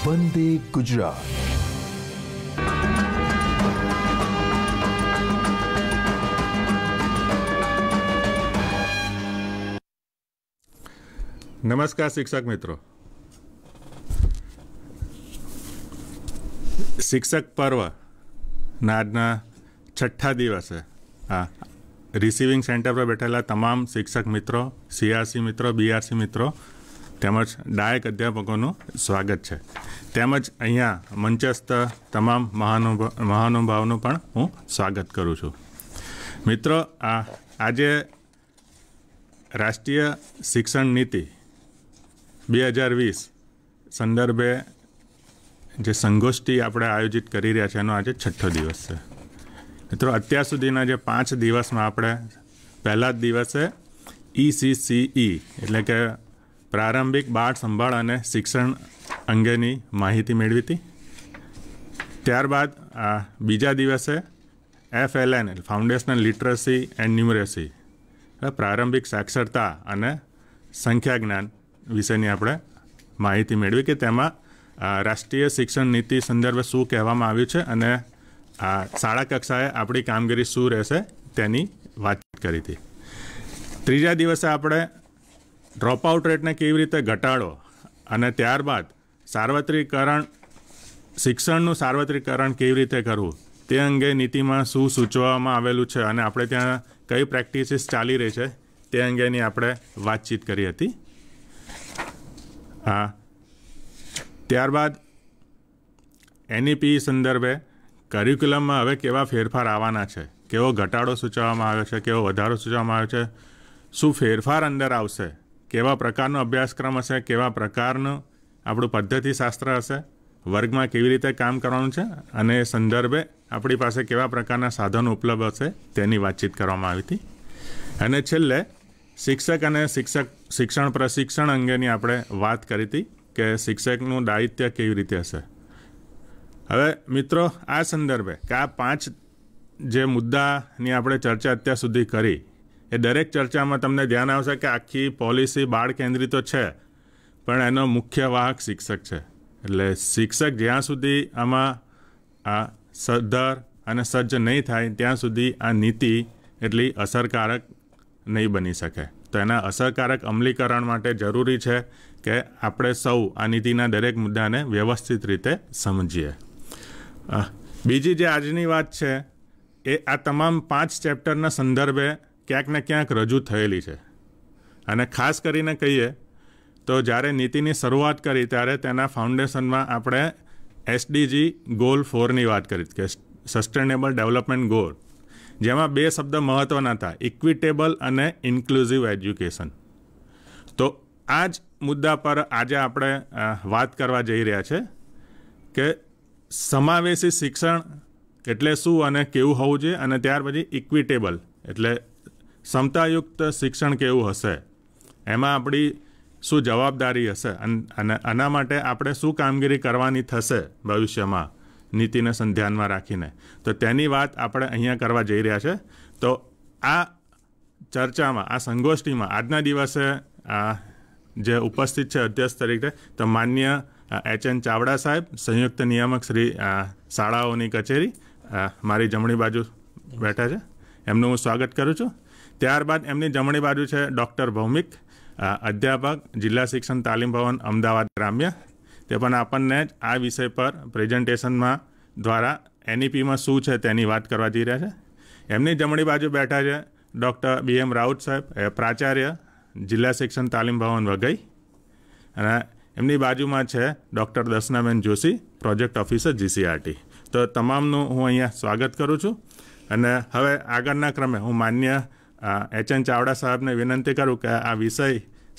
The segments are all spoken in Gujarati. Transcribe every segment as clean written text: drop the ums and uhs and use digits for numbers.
વંદે ગુજરાત. નમસ્કાર શિક્ષક મિત્રો. શિક્ષક પર્વના આજના છઠ્ઠા દિવસે રિસીવિંગ સેન્ટર પર બેઠેલા તમામ શિક્ષક મિત્રો, સીઆરસી મિત્રો, બીઆરસી મિત્રો તેમજ ડાયક અધ્યાપકોનું સ્વાગત છે. તેમજ અહીંયા મંચસ્થ તમામ મહાનુભાવોનું પણ હું સ્વાગત કરું છું. મિત્રો, આજે રાષ્ટ્રીય શિક્ષણ નીતિ 2020 સંદર્ભે જે સંગોષ્ઠી આપણે આયોજિત કરી રહ્યા છે એનો આજે છઠ્ઠો દિવસ છે. મિત્રો, અત્યાર સુધીના જે 5 દિવસમાં આપણે પહેલા જ દિવસે ECCE એટલે કે પ્રારંભિક બાળ સંભાળ અને શિક્ષણ અંગેની માહિતી મેળવી હતી. ત્યારબાદ બીજા દિવસે FLN ફાઉન્ડેશનલ લિટરસી એન્ડ ન્યુમરેસી પ્રારંભિક સાક્ષરતા અને સંખ્યા જ્ઞાન વિશેની આપણે માહિતી મેળવી કે તેમાં રાષ્ટ્રીય શિક્ષણ નીતિ સંદર્ભે શું કહેવામાં આવ્યું છે અને શાળા કક્ષાએ આપણી કામગીરી શું રહેશે તેની વાતચીત કરી હતી. ત્રીજા દિવસે આપણે ડ્રોપઆઉટ રેટને કેવી રીતે ઘટાડો અને ત્યારબાદ શિક્ષણનું સાર્વત્રિકરણ કેવી રીતે કરવું તે અંગે નીતિમાં શું સૂચવવામાં આવેલું છે અને આપણે ત્યાં કઈ પ્રેક્ટિસીસ ચાલી રહી છે તે અંગેની આપણે વાતચીત કરી હતી. ત્યારબાદ NEP સંદર્ભે કરિક્યુલમમાં હવે કેવા ફેરફાર આવવાના છે, કેવો ઘટાડો સૂચવવામાં આવ્યો છે, કેવો વધારો સૂચવવામાં આવ્યો છે, શું ફેરફાર અંદર આવશે, કેવા પ્રકારનો અભ્યાસક્રમ હશે, કેવા પ્રકારનું આપણું પદ્ધતિશાસ્ત્ર હશે, વર્ગમાં કેવી રીતે કામ કરવાનું છે અને એ સંદર્ભે આપણી પાસે કેવા પ્રકારના સાધનો ઉપલબ્ધ હશે તેની વાતચીત કરવામાં આવી હતી. અને છેલ્લે શિક્ષક અને શિક્ષણ પ્રશિક્ષણ અંગેની આપણે વાત કરી હતી કે શિક્ષકનું દાયિત્વ કેવી રીતે હશે. હવે મિત્રો, આ સંદર્ભે કે આ 5 જે મુદ્દાની આપણે ચર્ચા અત્યાર સુધી કરી એ દરેક ચર્ચામાં તમને ધ્યાન આવશે કે આખી પોલિસી બાળ કેન્દ્રિત તો છે પણ એનો મુખ્ય વાહક શિક્ષક છે. એટલે શિક્ષક જ્યાં સુધી આમાં સદ્ધર અને સજ્જ નહીં થાય ત્યાં સુધી આ નીતિ એટલી અસરકારક નહીં બની શકે. તો એના અસરકારક અમલીકરણ માટે જરૂરી છે કે આપણે સૌ આ નીતિના દરેક મુદ્દાને વ્યવસ્થિત રીતે સમજીએ. બીજી જે આજની વાત છે એ આ તમામ 5 ચેપ્ટરના સંદર્ભે ક્યાંક ને ક્યાંક રજૂ થયેલી છે. અને ખાસ કરીને કહીએ તો જ્યારે નીતિની શરૂઆત કરી ત્યારે તેના ફાઉન્ડેશનમાં આપણે SDG ગોલ 4ની વાત કરી કે સસ્ટેનેબલ ડેવલપમેન્ટ ગોલ, જેમાં 2 શબ્દ મહત્ત્વના હતા, ઇક્વિટેબલ અને ઇન્ક્લુઝિવ એજ્યુકેશન. તો આ જ મુદ્દા પર આજે આપણે વાત કરવા જઈ રહ્યા છે કે સમાવેશી શિક્ષણ એટલે શું અને કેવું હોવું જોઈએ અને ત્યાર પછી ઇક્વિટેબલ એટલે સમતાયુક્ત શિક્ષણ કેવું હશે, એમાં આપણી શું જવાબદારી હશે અને આના માટે આપણે શું કામગીરી કરવાની થશે ભવિષ્યમાં નીતિને ધ્યાનમાં રાખીને. તો તેની વાત આપણે અહીંયા કરવા જઈ રહ્યા છે. તો આ ચર્ચામાં, આ સંગોષ્ઠીમાં આજના દિવસે જે ઉપસ્થિત છે અધ્યક્ષ તરીકે તો માન્ય HN ચાવડા સાહેબ, સંયુક્ત નિયામક શ્રી શાળાઓની કચેરી, મારી જમણી બાજુ બેઠા છે, એમનું હું સ્વાગત કરું છું. ત્યારબાદ એમની જમણી બાજુ છે ડૉક્ટર ભૌમિક, અધ્યાપક, જિલ્લા શિક્ષણ તાલીમ ભવન અમદાવાદ ગ્રામ્ય. તે પણ આપણને જ આ વિષય પર પ્રેઝન્ટેશનમાં દ્વારા NEPમાં શું છે તેની વાત કરવા જઈ રહ્યા છે. એમની જમણી બાજુ બેઠા છે ડૉક્ટર BM રાઉત સાહેબ, પ્રાચાર્ય, જિલ્લા શિક્ષણ તાલીમ ભવન વઘઈ. અને એમની બાજુમાં છે ડૉક્ટર દર્શનાબેન જોશી, પ્રોજેક્ટ ઓફિસર GCRT. તો તમામનું હું અહીંયા સ્વાગત કરું છું. અને હવે આગળના ક્રમે હું માન્ય HN ચાવડા સાહેબને વિનંતી કરું કે આ વિષય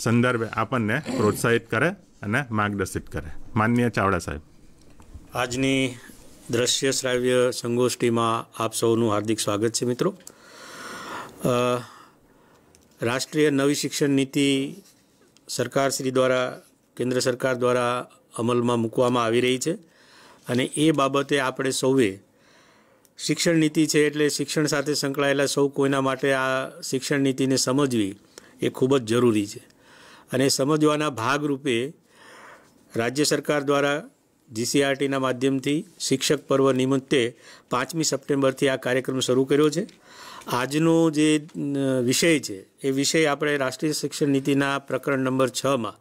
સંદર્ભે આપણને પ્રોત્સાહિત કરે અને માર્ગદર્શિત કરે. માન્ય ચાવડા સાહેબ. આજની દ્રશ્ય શ્રાવ્ય સંગોષ્ઠીમાં આપ સૌનું હાર્દિક સ્વાગત છે. મિત્રો, રાષ્ટ્રીય નવી શિક્ષણ નીતિ સરકારશ્રી દ્વારા, કેન્દ્ર સરકાર દ્વારા અમલમાં મૂકવામાં આવી રહી છે અને એ બાબતે આપણે સૌએ શિક્ષણ નીતિ છે એટલે શિક્ષણ સાથે સંકળાયેલા સૌ કોઈના માટે આ શિક્ષણ નીતિને સમજવી એ ખૂબ જ જરૂરી છે. અને સમજવાના ભાગરૂપે રાજ્ય સરકાર દ્વારા જીસીઆરટીના માધ્યમથી શિક્ષક પર્વ નિમિત્તે 5મી સપ્ટેમ્બરથી આ કાર્યક્રમ શરૂ કર્યો છે. આજનો જે વિષય છે એ વિષય આપણે રાષ્ટ્રીય શિક્ષણ નીતિના પ્રકરણ નંબર 6માં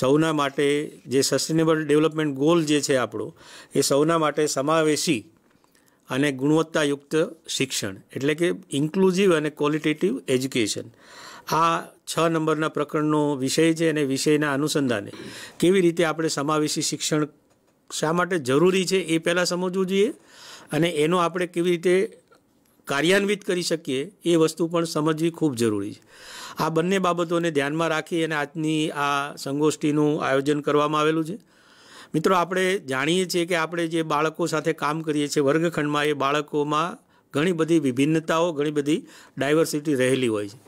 સૌના માટે જે સસ્ટેનેબલ ડેવલપમેન્ટ ગોલ જે છે આપણો એ સૌના માટે સમાવેશી અને ગુણવત્તાયુક્ત શિક્ષણ એટલે કે ઇન્ક્લુઝિવ અને ક્વોલિટેટિવ એજ્યુકેશન આ 6 નંબરના પ્રકરણનો વિષય છે. અને વિષયના અનુસંધાને કેવી રીતે આપણે સમાવેશી શિક્ષણ શા માટે જરૂરી છે એ પહેલાં સમજવું જોઈએ અને એનો આપણે કેવી રીતે કાર્યાન્વિત કરી શકીએ એ વસ્તુ પણ સમજવી ખૂબ જરૂરી છે. આ બંને બાબતોને ધ્યાનમાં રાખી અને આજની આ સંગોષ્ઠીનું આયોજન કરવામાં આવેલું છે. મિત્રો, આપણે જાણીએ છીએ કે આપણે જે બાળકો સાથે કામ કરીએ છીએ વર્ગખંડમાં, એ બાળકોમાં ઘણી બધી વિભિન્નતાઓ, ઘણી બધી ડાયવર્સિટી રહેલી હોય છે.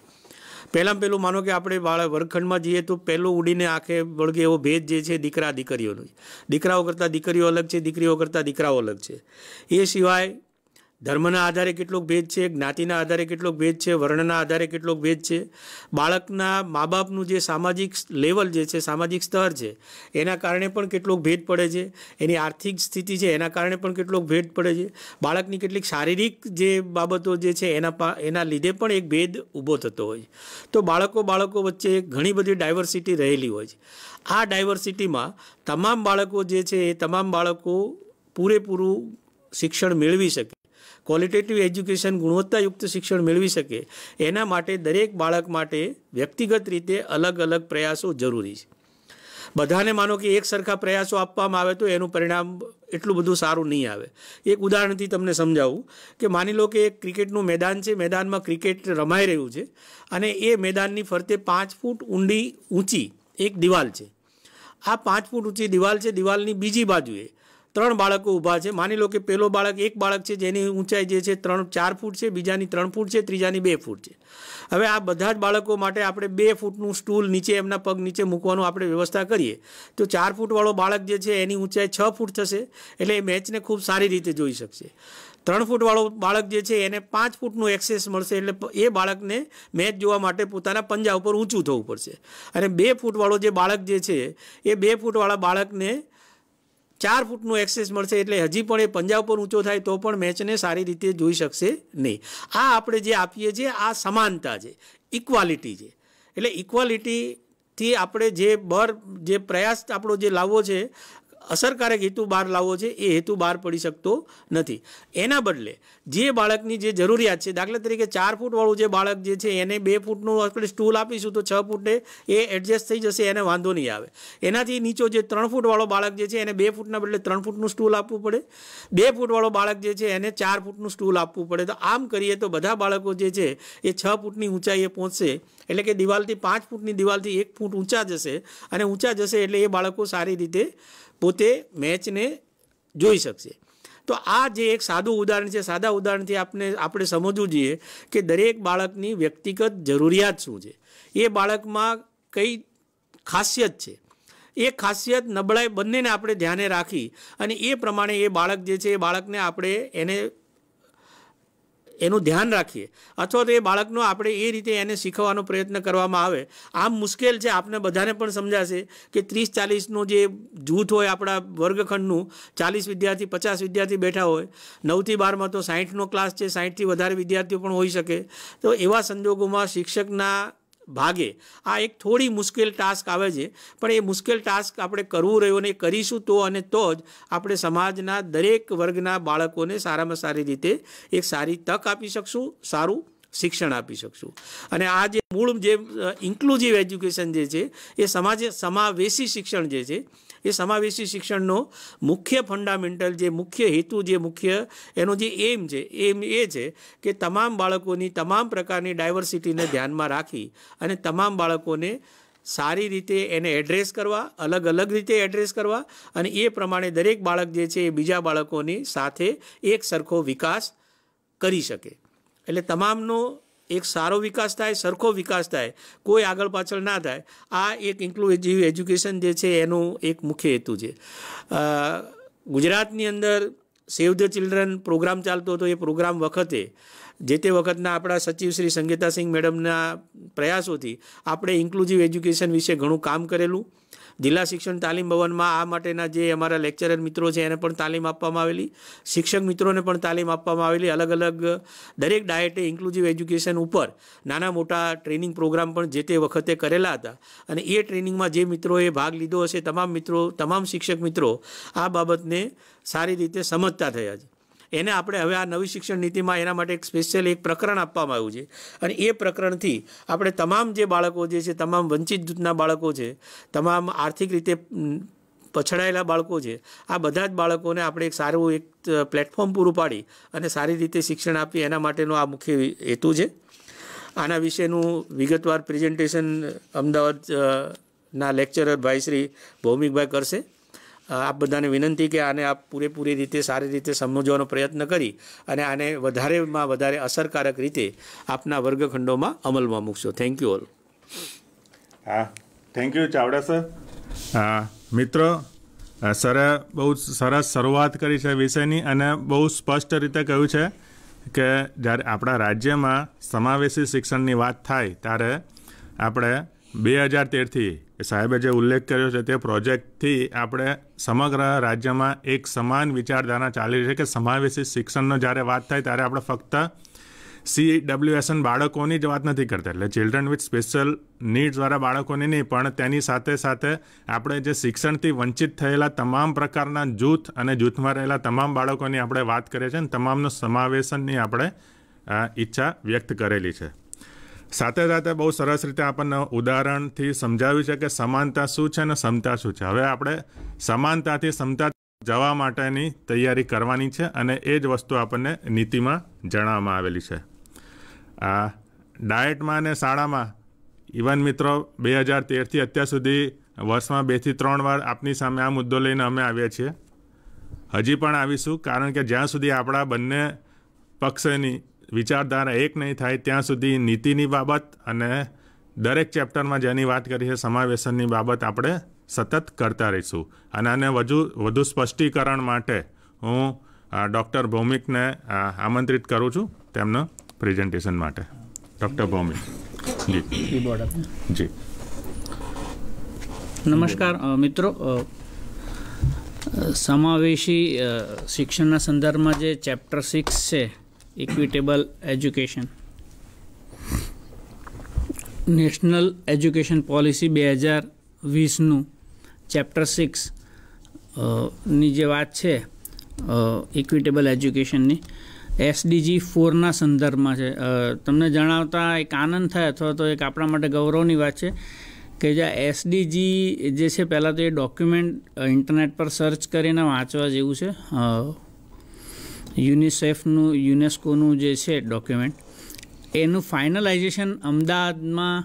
પહેલું માનો કે આપણે વર્ગખંડમાં જઈએ તો પહેલું ઉડીને આંખે વળગે એવો ભેદ જે છે દીકરા દીકરીઓનો, દીકરાઓ કરતાં દીકરીઓ અલગ છે, દીકરીઓ કરતાં દીકરાઓ અલગ છે. એ સિવાય ધર્મના આધારે કેટલોક ભેદ છે, જ્ઞાતિના આધારે કેટલોક ભેદ છે, વર્ણના આધારે કેટલોક ભેદ છે. બાળકના મા બાપનું જે સામાજિક લેવલ જે છે, સામાજિક સ્તર છે, એના કારણે પણ કેટલોક ભેદ પડે છે. એની આર્થિક સ્થિતિ છે એના કારણે પણ કેટલોક ભેદ પડે છે. બાળકની કેટલીક શારીરિક જે બાબતો જે છે એના લીધે પણ એક ભેદ ઊભો થતો હોય છે. તો બાળકો વચ્ચે ઘણી બધી ડાયવર્સિટી રહેલી હોય છે. આ ડાયવર્સિટીમાં તમામ બાળકો જે છે એ તમામ બાળકો પૂરેપૂરું શિક્ષણ મેળવી શકે, ક્વોલિટેટિવ એજ્યુકેશન ગુણવત્તાયુક્ત શિક્ષણ મેળવી શકે, એના માટે દરેક બાળક માટે વ્યક્તિગત રીતે અલગ અલગ પ્રયાસો જરૂરી છે. બધાને માનો કે એક સરખા પ્રયાસો આપવામાં આવે તો એનું પરિણામ એટલું બધું સારું નહીં આવે. એક ઉદાહરણથી તમને સમજાવું કે માની લો કે એક ક્રિકેટનું મેદાન છે, મેદાનમાં ક્રિકેટ રમાઈ રહ્યું છે અને એ મેદાનની ફરતે 5 ફૂટ ઊંચી એક દિવાલ છે. આ 5 ફૂટ ઊંચી દિવાલ છે. દિવાલની બીજી બાજુએ 3 બાળકો ઊભા છે. માની લો કે એક બાળક છે જેની ઊંચાઈ જે છે 4 ફૂટ છે, બીજાની 3 ફૂટ છે, ત્રીજાની 2 ફૂટ છે. હવે આ બધા જ બાળકો માટે આપણે 2 ફૂટનું સ્ટૂલ નીચે એમના પગ નીચે મૂકવાનું આપણે વ્યવસ્થા કરીએ તો 4 ફૂટવાળો બાળક જે છે એની ઊંચાઈ 6 ફૂટ થશે, એટલે એ મેચને ખૂબ સારી રીતે જોઈ શકશે. 3 ફૂટવાળો બાળક જે છે એને 5 ફૂટનું એક્સેસ મળશે, એટલે એ બાળકને મેચ જોવા માટે પોતાના પંજા ઉપર ઊંચું થવું પડશે. અને 2 ફૂટવાળો જે બાળક જે છે એ 2 ફૂટવાળા બાળકને 4 ફૂટનું એક્સેસ મળશે, એટલે હજી પણ એ પંજા ઉપર ઊંચો થાય તો પણ મેચને સારી રીતે જોઈ શકશે નહીં. આ આપણે જે આપીએ છીએ આ સમાનતા છે, ઇક્વાલિટી છે. એટલે ઇક્વાલિટીથી આપણે જે પ્રયાસ આપણો જે લાવવો છે, અસરકારક હેતુ બહાર લાવવો છે, એ હેતુ બહાર પડી શકતો નથી. એના બદલે જે બાળકની જે જરૂરિયાત છે, દાખલા તરીકે 4 ફૂટવાળું જે બાળક જે છે એને 2 ફૂટનું આપણે સ્ટૂલ આપીશું તો 6 ફૂટે એ એડજસ્ટ થઈ જશે, એને વાંધો નહીં આવે. એનાથી નીચો જે 3 ફૂટવાળો બાળક જે છે એને 2 ફૂટના બદલે 3 ફૂટનું સ્ટૂલ આપવું પડે. 2 ફૂટવાળો બાળક જે છે એને 4 ફૂટનું સ્ટૂલ આપવું પડે. તો આમ કરીએ તો બધા બાળકો જે છે એ 6 ફૂટની ઊંચાઈએ પહોંચશે, એટલે કે દિવાલથી 5 ફૂટની દિવાલથી 1 ફૂટ ઊંચા જશે, અને ઊંચા જશે એટલે એ બાળકો સારી રીતે પોતે મેચને જોઈ શકશે. તો આ જે એક સાદું ઉદાહરણ છે, સાદા ઉદાહરણથી આપણે સમજવું જોઈએ કે દરેક બાળકની વ્યક્તિગત જરૂરિયાત શું છે, એ બાળકમાં કઈ ખાસિયત છે, એ ખાસિયત નબળાઈ બંનેને આપણે ધ્યાને રાખી અને એ પ્રમાણે એ બાળક જે છે એ બાળકને આપણે એનું ધ્યાન રાખીએ, અથવા તો એ બાળકનો આપણે એ રીતે એને શીખવવાનો પ્રયત્ન કરવામાં આવે. આમ મુશ્કેલ છે, આપને બધાને પણ સમજાશે કે 30-40નું જે જૂથ હોય આપણા વર્ગખંડનું, 40 વિદ્યાર્થી 50 વિદ્યાર્થી બેઠા હોય, 9 થી 12માં તો 60નો ક્લાસ છે, 60થી વધારે વિદ્યાર્થીઓ પણ હોઈ શકે. તો એવા સંજોગોમાં શિક્ષકના ભાગે આ એક થોડી મુશ્કેલ ટાસ્ક આવે છે, પણ એ મુશ્કેલ ટાસ્ક આપણે કરવું રહ્યું અને કરીશું તો જ આપણે સમાજના દરેક વર્ગના બાળકોને સારામાં સારી રીતે એક સારી તક આપી શકશું, સારું શિક્ષણ આપી શકશું. અને આ જે મૂળ જે ઇન્ક્લુઝિવ એજ્યુકેશન જે છે એ સમાવેશી શિક્ષણ જે છે એ સમાવેશી શિક્ષણનો મુખ્ય ફંડામેન્ટલ જે મુખ્ય હેતુ જે મુખ્ય એનો જે એમ એ છે કે તમામ બાળકોની તમામ પ્રકારની ડાયવર્સિટીને ધ્યાનમાં રાખી અને તમામ બાળકોને સારી રીતે એને એડ્રેસ કરવા, અલગ અલગ રીતે એડ્રેસ કરવા, અને એ પ્રમાણે દરેક બાળક જે છે એ બીજા બાળકોની સાથે એક સરખો વિકાસ કરી શકે. એટલે તમામનો એક સારો વિકાસ થાય, સરખો વિકાસ થાય, કોઈ આગળ પાછળ ના થાય. આ એક ઇન્ક્લુઝિવ એજ્યુકેશન જે છે એનો એક મુખ્ય હેતુ છે. ગુજરાતની અંદર સેવ ધ ચિલ્ડ્રન પ્રોગ્રામ ચાલતો હતો. એ પ્રોગ્રામ વખતે જે તે વખતના આપણા સચિવ શ્રી સંગીતાસિંહ મેડમના પ્રયાસોથી આપણે ઇન્ક્લુઝિવ એજ્યુકેશન વિશે ઘણું કામ કરેલું. જિલ્લા શિક્ષણ તાલીમ ભવનમાં આ માટેના જે અમારા લેક્ચરર મિત્રો છે એને પણ તાલીમ આપવામાં આવેલી, શિક્ષક મિત્રોને પણ તાલીમ આપવામાં આવેલી. અલગ અલગ દરેક ડાયટે ઇન્ક્લુઝિવ એજ્યુકેશન ઉપર નાના મોટા ટ્રેનિંગ પ્રોગ્રામ પણ જે તે વખતે કરેલા હતા. અને એ ટ્રેનિંગમાં જે મિત્રોએ ભાગ લીધો હશે તમામ શિક્ષક મિત્રો આ બાબતને સારી રીતે સમજતા થયા છે. એને આપણે હવે આ નવી શિક્ષણ નીતિમાં એના માટે એક સ્પેશિયલ એક પ્રકરણ આપવામાં આવ્યું છે. અને એ પ્રકરણથી આપણે તમામ જે બાળકો જે છે, તમામ વંચિત જૂથના બાળકો છે, તમામ આર્થિક રીતે પછડાયેલા બાળકો છે, આ બધા જ બાળકોને આપણે એક સારું એક પ્લેટફોર્મ પૂરું પાડી અને સારી રીતે શિક્ષણ આપીએ એના માટેનો આ મુખ્ય હેતુ છે. આના વિશેનું વિગતવાર પ્રેઝન્ટેશન અમદાવાદના લેક્ચરર ભાઈ શ્રી ભૌમિકભાઈ કરશે. આપ બધાને વિનંતી કે આને આપ પૂરેપૂરી રીતે સારી રીતે સમજવાનો પ્રયત્ન કરી અને આને વધારેમાં વધારે અસરકારક રીતે આપના વર્ગખંડોમાં અમલમાં મૂકશો. Thank you all. હા, થેન્ક યુ ચાવડા સર. મિત્રો, સરે બહુ સરસ શરૂઆત કરી છે વિષયની અને બહુ સ્પષ્ટ રીતે કહ્યું છે કે જ્યારે આપણા રાજ્યમાં સમાવેશી શિક્ષણની વાત થાય ત્યારે આપણે 2013થી સાહેબે જે ઉલ્લેખ કર્યો છે તે પ્રોજેક્ટથી આપણે સમગ્ર રાજ્યમાં એક સમાન વિચારધારા ચાલી રહી છે કે સમાવેશી શિક્ષણનો જ્યારે વાત થાય ત્યારે આપણે ફક્ત CWSN બાળકોની જ વાત નથી કરતા, એટલે ચિલ્ડ્રન વિથ સ્પેશિયલ નીડ્સવાળા બાળકોની નહીં, પણ તેની સાથે સાથે આપણે જે શિક્ષણથી વંચિત થયેલા તમામ પ્રકારના જૂથ અને જૂથમાં રહેલા તમામ બાળકોની આપણે વાત કરીએ છીએ અને તમામનો સમાવેશનની આપણે ઈચ્છા વ્યક્ત કરેલી છે. સાથે સાથે બહુ સરસ રીતે આપણને ઉદાહરણથી સમજાવ્યું છે કે સમાનતા શું છે અને ક્ષમતા શું છે. હવે આપણે સમાનતાથી ક્ષમતા જવા માટેની તૈયારી કરવાની છે અને એ જ વસ્તુ આપણને નીતિમાં જણાવવામાં આવેલી છે. આ ડાયટમાં અને શાળામાં ઇવન મિત્રો 2013થી અત્યાર સુધી વર્ષમાં 2 થી 3 વાર આપની સામે આ મુદ્દો લઈને અમે આવ્યા છીએ. હજી પણ આવીશું, કારણ કે જ્યાં સુધી આપણા બંને પક્ષની વિચારધારા એક નહીં થાય ત્યાં સુધી નીતિની બાબત અને દરેક ચેપ્ટરમાં જેની વાત કરી છે સમાવેશનની બાબત આપણે સતત કરતા રહીશું. અને આને વધુ સ્પષ્ટીકરણ માટે હું ડૉક્ટર ભૌમિકને આમંત્રિત કરું છું તેમના પ્રેઝન્ટેશન માટે. ડૉક્ટર ભૌમિક જી. જી નમસ્કાર મિત્રો. સમાવેશી શિક્ષણના સંદર્ભમાં જે ચેપ્ટર 6 છે, equitable education, national education policy 2020નું ચેપ્ટર 6 ની જે વાત છે ઇક્વિટેબલ એજ્યુકેશનની, SDG 4ના સંદર્ભમાં છે. તમને જણાવતા એક આનંદ થાય અથવા તો એક આપણા માટે ગૌરવની વાત છે કે જે SDG જે છે, પહેલાં તો એ ડોક્યુમેન્ટ ઇન્ટરનેટ પર સર્ચ કરીને વાંચવા જેવું છે. યુનેસ્કોનું જે છે ડોક્યુમેન્ટ, એનું ફાઇનલાઇઝેશન અમદાવાદમાં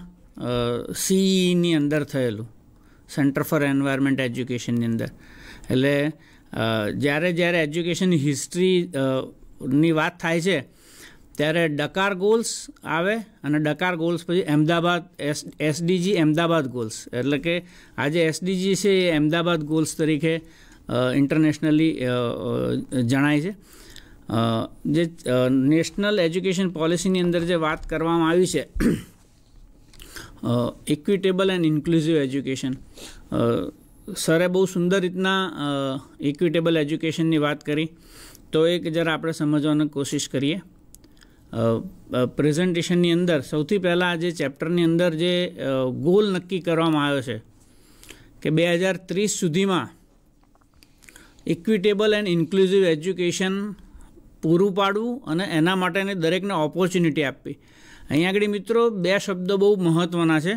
CEની અંદર થયેલું, સેન્ટર ફોર એન્વાયરમેન્ટ એજ્યુકેશનની અંદર. એટલે જ્યારે એજ્યુકેશનની હિસ્ટ્રીની વાત થાય છે ત્યારે ડકાર ગોલ્સ આવે અને ડકાર ગોલ્સ પછી અમદાવાદ SDG અમદાવાદ ગોલ્સ, એટલે કે આજે SDG છે એ અમદાવાદ ગોલ્સ તરીકે ઇન્ટરનેશનલી જણાય છે. જે નેશનલ એજ્યુકેશન પોલિસીની અંદર જે વાત કરવામાં આવી છે ઇક્વિટેબલ એન્ડ ઇન્ક્લુઝિવ એજ્યુકેશન, સરે બહુ સુંદર રીતના ઇક્વિટેબલ એજ્યુકેશનની વાત કરી, તો એક જરા આપણે સમજવાની કોશિશ કરીએ. પ્રેઝન્ટેશનની અંદર સૌથી પહેલાં જે ચેપ્ટરની અંદર જે ગોલ નક્કી કરવામાં આવ્યો છે કે 2030 સુધીમાં ઇક્વિટેબલ એન્ડ ઇન્ક્લુઝિવ એજ્યુકેશન પૂરું પાડવું અને એના માટેને દરેકને ઓપોર્ચ્યુનિટી આપવી. અહીંયા આગળ મિત્રો 2 શબ્દો બહુ મહત્ત્વના છે.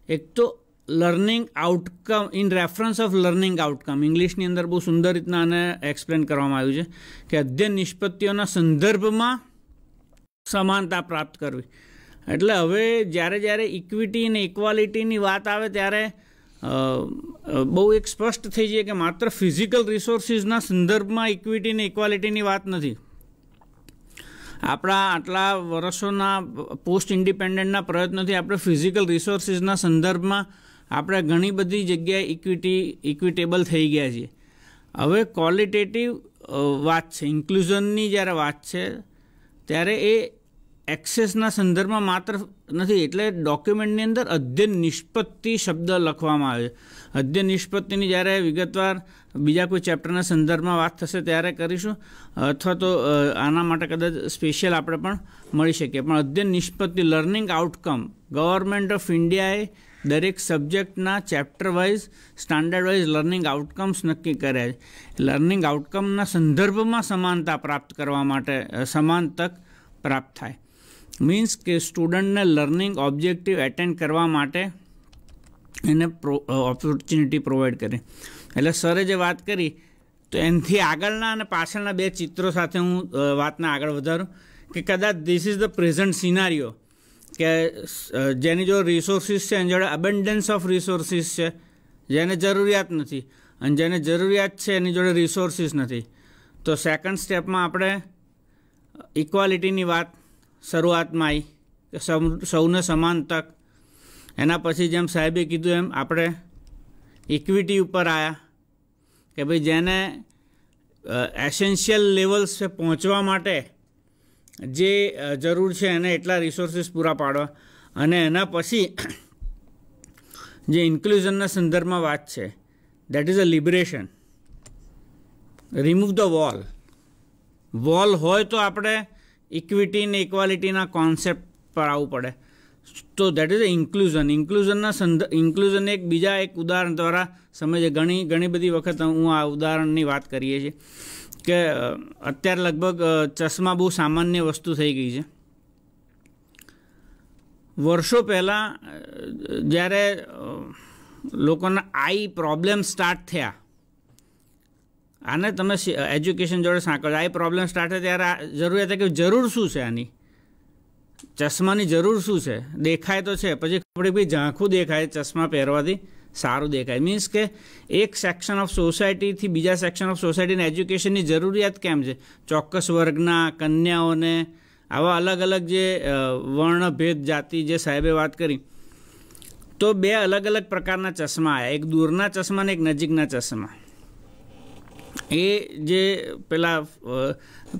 એક તો learning outcome, in reference of learning outcome, ઇંગ્લિશની અંદર બહુ સુંદર રીતના આને એક્સપ્લેન કરવામાં આવ્યું છે કે અધ્યયન નિષ્પત્તિઓના સંદર્ભમાં સમાનતા પ્રાપ્ત કરવી. એટલે હવે જ્યારે ઇક્વિટી અને ઇક્વાલિટીની વાત આવે ત્યારે બહુ એક સ્પષ્ટ થઈ જાય કે માત્ર ફિઝિકલ રિસોર્સિસના સંદર્ભમાં ઇક્વિટી અને ઇક્વાલિટીની વાત નથી. આપણા આટલા વર્ષોના પોસ્ટ ઇન્ડિપેન્ડન્ટના પ્રયત્નોથી આપણે ફિઝિકલ રિસોર્સિસના સંદર્ભમાં આપણે ઘણી બધી જગ્યાએ ઇક્વિટેબલ થઈ ગયા છીએ. હવે ક્વોલિટેટિવ વાત છે, ઇન્ક્લુઝનની જ્યારે વાત છે ત્યારે એ એક્સેસના સંદર્ભમાં માત્ર નથી, એટલે ડોક્યુમેન્ટની અંદર અધ્યયન નિષ્પત્તિ શબ્દ લખવામાં આવે છે. અધ્યયન નિષ્પત્તિની જ્યારે વિગતવાર બીજા કોઈ ચેપ્ટરના સંદર્ભમાં વાત થશે ત્યારે કરીશું, અથવા તો આના માટે કદાચ સ્પેશિયલ આપણે પણ મળી શકીએ. પણ અધ્યયન નિષ્પત્તિ લર્નિંગ આઉટકમ ગવર્મેન્ટ ઓફ ઇન્ડિયાએ દરેક સબ્જેક્ટના chapter wise standard wise learning outcomes નક્કી કર્યા છે. લર્નિંગ આઉટકમના સંદર્ભમાં સમાનતા પ્રાપ્ત કરવા માટે સમાન તક પ્રાપ્ત થાય. મીન્સ કે સ્ટુડન્ટને લર્નિંગ ઓબ્જેક્ટિવ એટેન્ડ કરવા માટે એને ઓપોર્ચ્યુનિટી પ્રોવાઈડ કરી. એટલે સરે જે વાત કરી તો એનાથી આગળના અને પાછળના બે ચિત્રો સાથે હું વાતને આગળ વધારું કે કદાચ ધીસ ઇઝ ધ પ્રેઝન્ટ સિનારીઓ, કે જેની જોડે રિસોર્સિસ છે એની જોડે અબન્ડન્સ ઓફ રિસોર્સિસ છે, જેને જરૂરિયાત નથી, અને જેને જરૂરિયાત છે એની જોડે રિસોર્સિસ નથી. તો સેકન્ડ સ્ટેપમાં આપણે ઇક્વાલિટીની વાત શરૂઆતમાં આવી કે સૌને સમાન તક. એના પછી જેમ સાહેબે કીધું એમ આપણે ઇક્વિટી ઉપર આવ્યા કે ભાઈ જેને એસેન્શિયલ લેવલ્સ છે પહોંચવા માટે જે જરૂર છે એને એટલા રિસોર્સિસ પૂરા પાડવા. અને એના પછી જે ઇન્ક્લુઝનના સંદર્ભમાં વાત છે, that is a liberation. Remove the wall હોય તો આપણે ઇક્વિટી ને ઇક્વાલિટીના કોન્સેપ્ટ પર આવવું પડે. તો દેટ ઇઝ અ ઇન્ક્લુઝન એક બીજા એક ઉદાહરણ દ્વારા સમજે. ઘણી બધી વખત હું આ ઉદાહરણની વાત કરીએ છીએ કે અત્યારે લગભગ ચશ્મા બહુ સામાન્ય વસ્તુ થઈ ગઈ છે. વર્ષો પહેલાં જ્યારે લોકોના આઈ પ્રોબ્લેમ સ્ટાર્ટ થયા, આને તમે એજ્યુકેશન જોડે સાંકળો, આઈ પ્રોબ્લેમ સ્ટાર્ટ થયા ત્યારે જરૂરિયાત કે જરૂર શું છે આની, ચશ્માની જરૂર શું છે? દેખાય તો છે, પછી ખબર ભાઈ ઝાંખું દેખાય ચશ્મા પહેરવાથી સારું દેખાય. મીન્સ કે એક સેક્શન ઓફ સોસાયટીથી બીજા સેક્શન ઓફ સોસાયટીને એજ્યુકેશનની જરૂરિયાત કેમ છે? ચોક્કસ વર્ગના કન્યાઓને આવા અલગ અલગ જે વર્ણભેદ જાતિ જે સાહેબે વાત કરી, તો બે અલગ અલગ પ્રકારના ચશ્મા આવ્યા, એક દૂરના ચશ્મા ને એક નજીકના ચશ્મા. એ જે પેલા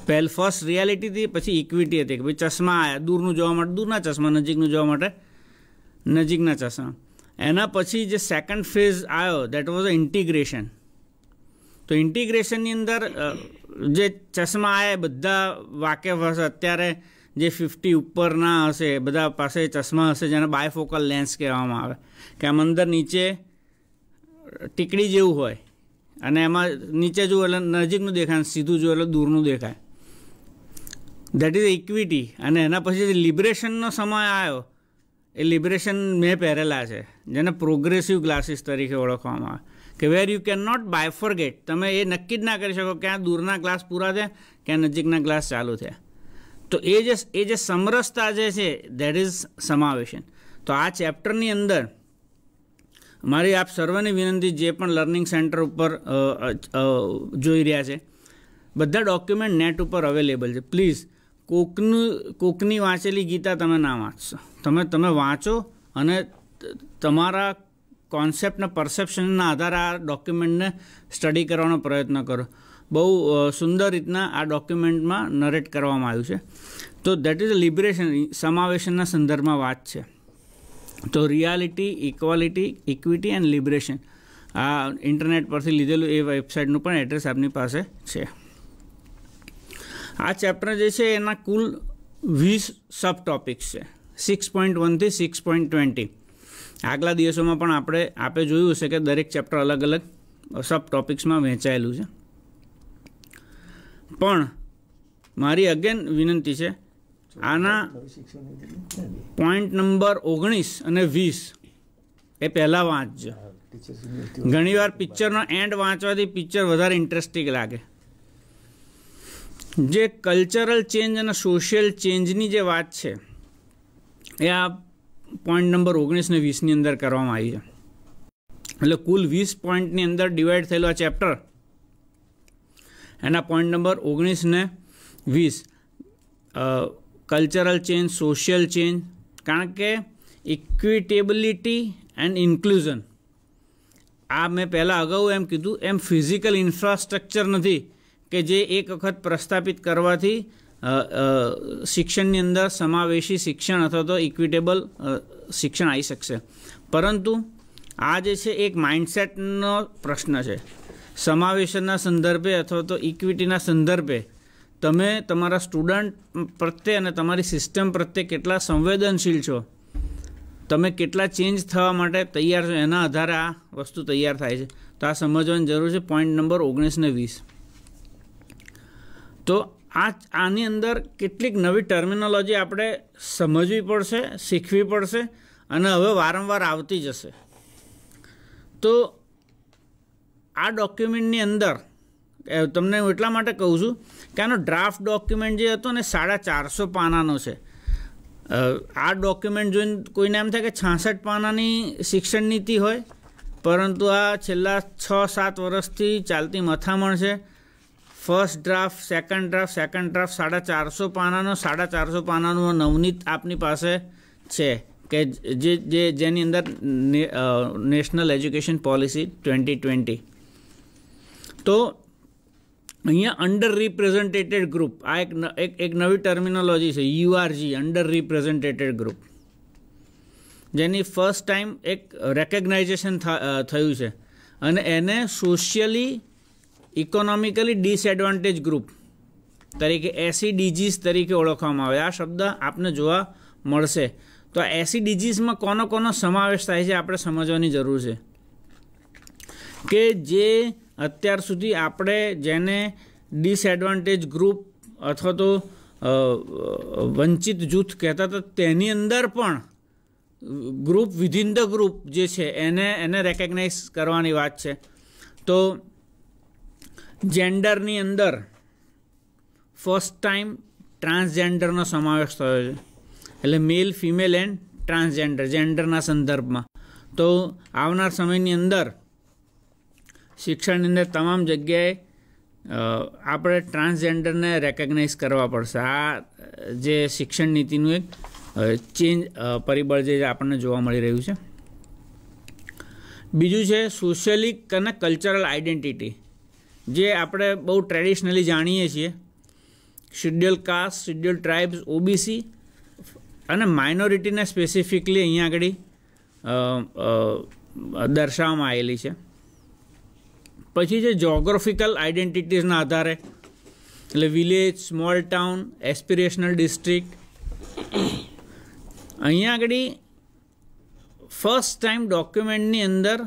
ફર્સ્ટ રિયાલિટી હતી, પછી ઇક્વિટી હતી કે ભાઈ ચશ્મા આવ્યા દૂરનું જોવા માટે દૂરના ચશ્મા, નજીકનું જોવા માટે નજીકના ચશ્મા. એના પછી જે સેકન્ડ ફેઝ આવ્યો દેટ વોઝ અ ઇન્ટિગ્રેશન. તો ઇન્ટિગ્રેશનની અંદર જે ચશ્મા આવ્યા બધા વાકેફ હશે, અત્યારે જે 50 ઉપરના હશે બધા પાસે ચશ્મા હશે જેને બાયફોકલ લેન્સ કહેવામાં આવે, કે આમ અંદર નીચે ટીકડી જેવું હોય અને એમાં નીચે જુઓ એટલે નજીકનું દેખાય, સીધું જુઓ એટલે દૂરનું દેખાય. That is equity. અને એના પછી જે લિબરેશનનો સમય આવ્યો, એ લિબરેશન મેં પહેરેલા છે જેને પ્રોગ્રેસિવ ગ્લાસીસ તરીકે ઓળખવામાં આવે, કે વેર યુ કેન નોટ બાયફોર્ગેટ. તમે એ નક્કી જ ના કરી શકો કે આ દૂરના ગ્લાસ પૂરા થયા કે નજીકના ગ્લાસ ચાલુ થયા. તો એ જે સમરસતા જે છે દેટ ઇઝ સમાવેશન. તો આ ચેપ્ટરની અંદર મારી આપ સર્વની વિનંતી, જે પણ લર્નિંગ સેન્ટર ઉપર જોઈ રહ્યા છે, બધા ડોક્યુમેન્ટ નેટ ઉપર અવેલેબલ છે. પ્લીઝ કોકની વાંચેલી ગીતા તમે ના વાંચશો. તમે વાંચો અને તમારા કોન્સેપ્ટના પરસેપ્શનના આધારે આ ડોક્યુમેન્ટને સ્ટડી કરવાનો પ્રયત્ન કરો. બહુ સુંદર રીતના આ ડોક્યુમેન્ટમાં નરેટ કરવામાં આવ્યું છે. તો દેટ ઇઝ અ લિબરેશન, સમાવેશનના સંદર્ભમાં વાત છે. તો reality, equality, equity and liberation, આ ઇન્ટરનેટ પરથી લીધેલું, એ વેબસાઇટનું પણ એડ્રેસ આપની પાસે છે. આ ચેપ્ટર જે છે એના કુલ 20 સબ ટોપિક્સ છે, 6.1 થી 6.20. આગલા દિવસોમાં પણ આપે જોયું હશે કે દરેક ચેપ્ટર અલગ અલગ સબ ટોપિક્સમાં વહેંચાયેલું છે. પણ મારી અગેન વિનંતી છે, આના પોઈન્ટ નંબર 19 અને 20 એ પહેલાં વાંચજો. ઘણીવાર પિક્ચરનો એન્ડ વાંચવાથી પિક્ચર વધારે ઇન્ટરેસ્ટિંગ લાગે. જે કલ્ચરલ ચેન્જ અને સોશિયલ ચેન્જની જે વાત છે એ આ પોઈન્ટ નંબર 19 ને 20ની અંદર કરવામાં આવી છે. એટલે કુલ 20 પોઈન્ટની અંદર ડિવાઈડ થયેલું આ ચેપ્ટર. એના પોઈન્ટ નંબર 19 ને 20 કલ્ચરલ ચેન્જ, સોશિયલ ચેન્જ, કારણ કે ઇક્વિટેબિલિટી એન્ડ ઇન્ક્લુઝન, આ મેં પહેલાં અગાઉ એમ કીધું એમ ફિઝિકલ ઇન્ફ્રાસ્ટ્રક્ચર નથી કે જે એક વખત પ્રસ્થાપિત કરવાથી શિક્ષણની અંદર સમાવેશી શિક્ષણ અથવા તો ઇક્વિટેબલ શિક્ષણ આવી શકશે. પરંતુ આ જે છે એક માઇન્ડસેટનો પ્રશ્ન છે. સમાવેશના સંદર્ભે અથવા તો ઇક્વિટીના સંદર્ભે તમે તમારા સ્ટુડન્ટ પ્રત્યે અને તમારી સિસ્ટમ પ્રત્યે કેટલા સંવેદનશીલ છો, તમે કેટલા ચેન્જ થવા માટે તૈયાર છો, એના આધારે આ વસ્તુ તૈયાર થાય છે. તો આ સમજવાની જરૂર છે. પોઈન્ટ નંબર 19 ને 20. તો આની અંદર કેટલીક નવી ટર્મિનોલોજી આપણે સમજવી પડશે, શીખવી પડશે અને હવે વારંવાર આવતી જશે. તો આ ડોક્યુમેન્ટની અંદર તમને હું એટલા માટે કહું છું કે આનો ડ્રાફ્ટ ડોક્યુમેન્ટ જે હતો ને 450 પાનાનો છે. આ ડોક્યુમેન્ટ જોઈને કોઈને એમ થાય કે 66 પાનાની શિક્ષણ નીતિ હોય, પરંતુ આ છેલ્લા 6-7 વર્ષથી ચાલતી મથામણ છે. ફર્સ્ટ ડ્રાફ્ટ, સેકન્ડ ડ્રાફ્ટ 450 પાનાનો, 450 પાનાનો નવનીત આપની પાસે છે કે જેની અંદર નેશનલ એજ્યુકેશન પોલિસી 2020. તો અહીંયા અંડર રિપ્રેઝન્ટેટેડ ગ્રુપ, આ એક નવી ટર્મિનોલોજી છે, URG, અંડર રિપ્રેઝન્ટેટેડ ગ્રુપ, જેની ફર્સ્ટ ટાઈમ એક રેકગ્નાઇઝેશન થયું છે અને એને સોશિયલી ઇકોનોમિકલી ડિસએડવાન્ટેજ ગ્રુપ તરીકે SEDGs તરીકે ઓળખવામાં આવે. આ શબ્દ આપને જોવા મળશે. તો આ SEDGsમાં કોનો સમાવેશ થાય છે આપણે સમજવાની જરૂર છે કે જે અત્યાર સુધી આપણે જેને ડિસએડવાન્ટેજ ગ્રુપ અથવા તો વંચિત જૂથ કહેતા હતા, તેની અંદર પણ ગ્રુપ વિધિન ધ ગ્રુપ જે છે એને રેકગ્નાઇઝ કરવાની વાત છે. તો જેન્ડરની અંદર ફર્સ્ટ ટાઈમ ટ્રાન્સજેન્ડરનો સમાવેશ થયો છે. એટલે મેલ, ફિમેલ એન્ડ ટ્રાન્સજેન્ડર, જેન્ડરના સંદર્ભમાં. તો આવનાર સમયની અંદર શિક્ષણની અંદર તમામ જગ્યાએ આપણે ટ્રાન્સજેન્ડરને રેકગ્નાઇઝ કરવા પડશે. આ જે શિક્ષણ નીતિનું એક ચેન્જ પરિબળ જે આપણને જોવા મળી રહ્યું છે. બીજું છે સોશિયલી અને કલ્ચરલ આઇડેન્ટિટી, જે આપણે બહુ ટ્રેડિશનલી જાણીએ છીએ. Schedule caste, schedule tribes, OBC અને માઇનોરિટીને સ્પેસિફિકલી અહીંયા આગળ દર્શાવવામાં આવેલી છે. પછી છે જોગ્રાફિકલ આઇડેન્ટિટીઝના આધારે, એટલે village, small town, aspirational district. અહીંયા આગળ ફર્સ્ટ ટાઈમ ડોક્યુમેન્ટની અંદર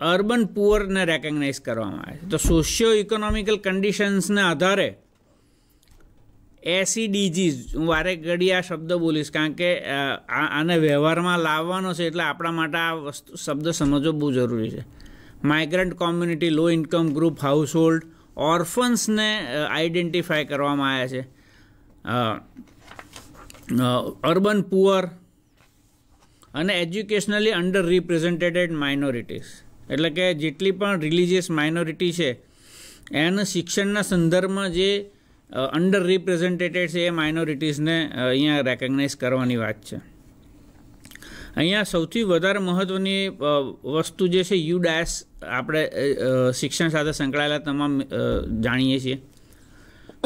અર્બન પુઅરને રેકગ્નાઇઝ કરવામાં આવે છે. તો સોશિયો ઇકોનોમિકલ કન્ડિશન્સને આધારે SEDGs, હું વારે ઘડી આ શબ્દ બોલીશ કારણ કે આને વ્યવહારમાં લાવવાનો છે, એટલે આપણા માટે આ શબ્દ સમજવો બહુ જરૂરી છે. માઇગ્રન્ટ કોમ્યુનિટી, લો ઇન્કમ ગ્રુપ, હાઉસહોલ્ડ, ઓર્ફન્સને આઈડેન્ટિફાય કરવામાં આવ્યા છે. અર્બન પુઅર અને એજ્યુકેશનલી અંડર રિપ્રેઝન્ટેટેડ માઇનોરિટીઝ, એટલે કે જેટલી પણ રિલિજિયસ માઇનોરિટી છે એને શિક્ષણના સંદર્ભમાં જે અંડર રિપ્રેઝન્ટેટેડ છે એ માઇનોરિટીઝને અહીંયા રેકગ્નાઇઝ કરવાની વાત છે. અહીંયા સૌથી વધારે મહત્ત્વની વસ્તુ જે છે UDAS, આપણે શિક્ષણ સાથે સંકળાયેલા તમામ જાણીએ છીએ.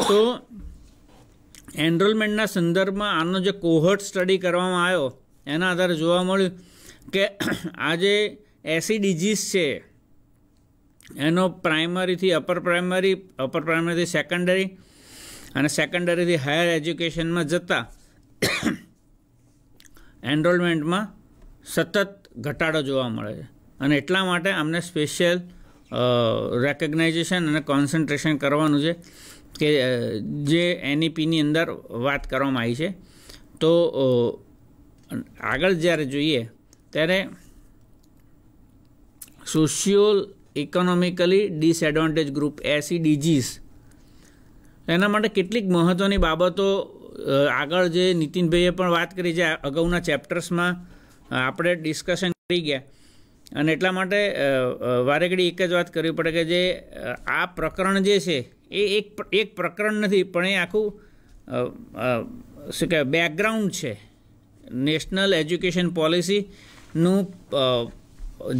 તો એનરોલમેન્ટના સંદર્ભમાં આનો જે કોહર્ટ સ્ટડી કરવામાં આવ્યો એના આધારે જોવા મળ્યું કે આ જે SEDGs છે એનો પ્રાઇમરીથી અપર પ્રાઇમરીથી સેકન્ડરી અને સેકન્ડરીથી હાયર એજ્યુકેશનમાં જતાં એનરોલમેન્ટમાં સતત ઘટાડો જોવા મળે છે. અને એટલા માટે અમને સ્પેશિયલ રેકગ્નાઇઝેશન અને કોન્સન્ટ્રેશન કરવાનું છે કે જે NEPની અંદર વાત કરવામાં આવી છે. તો આગળ જ્યારે જોઈએ ત્યારે socio economically disadvantage group SEDGs, એના માટે કેટલીક મહત્ત્વની બાબતો આગળ જે નીતિનભાઈએ પણ વાત કરી છે, અગાઉના ચેપ્ટર્સમાં આપણે ડિસ્કશન કરી ગયા. અને એટલા માટે વારે ઘડી એક જ વાત કરવી પડે કે જે આ પ્રકરણ જે છે એ એક પ્રકરણ નથી, પણ એ આખું શું કહેવાય બેકગ્રાઉન્ડ છે. નેશનલ એજ્યુકેશન પોલિસીનું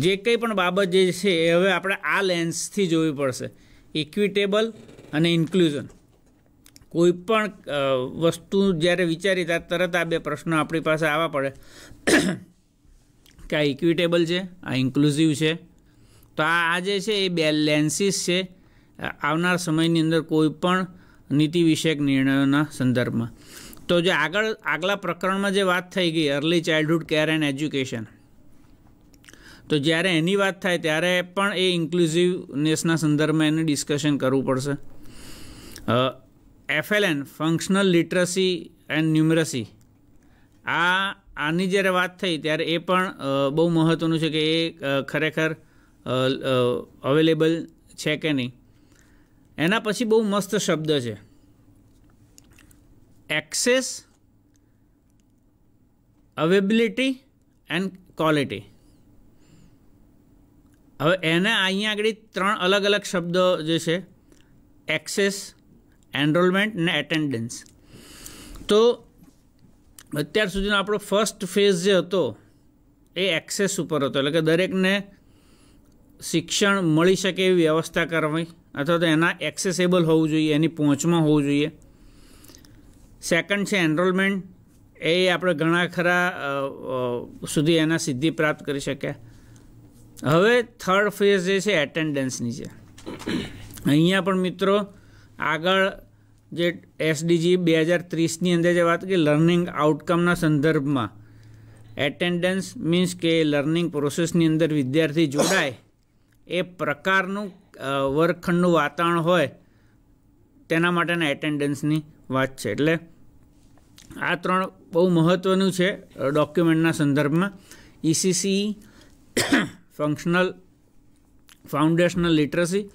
જે કંઈ પણ બાબત જે છે એ હવે આપણે આ લેન્સથી જોવી પડશે. ઇક્વિટેબલ અને ઇન્ક્લુઝન, કોઈ પણ વસ્તુ જ્યારે વિચારી ત્યારે તરત આ બે પ્રશ્નો આપણી પાસે આવવા પડે કે આ ઇક્વિટેબલ છે, આ ઇન્ક્લુઝિવ છે. તો આ જે છે એ બે લેન્સીસ છે આવનાર સમયની અંદર કોઈ પણ નીતિ વિષયક નિર્ણયોના સંદર્ભમાં. તો જે આગલા પ્રકરણમાં જે વાત થઈ ગઈ early childhood care and education, તો જ્યારે એની વાત થાય ત્યારે પણ એ ઇન્ક્લુઝિવનેસના સંદર્ભમાં એને ડિસ્કશન કરવું પડશે. FLN ફંક્શનલ લિટરસી એન્ડ ન્યુમરસી, આની જ્યારે વાત થઈ ત્યારે એ પણ બહુ મહત્ત્વનું છે કે એ ખરેખર અવેલેબલ છે કે નહીં. એના પછી બહુ મસ્ત શબ્દ છે એક્સેસ, અવેબિલિટી એન્ડ ક્વોલિટી. હવે એને અહીંયા આગળ 3 અલગ અલગ શબ્દો જે છે એક્સેસ, એનરોલમેન્ટ અને એટેન્ડન્સ. તો અત્યાર સુધીનો આપણો ફર્સ્ટ ફેઝ જે હતો એ એક્સેસ ઉપર હતો, એટલે કે દરેકને શિક્ષણ મળી શકે એવી વ્યવસ્થા કરવી અથવા તો એના એક્સેસેબલ હોવું જોઈએ, એની પહોંચમાં હોવું જોઈએ. સેકન્ડ છે એનરોલમેન્ટ, એ આપણે ઘણા ખરા સુધી એના સિદ્ધિ પ્રાપ્ત કરી શક્યા. હવે થર્ડ ફેઝ જે છે એટેન્ડન્સની છે. અહીંયા પણ મિત્રો આગળ જે SDG 2030ની અંદર જે વાત કરી લર્નિંગ આઉટકમના સંદર્ભમાં એટેન્ડન્સ મીન્સ કે લર્નિંગ પ્રોસેસની અંદર વિદ્યાર્થી જોડાય એ પ્રકારનું વર્ગખંડનું વાતાવરણ હોય તેના માટેના એટેન્ડન્સની વાત છે. એટલે આ 3 બહુ મહત્ત્વનું છે ડોક્યુમેન્ટના સંદર્ભમાં. ECCE ફંક્શનલ ફાઉન્ડેશનલ લિટરસી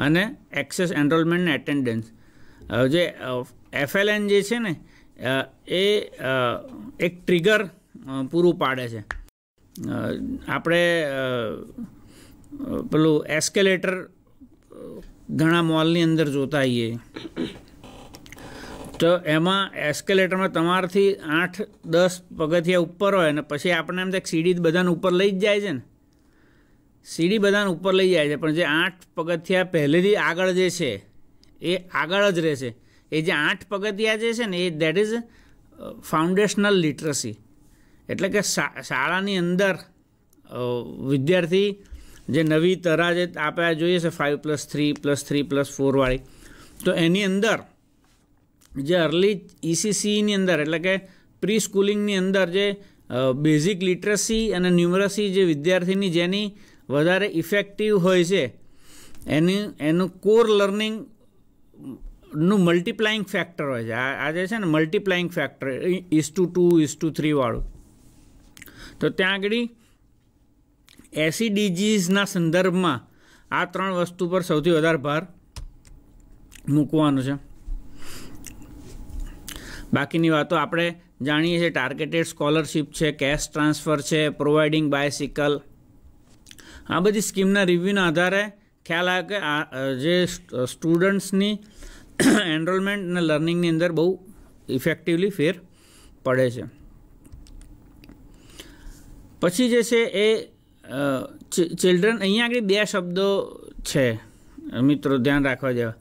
અને એક્સેસ, એનરોલમેન્ટ અને એટેન્ડન્સ. જે FLN જે છે ને એ એક ટ્રિગર પૂરું પાડે છે. આપણે પેલું એસ્કેલેટર ઘણા મોલની અંદર જોતા આવીએ તો એમાં એસ્કેલેટરમાં તમારાથી 8-10 પગથિયા ઉપર હોય ને પછી આપણે એમ થાય સીડી બધાને ઉપર લઈ જ જાય છે ને, સીડી બધાને ઉપર લઈ જાય છે, પણ જે 8 પગથિયા પહેલેથી આગળ જે છે એ આગળ જ રહેશે. એ જે 8 પગથિયા જે છે ને એ દેટ ઇઝ ફાઉન્ડેશનલ લિટરસી. એટલે કે શાળાની અંદર વિદ્યાર્થી જે નવી તરા જે આપણે જોઈએ છે 5+3+3+4 વાળી, તો એની અંદર જે અર્લી ECCની અંદર એટલે કે પ્રી સ્કૂલિંગની અંદર જે બેઝિક લિટરસી અને ન્યુમરસી જે વિદ્યાર્થીની જેની વધારે ઇફેક્ટિવ હોય છે એનું કોર લર્નિંગનું મલ્ટીપ્લાઇંગ ફેક્ટર હોય છે. આ જે છે ને મલ્ટીપ્લાઇંગ ફેક્ટર 1:2:3 વાળું. તો ત્યાં આગળ SDGsના સંદર્ભમાં આ 3 વસ્તુ પર સૌથી વધારે ભાર મૂકવાનો છે. બાકીની વાતો આપણે જાણીએ છીએ. ટાર્ગેટેડ સ્કોલરશિપ છે, કેશ ટ્રાન્સફર છે, પ્રોવાઇડિંગ બાયસિકલ. આ બધી સ્કીમના રિવ્યૂના આધારે ખ્યાલ આવે કે જે સ્ટુડન્ટ્સની એનરોલમેન્ટ અને લર્નિંગની અંદર બહુ ઇફેક્ટિવલી ફેર પડે છે. પછી જે છે એ ચિલ્ડ્રન, અહીંયા આગળ 2 શબ્દો છે મિત્રો ધ્યાન રાખવા જેવા.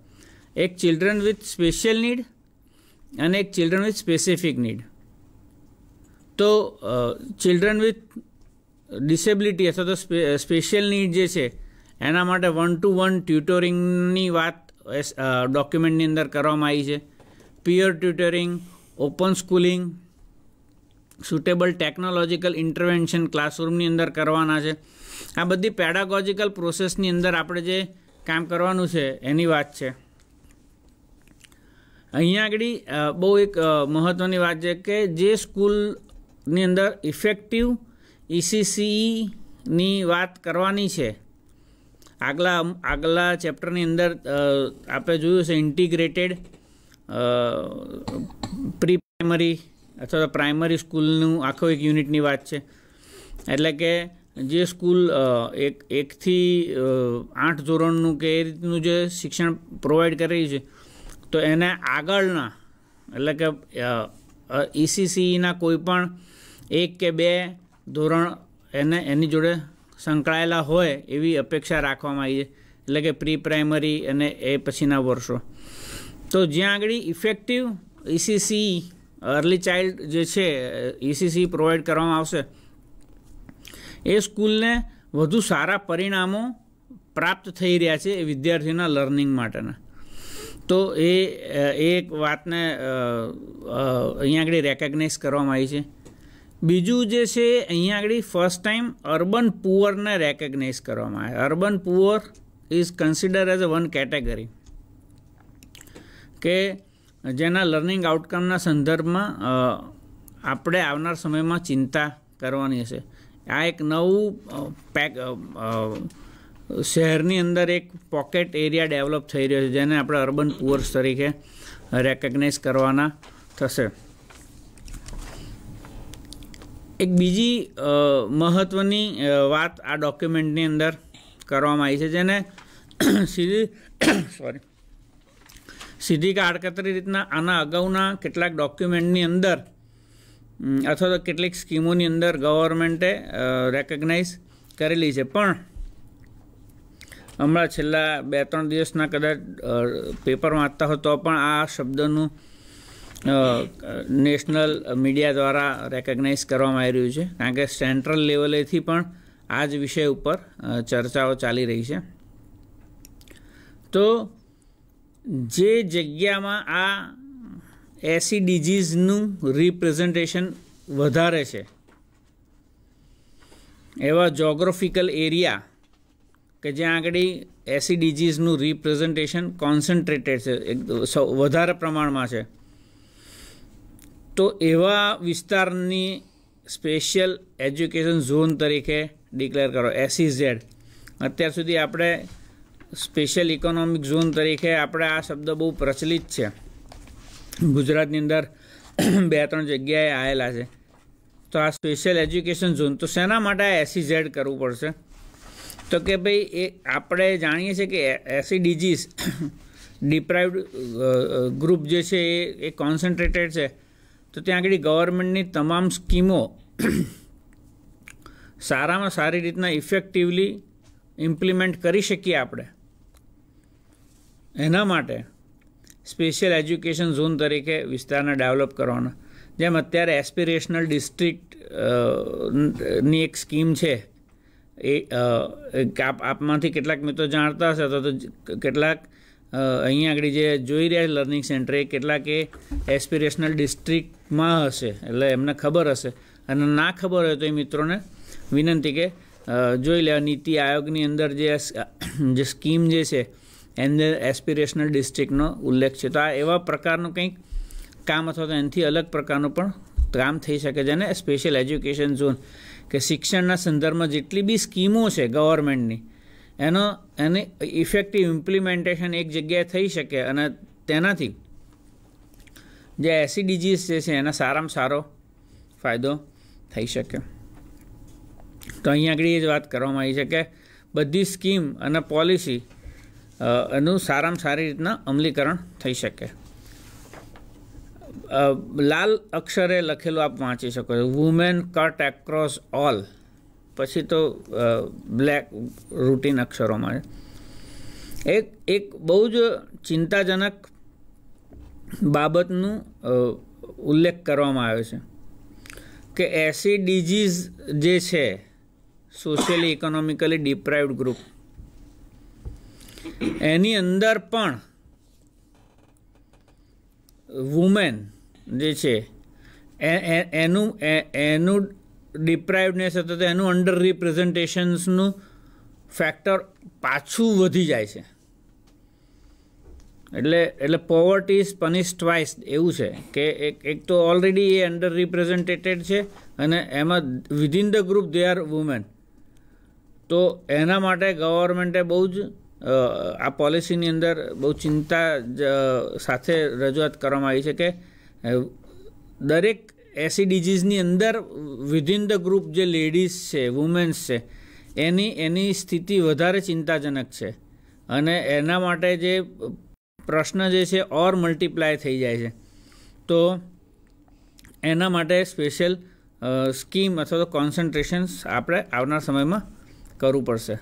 એક ચિલ્ડ્રન વિથ સ્પેશિયલ નીડ અને એક ચિલ્ડ્રન વિથ સ્પેસિફિક નીડ. તો ચિલ્ડ્રન વિથ ડિસેબિલિટી અથવા તો સ્પેશિયલ નીડ જે છે એના માટે 1-to-1 ટ્યુટોરિંગની વાત ડોક્યુમેન્ટની અંદર કરવામાં આવી છે. Peer tutoring, open schooling, suitable technological intervention ક્લાસરૂમની અંદર કરવાના છે. આ બધી પેડાગોજિકલ પ્રોસેસની અંદર આપણે જે કામ કરવાનું છે એની વાત છે. અહીંયા આગળ બહુ એક મહત્ત્વની વાત છે કે જે સ્કૂલની અંદર ઇફેક્ટિવ ECCEની વાત કરવાની છે. આગલા ચેપ્ટરની અંદર આપણે જોયું છે ઇન્ટિગ્રેટેડ પ્રી પ્રાઇમરી અથવા તો પ્રાઇમરી સ્કૂલનું આખો એક યુનિટની વાત છે. એટલે કે જે સ્કૂલ 1 થી 8 ધોરણનું કે એ રીતનું જે શિક્ષણ પ્રોવાઈડ કરી રહી છે તો એને આગળના એટલે કે ECCEના કોઈ પણ 1 કે 2 ધોરણ એની જોડે સંકળાયેલા હોય એવી અપેક્ષા રાખવામાં આવી છે. એટલે કે પ્રી પ્રાઇમરી અને એ પછીના વર્ષો. તો જ્યાં આગળ ઇફેક્ટિવ ECC અર્લી ચાઇલ્ડ જે છે ECC પ્રોવાઈડ કરવામાં આવશે એ સ્કૂલને વધુ સારા પરિણામો પ્રાપ્ત થઈ રહ્યા છે એ વિદ્યાર્થીના લર્નિંગ માટેના. તો એ એક વાતને અહીંયા આગળ રેકગ્નાઇઝ કરવામાં આવી છે. બીજું જે છે અહીંયા આગળ ફર્સ્ટ ટાઈમ અર્બન પુઅરને રેકગ્નાઇઝ કરવામાં આવે. Urban poor is consider as a one category કે જેના લર્નિંગ આઉટકમના સંદર્ભમાં આપણે આવનાર સમયમાં ચિંતા કરવાની હશે. આ એક નવું શહેરની અંદર એક પોકેટ એરિયા ડેવલપ થઈ રહ્યો છે જેને આપણે અર્બન પુઅર્સ તરીકે રેકગ્નાઇઝ કરવાના થશે. એક બીજી મહત્ત્વની વાત આ ડોક્યુમેન્ટની અંદર કરવામાં આવી છે જેને સીધી કે આડકતરી રીતના આના અગાઉના કેટલાક ડોક્યુમેન્ટની અંદર અથવા તો કેટલીક સ્કીમોની અંદર ગવર્મેન્ટે રેકગ્નાઇઝ કરેલી છે. પણ હમણાં છેલ્લા 2-3 દિવસના કદાચ પેપર વાંચતા હોય તો પણ આ શબ્દનું નેશનલ મીડિયા દ્વારા રેકગ્નાઇઝ કરવામાં આવી રહ્યું છે કારણ કે સેન્ટ્રલ લેવલેથી પણ આ જ વિષય ઉપર ચર્ચાઓ ચાલી રહી છે. તો જે જગ્યામાં આ SEDGsનું રિપ્રેઝન્ટેશન વધારે છે એવા જોગ્રાફિકલ એરિયા કે જ્યાં આગળ SEDGsનું રિપ્રેઝન્ટેશન કોન્સન્ટ્રેટેડ છે વધારે પ્રમાણમાં છે તો એવા વિસ્તારની સ્પેશિયલ એજ્યુકેશન ઝોન તરીકે ડિક્લેર કરો SEZ. અત્યાર સુધી આપણે સ્પેશિયલ ઇકોનોમિક ઝોન તરીકે આપણે આ શબ્દ બહુ પ્રચલિત છે ગુજરાતની અંદર 2-3 જગ્યાએ આવેલા છે. તો આ સ્પેશિયલ એજ્યુકેશન ઝોન તો શેના માટે આ SEZ કરવું પડશે તો કે ભાઈ એ આપણે જાણીએ છીએ કે SEDGs ડિપ્રાઇવ્ડ ગ્રુપ જે છે એ કોન્સન્ટ્રેટેડ છે તો ત્યાં આગળ ગવર્મેન્ટની તમામ સ્કીમો સારામાં સારી રીતના ઇફેક્ટિવલી ઇમ્પ્લિમેન્ટ કરી શકીએ આપણે એના માટે સ્પેશિયલ એજ્યુકેશન ઝોન તરીકે વિસ્તારને ડેવલપ કરવાનો. જેમ અત્યારે એસ્પિરેશનલ ડિસ્ટ્રિક્ટની એક સ્કીમ છે એ આપમાંથી કેટલાક મિત્રો જાણતા હશે તો કેટલાક અહીંયા આગળ જે જોઈ રહ્યા લર્નિંગ સેન્ટર એ કેટલાક એ એસ્પિરેશનલ ડિસ્ટ્રિક્ટમાં હશે એટલે એમને ખબર હશે અને ના ખબર હોય તો એ મિત્રોને વિનંતી કે જોઈ લેવા. નીતિ આયોગની અંદર જે સ્કીમ જે છે એની એસ્પિરેશનલ ડિસ્ટ્રિક્ટનો ઉલ્લેખ છે. તો આ એવા પ્રકારનું કંઈક કામ અથવા તો એનાથી અલગ પ્રકારનું પણ કામ થઈ શકે જેને સ્પેશિયલ એજ્યુકેશન ઝોન કે શિક્ષણના સંદર્ભમાં જેટલી બી સ્કીમો છે ગવર્મેન્ટની એની ઇફેક્ટિવ ઇમ્પ્લિમેન્ટેશન એક જગ્યાએ થઈ શકે અને તેનાથી જે SEDGs જે છે એના સારામાં સારો ફાયદો થઈ શકે. તો અહીંયા આગળ એ જ વાત કરવામાં આવી છે કે બધી સ્કીમ અને પોલિસી એનું સારામાં સારી રીતના અમલીકરણ થઈ શકે. લાલ અક્ષરે લખેલું આપ વાંચી શકો છો વુમેન કટ એક્રોસ ઓલ પછી તો બ્લેક રૂટીન અક્ષરોમાં એક બહુ જ ચિંતાજનક બાબતનું ઉલ્લેખ કરવામાં આવ્યો છે કે SEDGs જે છે સોશિયલી ઇકોનોમિકલી ડિપ્રાઇવ્ડ ગ્રુપ એની અંદર પણ વુમેન જે છે એનું ડિપ્રાઇવનેસ હતું તો એનું અંડર રિપ્રેઝન્ટેશન્સનું ફેક્ટર પાછું વધી જાય છે. એટલે પોવર્ટી ઇઝ પનિશ ટ્વાઇસ એવું છે કે એક તો ઓલરેડી એ અંડર રિપ્રેઝન્ટેટેડ છે અને એમાં within the group they are women. તો એના માટે ગવર્મેન્ટે બહુ જ આ પોલિસીની અંદર બહુ ચિંતા સાથે રજૂઆત કરવામાં આવી છે કે દરેક SEDGsની અંદર વિધિન ધ ગ્રુપ જે લેડીઝ છે વુમેન્સ છે એની સ્થિતિ વધારે ચિંતાજનક છે અને એના માટે જે પ્રશ્ન જે છે ઓર મલ્ટીપ્લાય થઈ જાય છે. તો એના માટે સ્પેશિયલ સ્કીમ અથવા તો કોન્સન્ટ્રેશન્સ આપણે આવનાર સમયમાં કરવું પડશે.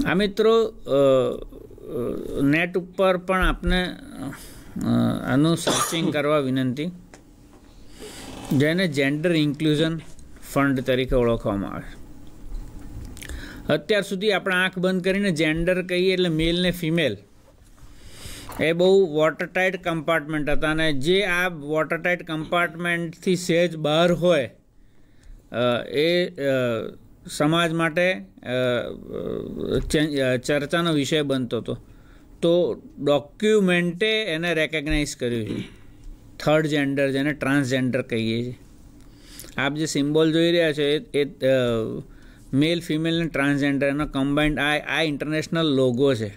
આ મિત્રો નેટ ઉપર પણ આપને આનું સર્ચિંગ કરવા વિનંતી, જેને જેન્ડર ઇન્ક્લુઝન ફંડ તરીકે ઓળખવામાં આવે. અત્યાર સુધી આપણે આંખ બંધ કરીને જેન્ડર કહીએ એટલે મેલ ને ફિમેલ એ બહુ વોટરટાઇટ કમ્પાર્ટમેન્ટ હતા, અને જે આ વોટરટાઇટ કમ્પાર્ટમેન્ટથી સહેજ બહાર હોય એ સમાજ માટે ચર્ચાનો વિષય બનતો હતો. તો ડોક્યુમેન્ટે એને રેકગ્નાઇઝ કર્યું છે થર્ડ જેન્ડર, જેને ટ્રાન્સજેન્ડર કહીએ છીએ. આપ જે સિમ્બોલ જોઈ રહ્યા છો એ મેલ ફિમેલ અને ટ્રાન્સજેન્ડર એનો કમ્બાઇન્ડ આ ઇન્ટરનેશનલ લોગો છે.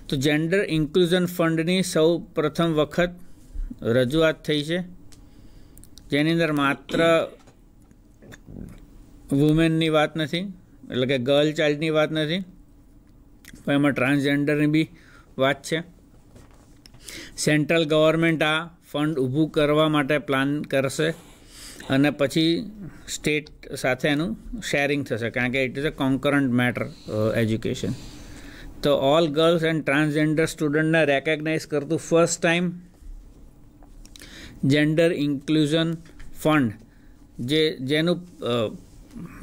તો જેન્ડર ઇન્ક્લુઝન ફંડની સૌ પ્રથમ વખત રજૂઆત થઈ છે, જેની અંદર માત્ર વુમેનની વાત નથી, એટલે કે ગર્લ ચાઇલ્ડની વાત નથી, પણ એમાં ટ્રાન્સજેન્ડરની બી વાત છે. સેન્ટ્રલ ગવર્મેન્ટ આ ફંડ ઊભું કરવા માટે પ્લાન કરશે અને પછી સ્ટેટ સાથે એનું શેરિંગ થશે, કારણ કે it is a concurrent matter education. તો ઓલ ગર્લ્સ એન્ડ ટ્રાન્સજેન્ડર સ્ટુડન્ટને રેકગ્નાઇઝ કરતું first time gender inclusion fund, જેનું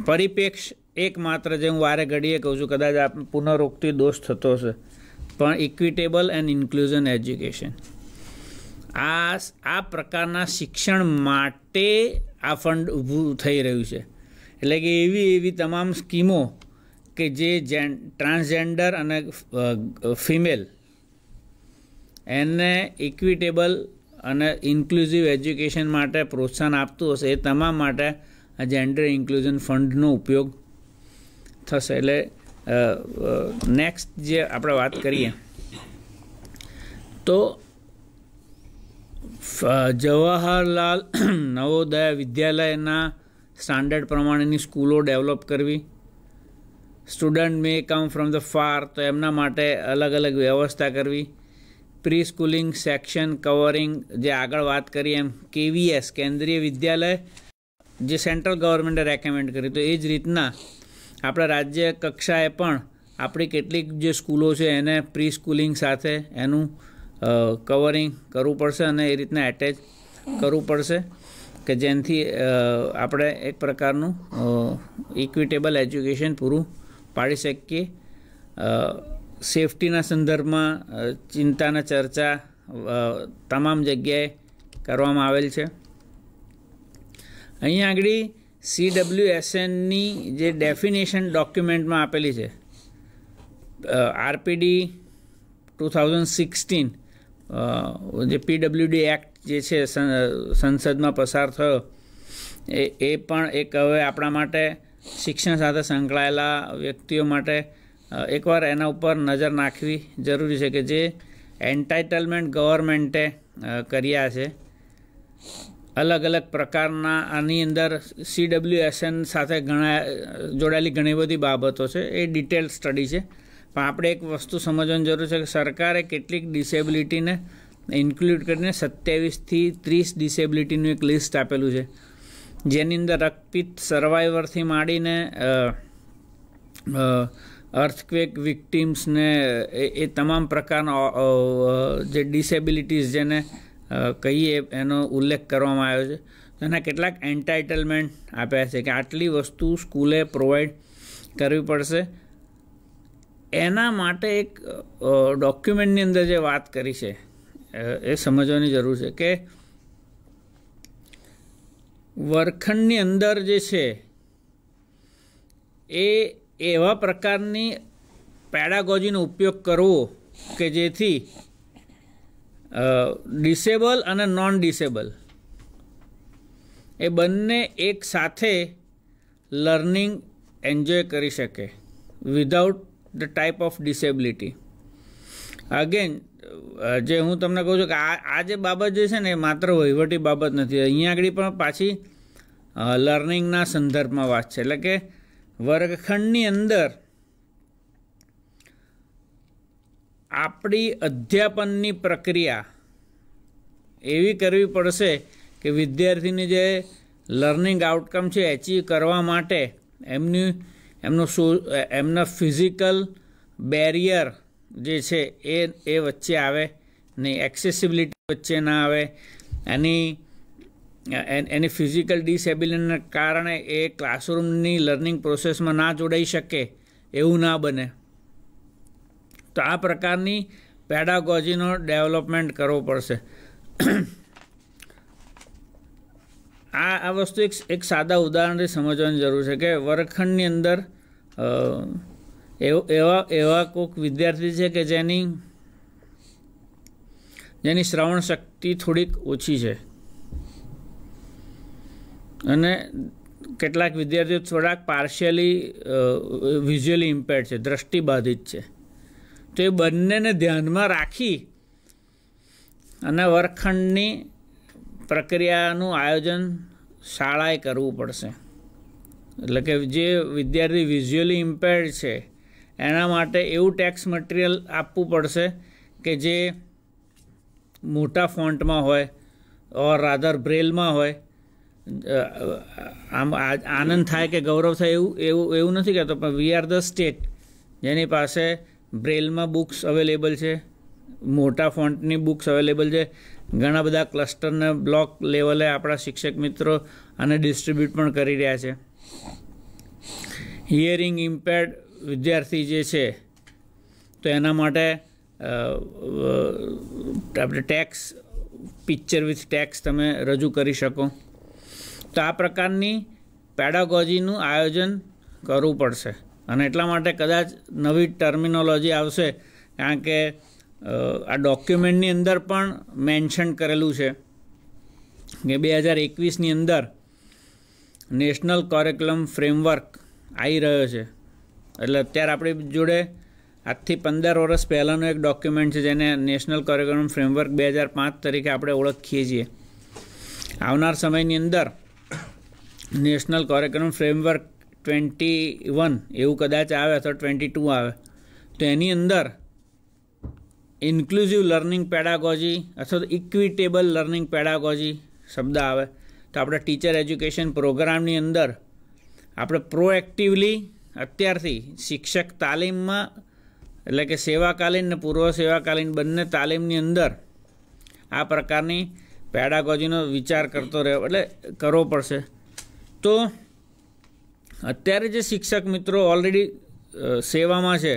પરિપ્રેક્ષ એકમાત્ર, જે હું વારે ઘડીએ કહું છું, કદાચ આપ પુનરોક્તિ દોષ થતો હશે, પણ ઇક્વિટેબલ એન્ડ ઇન્ક્લુઝન એજ્યુકેશન. આ પ્રકારના શિક્ષણ માટે આ ફંડ ઊભું થઈ રહ્યું છે. એટલે કે એવી તમામ સ્કીમો કે જે ટ્રાન્સજેન્ડર અને ફિમેલ એને ઇક્વિટેબલ અને ઇન્ક્લુઝિવ એજ્યુકેશન માટે પ્રોત્સાહન આપતું હશે, એ તમામ માટે આ જેન્ડર ઇન્ક્લુઝન ફંડનો ઉપયોગ થશે. એટલે નેક્સ્ટ જે આપણે વાત કરીએ તો જવાહરલાલ નવોદય વિદ્યાલયના સ્ટાન્ડર્ડ પ્રમાણેની સ્કૂલો ડેવલપ કરવી. Student may come from the far, તો એમના માટે અલગ અલગ વ્યવસ્થા કરવી. પ્રી સ્કૂલિંગ સેક્શન કવરિંગ, જે આગળ વાત કરી એમ KVS કેન્દ્રીય વિદ્યાલય, જે સેન્ટ્રલ ગવર્મેન્ટે રેકમેન્ડ કરી, તો એ જ રીતના આપણા રાજ્ય કક્ષાએ પણ આપણી કેટલીક જે સ્કૂલો છે એને પ્રી સ્કૂલિંગ સાથે એનું કવરિંગ કરવું પડશે અને એ રીતના એટેચ કરવું પડશે કે જેનાથી આપણે એક પ્રકારનું ઇક્વિટેબલ એજ્યુકેશન પૂરું પાડી શકીએ. સેફટીના સંદર્ભમાં ચિંતાના ચર્ચા તમામ જગ્યાએ કરવામાં આવેલ છે. અહીંયા આગળ CWSNની જે ડેફિનેશન ડોક્યુમેન્ટમાં આપેલી છે, RPD 2016, જે PWD એક્ટ જે છે સંસદમાં પસાર થયો, એ પણ એક હવે આપણા માટે શિક્ષણ સાથે સંકળાયેલા વ્યક્તિઓ માટે એકવાર એના ઉપર નજર નાખવી જરૂરી છે, કે જે એન્ટાઇટલમેન્ટ ગવર્મેન્ટે કર્યા છે અલગ અલગ પ્રકારના. આની અંદર CWSN સાથે જોડાયેલી ઘણી બધી બાબતો છે, એ ડિટેલ સ્ટડી છે. પણ આપણે એક વસ્તુ સમજવાની જરૂર છે કે સરકારે કેટલીક ડિસેબિલિટીને ઇન્ક્લુડ કરીને 27 થી 30 ડિસેબિલિટીનું એક લિસ્ટ આપેલું છે, જેની અંદર રક્તપિત્ત સર્વાઈવરથી માંડીને અર્થક્વેક વિક્ટિમ્સને એ તમામ પ્રકારના જે ડિસેબિલિટીઝ જેને કહીએ એનો ઉલ્લેખ કરવામાં આવ્યો છે. એના કેટલાક એન્ટાઇટલમેન્ટ આપ્યા છે કે આટલી વસ્તુ સ્કૂલે પ્રોવાઈડ કરવી પડશે. એના માટે એક ડોક્યુમેન્ટની અંદર જે વાત કરી છે એ સમજવાની જરૂર છે કે વર્ગખંડની અંદર જે છે એ એવા પ્રકારની પેડાગોજીનો ઉપયોગ કરવો કે જેથી ડિસેબલ અને નોન ડિસેબલ એ બંને એક સાથે લર્નિંગ એન્જોય કરી શકે without the type of disability. Again જે હું તમને કહું છું કે આ જે બાબત જે છે ને એ માત્ર વહીવટી બાબત નથી, અહીંયા આગળ પણ પાછી લર્નિંગના સંદર્ભમાં વાત છે. એટલે કે વર્ગખંડની અંદર આપણી અધ્યાપનની પ્રક્રિયા એવી કરવી પડશે કે વિદ્યાર્થીની જે લર્નિંગ આઉટકમ છે એચીવ કરવા માટે એમના ફિઝિકલ બેરિયર જે છે એ વચ્ચે આવે નહીં, એક્સેસિબિલિટી વચ્ચે ના આવે, એની ફિઝિકલ ડિસેબિલિટીને કારણે એ ક્લાસરૂમની લર્નિંગ પ્રોસેસમાં ના જોડાઈ શકે એવું ના બને. તો આ પ્રકારની પેડાગોજીનો ડેવલપમેન્ટ કરવો પડશે. આ વસ્તુ એક સાદા ઉદાહરણથી સમજવાની જરૂર છે કે વર્ગખંડની અંદર એવા કોઈક વિદ્યાર્થી છે કે જેની શ્રવણ શક્તિ થોડીક ઓછી છે અને કેટલાક વિદ્યાર્થીઓ થોડાક પાર્શિયલી વિઝ્યુઅલી ઇમ્પેર્ડ છે, દ્રષ્ટિબાધિત છે. તો એ બંનેને ધ્યાનમાં રાખી અને વર્ગખંડની પ્રક્રિયાનું આયોજન શાળાએ કરવું પડશે. એટલે કે જે વિદ્યાર્થી વિઝ્યુઅલી ઇમ્પેર્ડ છે એના માટે એવું ટેક્સ્ટ મટીરિયલ આપવું પડશે કે જે મોટા ફોન્ટમાં હોય ઓર રાધર બ્રેલમાં હોય. આમ આનંદ થાય કે ગૌરવ થાય એવું નથી કહેતો, પણ વી આર ધ સ્ટેટ જેની પાસે બ્રેલમાં બુક્સ અવેલેબલ છે, મોટા ફોન્ટની બુક્સ અવેલેબલ છે. ઘણા બધા ક્લસ્ટરને બ્લોક લેવલે આપણા શિક્ષક મિત્રો આને ડિસ્ટ્રીબ્યુટ પણ કરી રહ્યા છે. હિયરિંગ ઇમ્પેર્ડ વિદ્યાર્થી જે છે તો એના માટે આપણે ટેક્સ પિક્ચર વિથ ટેક્સ તમે રજૂ કરી શકો. તો આ પ્રકારની પેડાગોજીનું આયોજન કરવું પડશે અને એટલા માટે કદાચ નવી ટર્મિનોલોજી આવશે, કારણ કે આ ડોક્યુમેન્ટની અંદર પણ મેન્શન કરેલું છે કે 2021ની અંદર નેશનલ કરિક્યુલમ ફ્રેમવર્ક આવી રહ્યો છે. એટલે અત્યારે આપણી જોડે આજથી 15 વર્ષ પહેલાંનું એક ડોક્યુમેન્ટ છે જેને નેશનલ કરિક્યુલમ ફ્રેમવર્ક 2005 તરીકે આપણે ઓળખીએ છીએ. આવનાર સમયની અંદર નેશનલ કરિક્યુલમ ફ્રેમવર્ક 21 એવું કદાચ આવે અથવા 22 આવે તો એની અંદર ઇન્ક્લુઝિવ લર્નિંગ પેડાગોજી અથવા ઇક્વિટેબલ લર્નિંગ પેડાગોજી શબ્દ આવે. તો આપણે ટીચર એજ્યુકેશન પ્રોગ્રામની અંદર આપણે પ્રોએક્ટિવલી અત્યારથી શિક્ષક તાલીમમાં એટલે કે સેવાકાલીન અને પૂર્વ સેવાકાલીન બંને તાલીમની અંદર આ પ્રકારની પેડાગોજીનો વિચાર કરવો પડશે. તો અત્યારે જે શિક્ષક મિત્રો ઓલરેડી સેવામાં છે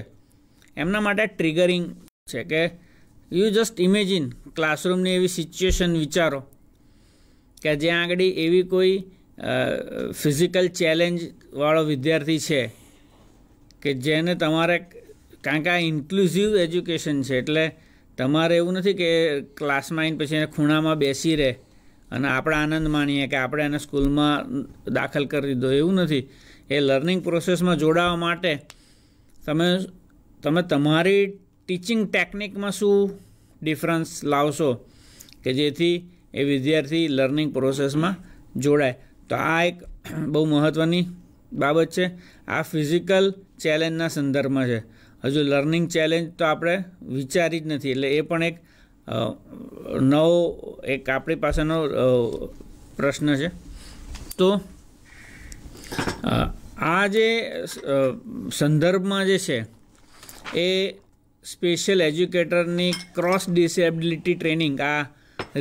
એમના માટે ટ્રિગરિંગ છે કે યુ જસ્ટ ઇમેજિન ક્લાસરૂમની એવી સિચ્યુએશન વિચારો કે જ્યાં આગળ એવી કોઈ ફિઝિકલ ચેલેન્જવાળો વિદ્યાર્થી છે કે જેને તમારે, કારણ કે આ ઇન્ક્લુઝિવ એજ્યુકેશન છે એટલે તમારે એવું નથી કે ક્લાસમાં આવીને પછી એને ખૂણામાં બેસી રહે અને આપણે આનંદ માણીએ કે આપણે એને સ્કૂલમાં દાખલ કરી દીધો, એવું નથી. એ લર્નિંગ પ્રોસેસમાં જોડાવા માટે તમે તમારી ટીચિંગ ટેકનિકમાં શું ડિફરન્સ લાવશો કે જેથી એ વિદ્યાર્થી લર્નિંગ પ્રોસેસમાં જોડાય. તો આ એક બહુ મહત્ત્વની બાબત છે. આ ફિઝિકલ ચેલેન્જના સંદર્ભમાં છે. હજુ લર્નિંગ ચેલેન્જ તો આપણે વિચારી જ નથી, એટલે એ પણ એક આપણી પાસેનો પ્રશ્ન છે. તો આ જે સંદર્ભમાં જે છે એ સ્પેશિયલ એજ્યુકેટરની ક્રોસ ડિસેબિલિટી ટ્રેનિંગ, આ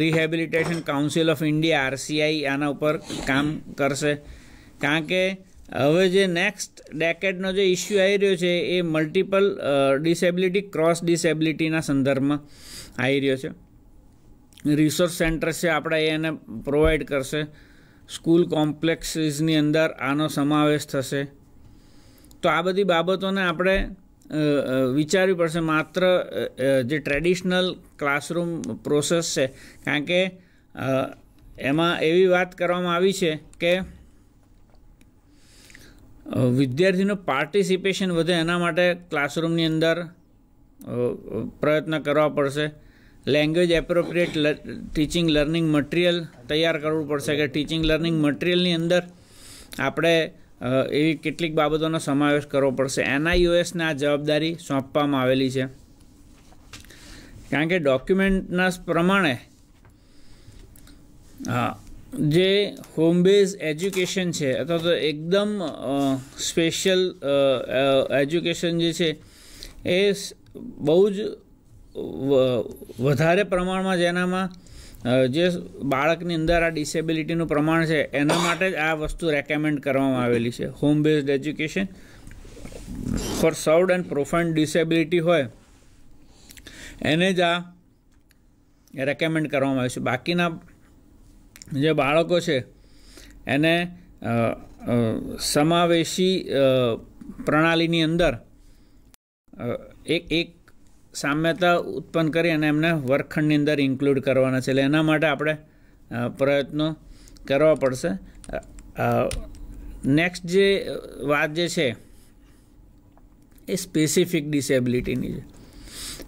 rehabilitation council of India RCI આના ઉપર કામ કરશે. કારણ કે હવે જે નેક્સ્ટ ડેકેડનો જે ઇસ્યુ આવી રહ્યો છે એ મલ્ટિપલ ડિસેબિલિટી ક્રોસ ડિસેબિલિટીના સંદર્ભમાં આવી રહ્યો છે. રિસોર્સ સેન્ટર છે આપણે એને પ્રોવાઈડ કરશે. સ્કૂલ કોમ્પ્લેક્સીસની અંદર આનો સમાવેશ થશે. તો આ બધી બાબતોને આપણે વિચારવી પડશે. માત્ર જે ટ્રેડિશનલ ક્લાસરૂમ પ્રોસેસ છે, કારણ કે એમાં એવી વાત કરવામાં આવી છે કે વિદ્યાર્થીનું પાર્ટિસિપેશન વધે એના માટે ક્લાસરૂમની અંદર પ્રયત્ન કરવા પડશે. Language appropriate teaching learning material તૈયાર કરવું પડશે કે ટીચિંગ લર્નિંગ મટીરિયલની અંદર આપણે એવી કેટલીક બાબતોનો સમાવેશ કરવો પડશે. NIOSને આ જવાબદારી સોંપવામાં આવેલી છે. કારણ કે ડોક્યુમેન્ટના પ્રમાણે જે હોમ બેઝ એજ્યુકેશન છે અથવા તો એકદમ સ્પેશિયલ એજ્યુકેશન જે છે એ બહુ જ વધારે પ્રમાણમાં જેનામાં જે બાળકની અંદર આ ડિસેબિલિટીનું પ્રમાણ છે એના માટે જ આ વસ્તુ રેકમેન્ડ કરવામાં આવેલી છે. Home based education for severe and profound disability હોય એને જ આ રેકમેન્ડ કરવામાં આવે છે. બાકીના જે બાળકો છે એને સમાવેશી પ્રણાલીની અંદર એક સામ્યતા ઉત્પન્ન કરી અને એમને વર્ગખંડની અંદર ઇન્ક્લુડ કરવાના છે. એટલે એના માટે આપણે પ્રયત્નો કરવા પડશે. નેક્સ્ટ જે વાત જે છે એ સ્પેસિફિક ડિસેબિલિટીની છે.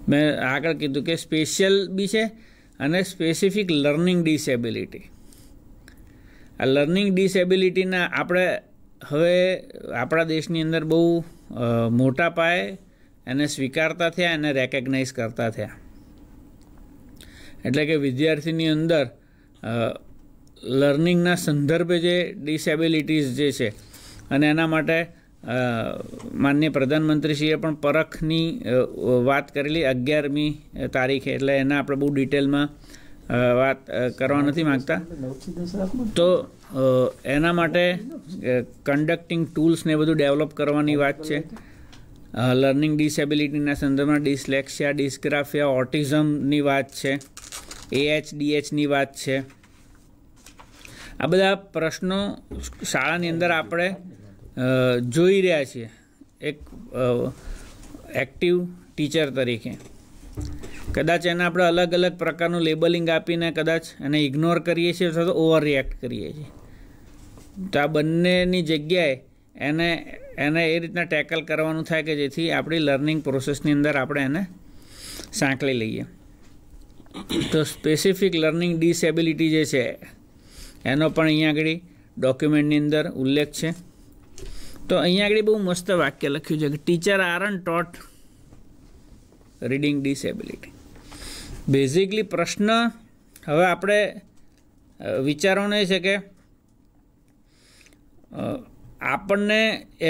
મેં આગળ કીધું કે સ્પેશિયલ બી છે અને સ્પેસિફિક લર્નિંગ ડિસેબિલિટી. આ લર્નિંગ ડિસેબિલિટીના આપણે હવે આપણા દેશની અંદર બહુ મોટા પાયે એને સ્વીકારતા થયા, એને રેકગ્નાઇઝ કરતા થયા. એટલે કે વિદ્યાર્થીની અંદર લર્નિંગના સંદર્ભે જે ડિસેબિલિટીઝ જે છે અને એના માટે માનનીય પ્રધાનમંત્રીશ્રીએ પણ પરખની વાત કરેલી 11મી તારીખે. એટલે એના આપણે બહુ ડિટેલમાં વાત કરવા નથી માગતા. તો એના માટે કન્ડક્ટિંગ ટૂલ્સ ને બધું ડેવલપ કરવાની વાત છે. લર્નિંગ ડિસેબિલિટીના સંદર્ભમાં ડિસ્લેક્સિયા, ડિસ્ગ્રાફિયા, ઓટિઝમની વાત છે, AHDHની વાત છે. આ બધા પ્રશ્નો શાળાની અંદર આપણે જોઈ રહ્યા છીએ એક એક્ટિવ ટીચર તરીકે. કદાચ એને આપણે અલગ અલગ પ્રકારનું લેબલિંગ આપીને કદાચ એને ઇગ્નોર કરીએ છીએ અથવા તો ઓવર રિએક્ટ કરીએ છીએ. તો આ બંનેની જગ્યાએ એને એ રીતના ટેકલ કરવાનું થાય કે જેથી આપણી લર્નિંગ પ્રોસેસની અંદર આપણે એને સાંકળી લઈએ. તો સ્પેસિફિક લર્નિંગ ડિસેબિલિટી જે છે એનો પણ અહીંયા આગળ ડોક્યુમેન્ટની અંદર ઉલ્લેખ છે. તો અહીંયા આગળ બહુ મસ્ત વાક્ય લખ્યું છે કે teacher aren't taught reading disability. Basically પ્રશ્ન હવે આપણે વિચારવાનો એ છે કે આપણને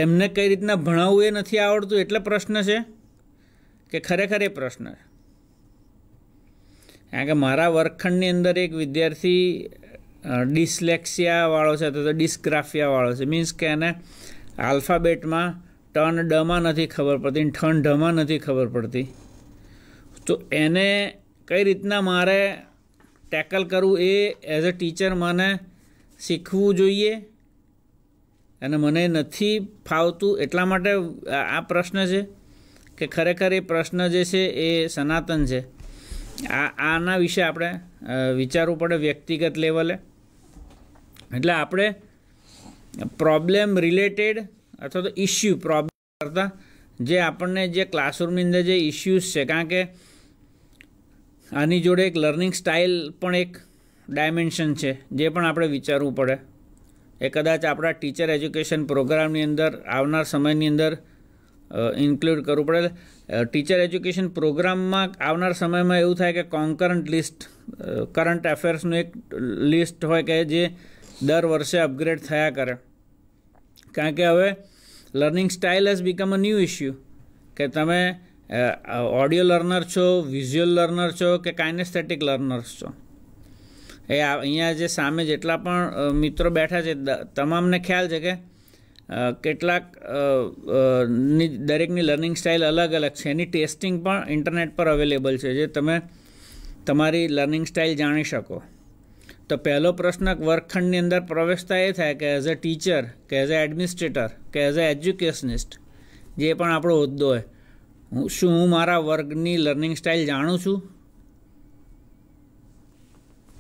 એમને કઈ રીતના ભણાવવું એ નથી આવડતું એટલે પ્રશ્ન છે કે ખરેખર એ પ્રશ્ન છે? કારણ કે મારા વર્ગખંડની અંદર એક વિદ્યાર્થી ડિસ્લેક્સિયાવાળો છે અથવા તો ડિસ્ગ્રાફિયાવાળો છે. મીન્સ કે એને આલ્ફાબેટમાં ટન ડમાં નથી ખબર પડતી, ઠન ઢમાં નથી ખબર પડતી. તો એને કઈ રીતના મારે ટેકલ કરવું એ એઝ અ ટીચર મને શીખવું જોઈએ અને મને નથી ફાવતું. એટલા માટે આ પ્રશ્ન છે કે ખરેખર એ પ્રશ્ન જે છે એ સનાતન છે. આના વિશે આપણે વિચારવું પડે વ્યક્તિગત લેવલે. એટલે આપણે પ્રોબ્લેમ રિલેટેડ અથવા તો ઇસ્યુ પ્રોબ્લેમ કરતાં જે આપણને જે ક્લાસરૂમની અંદર જે ઇસ્યુઝ છે, કારણ કે આની જોડે એક લર્નિંગ સ્ટાઇલ પણ એક ડાયમેન્શન છે જે પણ આપણે વિચારવું પડે. એ કદાચ આપણા ટીચર એજ્યુકેશન પ્રોગ્રામની અંદર આવનાર સમયની અંદર ઇન્ક્લુડ કરવું પડે. ટીચર એજ્યુકેશન પ્રોગ્રામમાં આવનાર સમયમાં એવું થાય કે કોન્કરન્ટ લિસ્ટ, કરંટ અફેર્સનું એક લિસ્ટ હોય કે જે દર વર્ષે અપગ્રેડ થયા કરે. કારણ કે હવે learning style has become a new issue કે તમે ઓડિયો લર્નર છો, વિઝ્યુઅલ લર્નર છો કે કાઇનેસ્થેટિક લર્નર્સ છો. એ અહીંયા જે સામે જેટલા પણ મિત્રો બેઠા છે તમામને ખ્યાલ છે કે કેટલાક દરેકની લર્નિંગ સ્ટાઇલ અલગ અલગ છે. એની ટેસ્ટિંગ પણ ઇન્ટરનેટ પર અવેલેબલ છે જે તમે તમારી લર્નિંગ સ્ટાઇલ જાણી શકો. તો પહેલો પ્રશ્ન વર્ગખંડની અંદર પ્રવેશતા એ થાય કે એઝ અ ટીચર કે એઝ અ એડમિનિસ્ટ્રેટર કે એઝ અ એજ્યુકેશનિસ્ટ જે પણ આપણો હોદ્દો હોય, શું હું મારા વર્ગની લર્નિંગ સ્ટાઇલ જાણું છું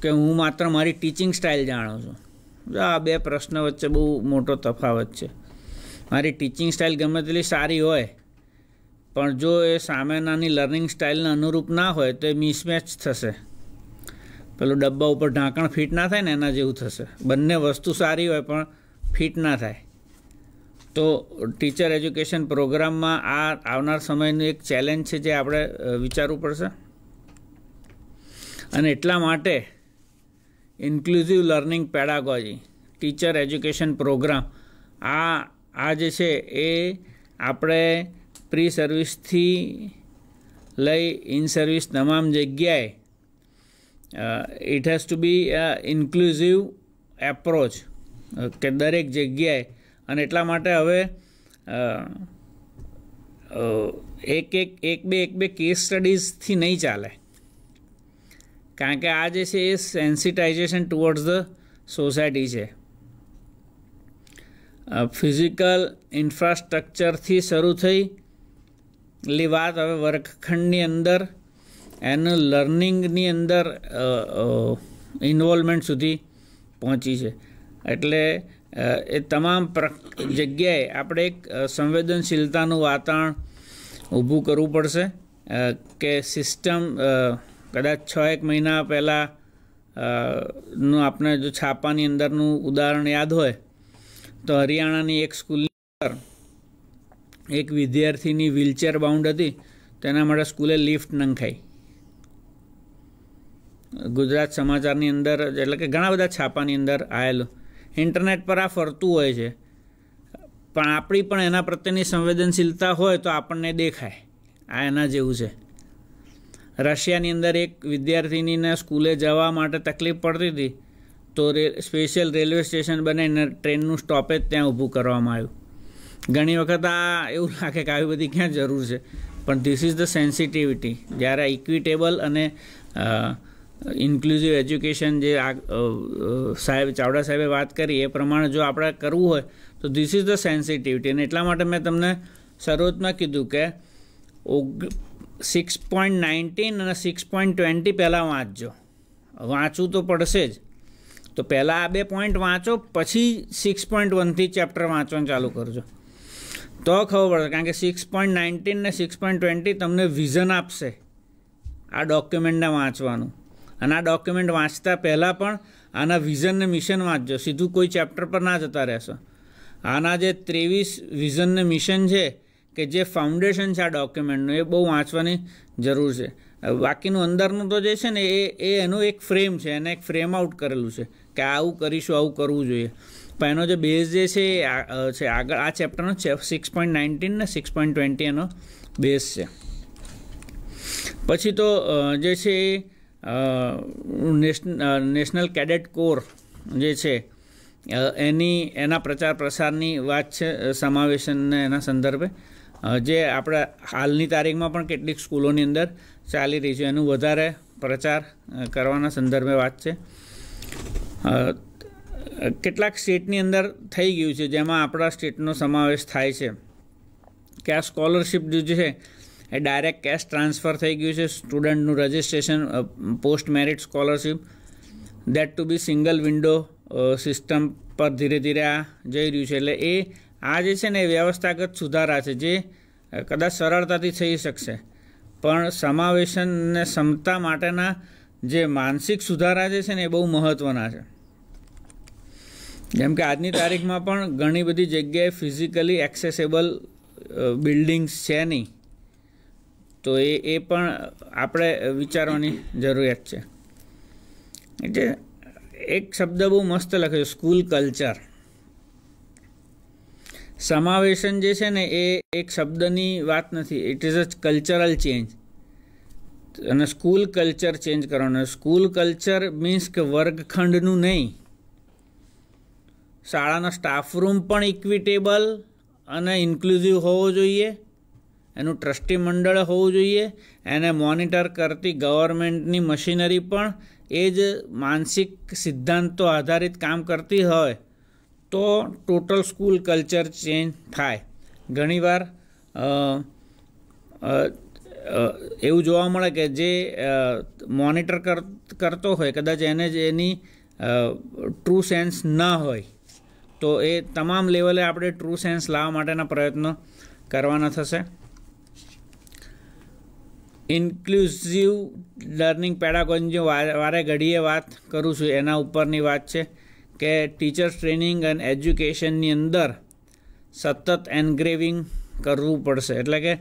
કે હું માત્ર મારી ટીચિંગ સ્ટાઇલ જાણું છું? આ બે પ્રશ્ન વચ્ચે બહુ મોટો તફાવત છે. મારી ટીચિંગ સ્ટાઇલ ગમે તેટલી સારી હોય પણ જો એ સામેનાની લર્નિંગ સ્ટાઇલને અનુરૂપ ના હોય તો એ મિસમેચ થશે. પેલું ડબ્બા ઉપર ઢાંકણ ફિટ ના થાય ને એના જેવું થશે. બંને વસ્તુ સારી હોય પણ ફિટ ના થાય. તો ટીચર એજ્યુકેશન પ્રોગ્રામમાં આ આવનાર સમયનું એક ચેલેન્જ છે જે આપણે વિચારવું પડશે. અને એટલા માટે inclusive learning pedagogy teacher education programme આ જે છે એ આપણે પ્રી સર્વિસથી લઈ ઇન સર્વિસ તમામ જગ્યાએ it has to be inclusive approach કે દરેક જગ્યાએ. અને એટલા માટે હવે એક બે કેસ સ્ટડીઝથી નહીં ચાલે, કારણ કે આ જે છે એ સેન્સિટાઇઝેશન ટુવર્ડ્સ ધ સોસાયટી છે. ફિઝિકલ ઇન્ફ્રાસ્ટ્રક્ચરથી શરૂ થયેલી વાત હવે વર્ગખંડની અંદર એનું લર્નિંગની અંદર ઇન્વોલ્વમેન્ટ સુધી પહોંચી છે. એટલે એ તમામ જગ્યાએ આપણે એક સંવેદનશીલતાનું વાતાવરણ ઊભું કરવું પડશે કે સિસ્ટમ કદાચ 6-1 મહિના પહેલાં નું આપણે જો છાપાની અંદરનું ઉદાહરણ યાદ હોય તો હરિયાણાની એક સ્કૂલની અંદર એક વિદ્યાર્થીની વ્હીલચેર બાઉન્ડ હતી, તેના માટે સ્કૂલે લિફ્ટ નંખાઈ. ગુજરાત સમાચારની અંદર, એટલે કે ઘણા બધા છાપાની અંદર આવેલું. ઇન્ટરનેટ પર આ ફરતું હોય છે, પણ આપણી પણ એના પ્રત્યેની સંવેદનશીલતા હોય તો આપણને દેખાય. આ એના જેવું છે. રશિયાની અંદર એક વિદ્યાર્થીનીને સ્કૂલે જવા માટે તકલીફ પડતી હતી, તો સ્પેશિયલ રેલવે સ્ટેશન બનાવીને ટ્રેનનું સ્ટોપેજ ત્યાં ઊભું કરવામાં આવ્યું. ઘણી વખત આ એવું લાગે કે આવી બધી ક્યાં જરૂર છે, પણ ધીસ ઇઝ ધ સેન્સિટિવિટી. જ્યારે ઇક્વિટેબલ અને ઇન્ક્લુઝિવ એજ્યુકેશન જે ચાવડા સાહેબે વાત કરી એ પ્રમાણે જો આપણે કરવું હોય તો ધીસ ઇઝ ધ સેન્સિટિવિટી. અને એટલા માટે મેં તમને શરૂઆતમાં કીધું કે 6.19 અને 6.20 પહેલાં વાંચજો. વાંચવું તો પડશે જ, તો પહેલાં આ 2 પોઈન્ટ વાંચો, પછી 6.1થી ચેપ્ટર વાંચવાનું ચાલુ કરજો તો ખબર પડશે. કારણ કે 6.19 ને 6.20 તમને વિઝન આપશે આ ડોક્યુમેન્ટને વાંચવાનું. અને આ ડોક્યુમેન્ટ વાંચતા પહેલાં પણ આના વિઝન ને મિશન વાંચજો, સીધું કોઈ ચેપ્ટર પર ના જતા રહેશો. આના જે 23 વિઝન ને મિશન છે કે જે ફાઉન્ડેશન છે આ ડોક્યુમેન્ટનું, એ બહુ વાંચવાની જરૂર છે. બાકીનું અંદરનું તો જે છે ને એ એનું એક ફ્રેમ છે, એને એક ફ્રેમ આઉટ કરેલું છે કે આવું કરીશું, આવું કરવું જોઈએ. પણ એનો જે બેઝ જે છે આગળ આ ચેપ્ટરનો 6.19 ને 6.20 એનો બેઝ છે. પછી તો જે છે નેશનલ કેડેટ કોર જે છે એના પ્રચાર પ્રસારની વાત છે, સમાવેશનને એના સંદર્ભે, જે આપણે હાલની તારીખમાં પણ કેટલીક સ્કૂલોની અંદર ચાલી રહી છે. એનું વધારે પ્રચાર કરવાના સંદર્ભે વાત છે. કેટલાક સ્ટેટની અંદર થઈ ગયું છે, જેમાં આપણા સ્ટેટનો સમાવેશ થાય છે કે આ સ્કોલરશિપ જે છે એ ડાયરેક્ટ કેશ ટ્રાન્સફર થઈ ગયું છે. સ્ટુડન્ટનું registration post merit scholarship, that to be single window system પર ધીરે ધીરે આ જઈ રહ્યું છે. એટલે આ જે છે ને એ વ્યવસ્થાગત સુધારા છે જે કદાચ સરળતાથી થઈ શકશે, પણ સમાવેશન અને ક્ષમતા માટેના જે માનસિક સુધારા જે છે ને એ બહુ મહત્ત્વના છે. જેમ કે આજની તારીખમાં પણ ઘણી બધી જગ્યાએ ફિઝિકલી એક્સેસેબલ બિલ્ડિંગ્સ છે નહીં, તો એ પણ આપણે વિચારવાની જરૂરિયાત છે. એટલે એક શબ્દ બહુ મસ્ત લખ્યો, સ્કૂલ કલ્ચર. સમાવેશન જે છે ને એ એક શબ્દની વાત નથી, it is a cultural change. અને સ્કૂલ કલ્ચર ચેન્જ કરવાનું. સ્કૂલ કલ્ચર મીન્સ કે વર્ગખંડનું નહીં, શાળાનો સ્ટાફ રૂમ પણ ઇક્વિટેબલ અને ઇન્ક્લુઝિવ હોવો જોઈએ, એનું ટ્રસ્ટી મંડળ હોવું જોઈએ, એને મોનિટર કરતી ગવર્મેન્ટની મશીનરી પણ એ જ માનસિક સિદ્ધાંતો આધારિત કામ કરતી હોય તો ટોટલ સ્કૂલ કલ્ચર ચેન્જ થાય. ઘણીવાર એવું જોવા મળે કે જે મોનિટર કરતો હોય કદાચ એને જ એની ટ્રુ સેન્સ ન હોય, તો એ તમામ લેવલે આપણે ટ્રુ સેન્સ લાવવા માટેના પ્રયત્નો કરવાના થશે. ઇન્ક્લુઝિવ લર્નિંગ પેડાગોજી વારે ઘડીએ વાત કરું છું, એના ઉપરની વાત છે કે ટીચર્સ ટ્રેનિંગ અને એજ્યુકેશનની અંદર સતત એન્ગ્રેવિંગ કરવું પડશે. એટલે કે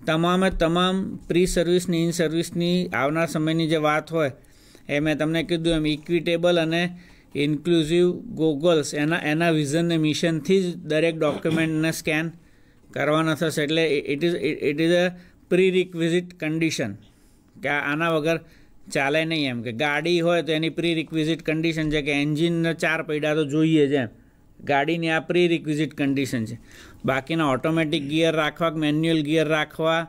તમામ પ્રી સર્વિસની ઇન સર્વિસની આવનાર સમયની જે વાત હોય એ મેં તમને કીધું એમ ઇક્વિટેબલ અને ઇન્ક્લુઝિવ ગોગલ્સ એના વિઝન અને મિશનથી જ દરેક ડોક્યુમેન્ટને સ્કેન કરવાના થશે. એટલે it is a prerequisite condition કે આના વગર ચાલે નહીં. એમ કે ગાડી હોય તો એની પ્રી રિક્વિઝિટ કન્ડિશન છે કે એન્જિનને 4 પૈડા તો જોઈએ જ. એમ ગાડીની આ પ્રી રિક્વિઝિટ કન્ડિશન છે. બાકીના ઓટોમેટિક ગિયર રાખવા, મેન્યુઅલ ગિયર રાખવા,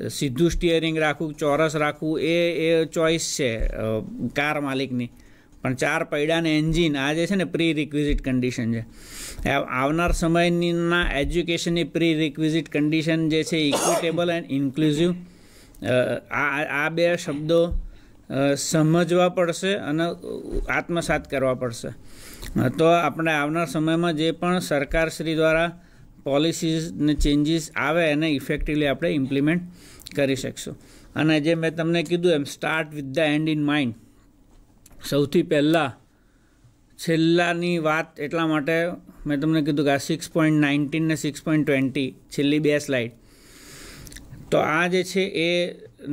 સીધું સ્ટિયરિંગ રાખવું, ચોરસ રાખવું એ ચોઈસ છે કાર માલિકની. પણ 4 પૈડાને એન્જિન આ જે છે ને પ્રી રિક્વિઝિટ કન્ડિશન છે. આવનાર સમયના એજ્યુકેશનની પ્રી રિક્વિઝિટ કન્ડિશન જે છે ઇક્વિટેબલ એન્ડ ઇન્ક્લુઝિવ, આ 2 શબ્દો સમજવા પડશે અને આત્મસાત કરવા પડશે. તો આપણે આવનાર સમયમાં જે પણ સરકારશ્રી દ્વારા પોલિસીઝ ને ચેન્જીસ આવે એને ઇફેક્ટિવલી આપણે ઇમ્પ્લિમેન્ટ કરી શકશું. અને જે મેં તમને કીધું એમ start with the end in mind. સૌથી પહેલાં છેલ્લાની વાત એટલા માટે મેં તમને કીધું કે આ 6.19 ને 6.20 છેલ્લી 2 સ્લાઇડ. તો આ જે છે એ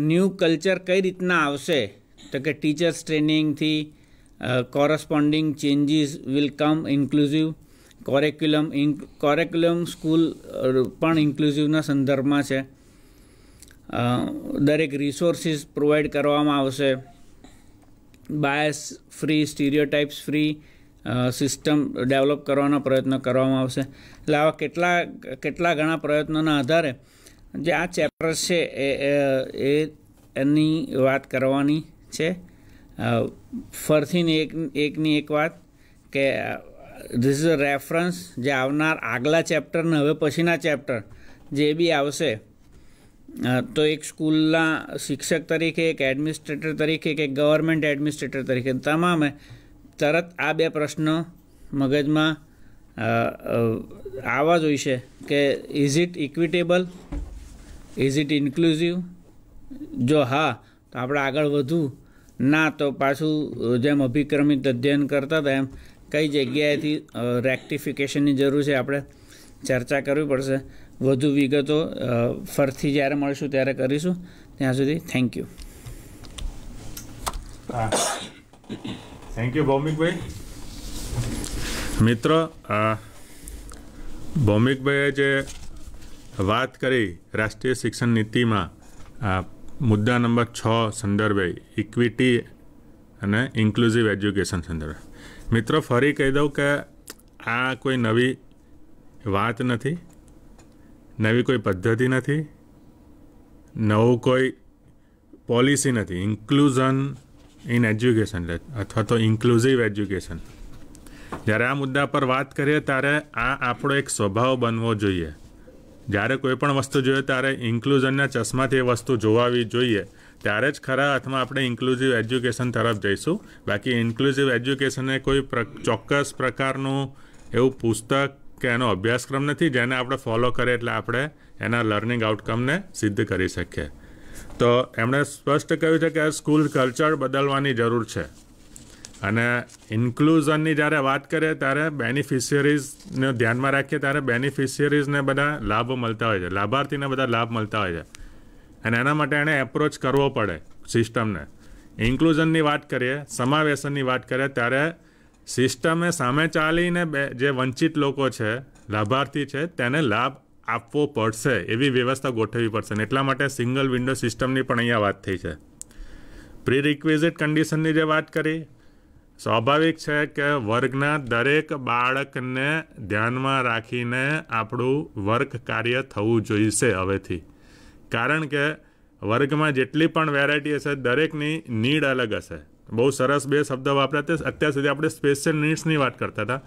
ન્યૂ કલ્ચર કઈ રીતના આવશે તો કે ટીચર્સ ટ્રેનિંગથી corresponding changes will come, inclusive curriculum school પણ ઇન્ક્લુઝિવના સંદર્ભમાં છે. દરેક રિસોર્સિસ પ્રોવાઈડ કરવામાં આવશે. Bias free, stereotypes free system develop કરવાના પ્રયત્નો કરવામાં આવશે. એટલે આવા કેટલા ઘણા પ્રયત્નોના આધારે જે આ ચેપ્ટર્સ છે એની વાત કરવાની છે. ફરીથી એકની એક વાત કે ધીસ ઇઝ અ રેફરન્સ જે આવનાર આગલા ચેપ્ટરને હવે પછીના ચેપ્ટર જે બી આવશે તો એક સ્કૂલના શિક્ષક તરીકે, એક એડમિનિસ્ટ્રેટર તરીકે, કે ગવર્મેન્ટ એડમિનિસ્ટ્રેટર તરીકે તમામે તરત આ 2 પ્રશ્નો મગજમાં આવવા જોઈશે કે is it equitable, is it inclusive. જો હા તો આપણે આગળ વધવું, ના તો પાછું જેમ અભિક્રમિત અધ્યયન કરતા હતા એમ કઈ જગ્યાએથી રેક્ટિફિકેશનની જરૂર છે આપણે ચર્ચા કરવી પડશે. વધુ વિગતો ફરીથી જ્યારે મળીશું ત્યારે કરીશું. ત્યાં સુધી thank you. Thank you Bhaumikbhai. મિત્રો, ભૌમિકભાઈએ જે વાત કરી રાષ્ટ્રીય શિક્ષણ નીતિમાં મુદ્દા નંબર 6 સંદર્ભે ઇક્વિટી અને ઇન્ક્લુઝિવ એજ્યુકેશન સંદર્ભે, મિત્રો ફરી કહી દઉં કે આ કોઈ નવી વાત નથી, નવી કોઈ પદ્ધતિ નથી, નવું કોઈ પોલિસી નથી. ઇન્ક્લુઝન ઇન એજ્યુકેશન અથવા તો ઇન્ક્લુઝિવ એજ્યુકેશન, જ્યારે આ મુદ્દા પર વાત કરીએ ત્યારે આ આપણો એક સ્વભાવ બનવો જોઈએ. જ્યારે કોઈ પણ વસ્તુ જોઈએ ત્યારે ઇન્ક્લુઝનના ચશ્માથી એ વસ્તુ જોવાવી જોઈએ. ત્યારે જ ખરા અર્થમાં આપણે ઇન્ક્લુઝિવ એજ્યુકેશન તરફ જઈશું. બાકી ઇન્ક્લુઝિવ એજ્યુકેશન એ કોઈ ચોક્કસ પ્રકારનું એવું પુસ્તક કે એનો અભ્યાસક્રમ નથી જેને આપણે ફોલો કરીએ એટલે આપણે એના લર્નિંગ આઉટકમને સિદ્ધ કરી શકીએ. તો એમણે સ્પષ્ટ કહ્યું છે કે સ્કૂલ કલ્ચર બદલવાની જરૂર છે. અને ઇન્ક્લુઝનની જ્યારે વાત કરીએ ત્યારે બેનિફિશિયરીઝને ધ્યાનમાં રાખીએ ત્યારે બેનિફિશિયરીઝને બધા લાભ મળતા હોય છે, લાભાર્થીને બધા લાભ મળતા હોય છે. અને એના માટે એણે એપ્રોચ કરવો પડે સિસ્ટમને. ઇન્ક્લુઝનની વાત કરીએ, સમાવેશનની વાત કરીએ ત્યારે સિસ્ટમે સામે ચાલીને જે વંચિત લોકો છે, લાભાર્થી છે, તેને લાભ આપવો પડશે એવી વ્યવસ્થા ગોઠવવી પડશે. એટલા માટે સિંગલ વિન્ડો સિસ્ટમની પણ અહીંયા વાત થઈ છે. પ્રી રિક્વિઝિટ કન્ડિશનની જે વાત કરી, સ્વાભાવિક છે કે વર્ગના દરેક બાળકને ધ્યાનમાં રાખીને આપણું વર્ગ કાર્ય થવું જોઈશે હવેથી. કારણ કે વર્ગમાં જેટલી પણ વેરાયટી હશે દરેકની નીડ અલગ હશે. બહુ સરસ 2 શબ્દ વાપર્યા. અત્યાર સુધી આપણે સ્પેશિયલ નીડ્સની વાત કરતા હતા,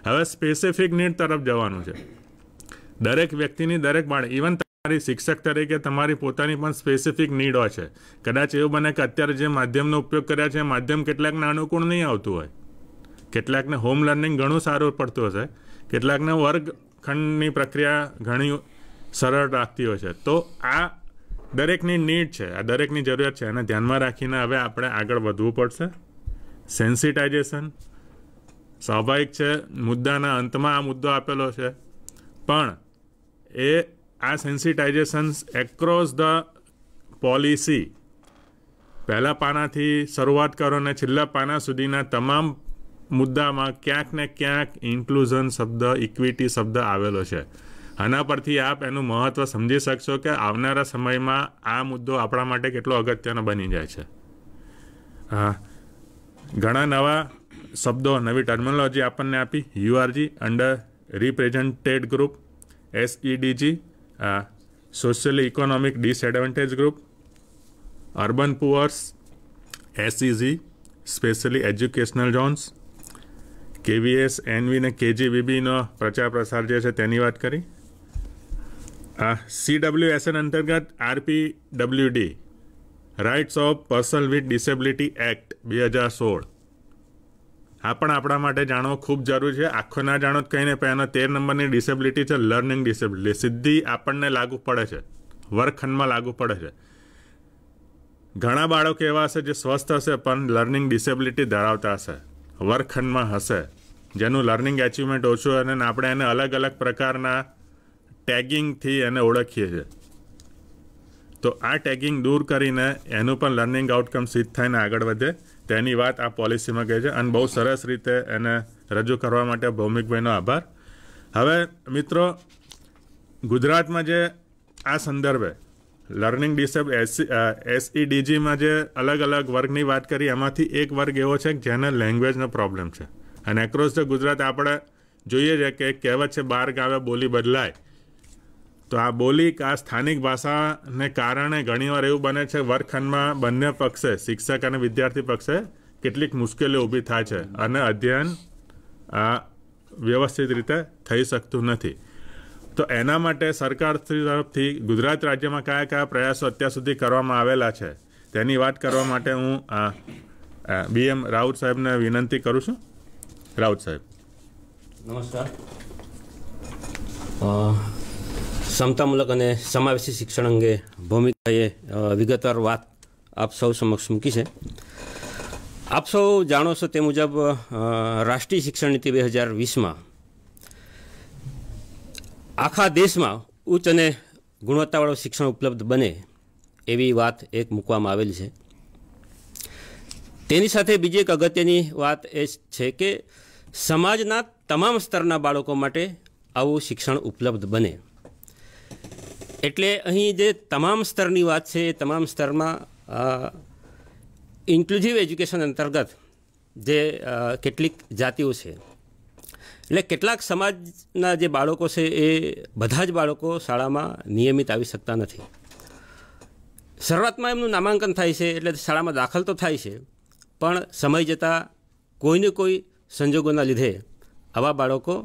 હવે સ્પેસિફિક નીડ તરફ જવાનું છે. દરેક વ્યક્તિની, દરેક બાળક, ઇવન તમારી શિક્ષક તરીકે તમારી પોતાની પણ સ્પેસિફિક નીડ હોય છે. કદાચ એવું બને કે અત્યારે જે માધ્યમનો ઉપયોગ કર્યા છે એ માધ્યમ કેટલાકને અનુકૂળ નહીં આવતું હોય, કેટલાકને હોમ લર્નિંગ ઘણું સારું પડતું હશે, કેટલાકને વર્ગખંડની પ્રક્રિયા ઘણી સરળ રાખતી હોય છે. તો આ દરેકની નીડ છે, આ દરેકની જરૂરિયાત છે, અને ધ્યાનમાં રાખીને હવે આપણે આગળ વધવું પડશે. સેન્સિટાઇઝેશન સ્વાભાવિક છે, મુદ્દાના અંતમાં આ મુદ્દો આપેલો છે, પણ આ સેન્સિટાઇઝેશન્સ એક્રોસ ધ પોલિસી પહેલા પાનાથી શરૂઆત કરો અને છેલ્લા પાના સુધીના તમામ મુદ્દામાં ક્યાંક ને ક્યાંક ઇન્ક્લુઝન શબ્દ, ઇક્વિટી શબ્દ આવેલો છે. આના પરથી આપ એનું મહત્ત્વ સમજી શકશો કે આવનારા સમયમાં આ મુદ્દો આપણા માટે કેટલો અગત્યનો બની જાય છે. ઘણા નવા શબ્દો, નવી ટર્મિનોલોજી આપણને આપી. URG under represented group, SEDG socially economic disadvantage group, urban poors, SEZ specially educational zones, KVS, NV ને KGBBનો પ્રચાર પ્રસાર જે છે તેની વાત કરી. CWSN અંતર્ગત RPWD rights of person with disability act 2016 આ પણ આપણા માટે જાણવો ખૂબ જરૂરી છે. આખો ના જાણો તો કંઈ નહીં, પણ એનો 13 નંબરની ડિસેબિલિટી છે લર્નિંગ ડિસેબિલિટી. સીધી આપણને લાગુ પડે છે, વર્ગખંડમાં લાગુ પડે છે. ઘણા બાળકો એવા હશે જે સ્વસ્થ હશે પણ લર્નિંગ ડિસેબિલિટી ધરાવતા હશે, વર્ગખંડમાં હશે, જેનું લર્નિંગ એચિવમેન્ટ ઓછું, અને આપણે એને અલગ અલગ પ્રકારના ટેગિંગથી એને ઓળખીએ છીએ. તો આ ટેગિંગ દૂર કરીને એનું પણ લર્નિંગ આઉટકમ સિદ્ધ થઈને આગળ વધે તેની વાત આ પોલિસીમાં કહે છે, અને બહુ સરસ રીતે એને રજૂ કરવા માટે ભૌમિકભાઈનો આભાર. હવે મિત્રો, ગુજરાતમાં જે આ સંદર્ભે લર્નિંગ SEDGમાં જે અલગ અલગ વર્ગની વાત કરી, એમાંથી એક વર્ગ એવો છે કે જેને લેંગ્વેજનો પ્રોબ્લેમ છે. અને એક્રોસ ધ ગુજરાત આપણે જોઈએ છે કે કહેવત છે 12 ગાવે બોલી બદલાય. તો આ બોલી, આ સ્થાનિક ભાષાને કારણે ઘણીવાર એવું બને છે વર્ગખંડમાં બંને પક્ષે, શિક્ષક અને વિદ્યાર્થી પક્ષે કેટલીક મુશ્કેલીઓ ઊભી થાય છે અને અધ્યયન વ્યવસ્થિત રીતે થઈ શકતું નથી. તો એના માટે સરકાર તરફથી ગુજરાત રાજ્યમાં કયા કયા પ્રયાસો અત્યાર સુધી કરવામાં આવેલા છે તેની વાત કરવા માટે હું BM રાઉત સાહેબને વિનંતી કરું છું. રાઉત સાહેબ. નમસ્કાર. સમતામૂલક અને સમાવેશી શિક્ષણ અંગે ભૌમિકભાઈએ વિગતવાર વાત આપ સૌ સમક્ષ મૂકી છે. આપ સૌ જાણો છો તે મુજબ રાષ્ટ્રીય શિક્ષણ નીતિ 2020માં આખા દેશમાં ઉચ્ચ અને ગુણવત્તાવાળું શિક્ષણ ઉપલબ્ધ બને એવી વાત એક મૂકવામાં આવેલી છે. તેની સાથે બીજી એક અગત્યની વાત એ છે કે સમાજના તમામ સ્તરના બાળકો માટે આવું શિક્ષણ ઉપલબ્ધ બને. એટલે અહીં જે તમામ સ્તરની વાત છે એ તમામ સ્તરમાં ઇન્ક્લુઝિવ એજ્યુકેશન અંતર્ગત જે કેટલીક જાતિઓ છે, એટલે કેટલાક સમાજના જે બાળકો છે એ બધા જ બાળકો શાળામાં નિયમિત આવી શકતા નથી. શરૂઆતમાં એમનું નામાંકન થાય છે એટલે શાળામાં દાખલ તો થાય છે, પણ સમય જતાં કોઈને કોઈ સંજોગોના લીધે આવા બાળકો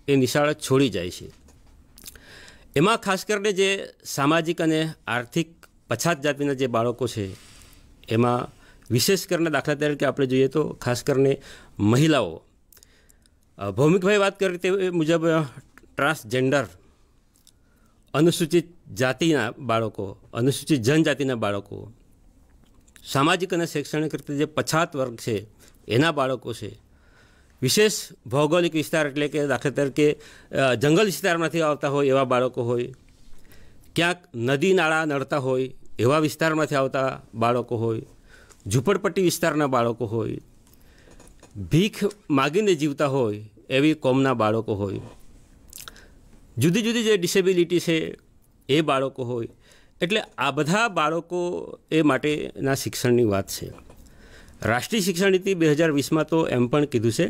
એ નિશાળ છોડી જાય છે. એમાં ખાસ કરીને જે સામાજિક અને આર્થિક પછાત જાતિના જે બાળકો છે એમાં વિશેષ કરીને દાખલા તરીકે આપણે જોઈએ તો ખાસ કરીને મહિલાઓ, ભૌમિકભાઈ વાત કરી તે મુજબ ટ્રાન્સજેન્ડર, અનુસૂચિત જાતિના બાળકો, અનુસૂચિત જનજાતિના બાળકો, સામાજિક અને શૈક્ષણિક રીતે જે પછાત વર્ગ છે એના બાળકો છે, વિશેષ ભૌગોલિક વિસ્તાર એટલે કે દાખલા તરીકે જંગલ વિસ્તારમાંથી આવતા હોય એવા બાળકો હોય, ક્યાંક નદી નાળા નડતા હોય એવા વિસ્તારમાંથી આવતા બાળકો હોય, ઝૂંપડપટ્ટી વિસ્તારના બાળકો હોય, ભીખ માગીને જીવતા હોય એવી કોમના બાળકો હોય, જુદી જુદી જે ડિસેબિલિટી છે એ બાળકો હોય. એટલે આ બધા બાળકો એ માટેના શિક્ષણની વાત છે. રાષ્ટ્રીય શિક્ષણ નીતિ 2020માં તો એમ પણ કીધું છે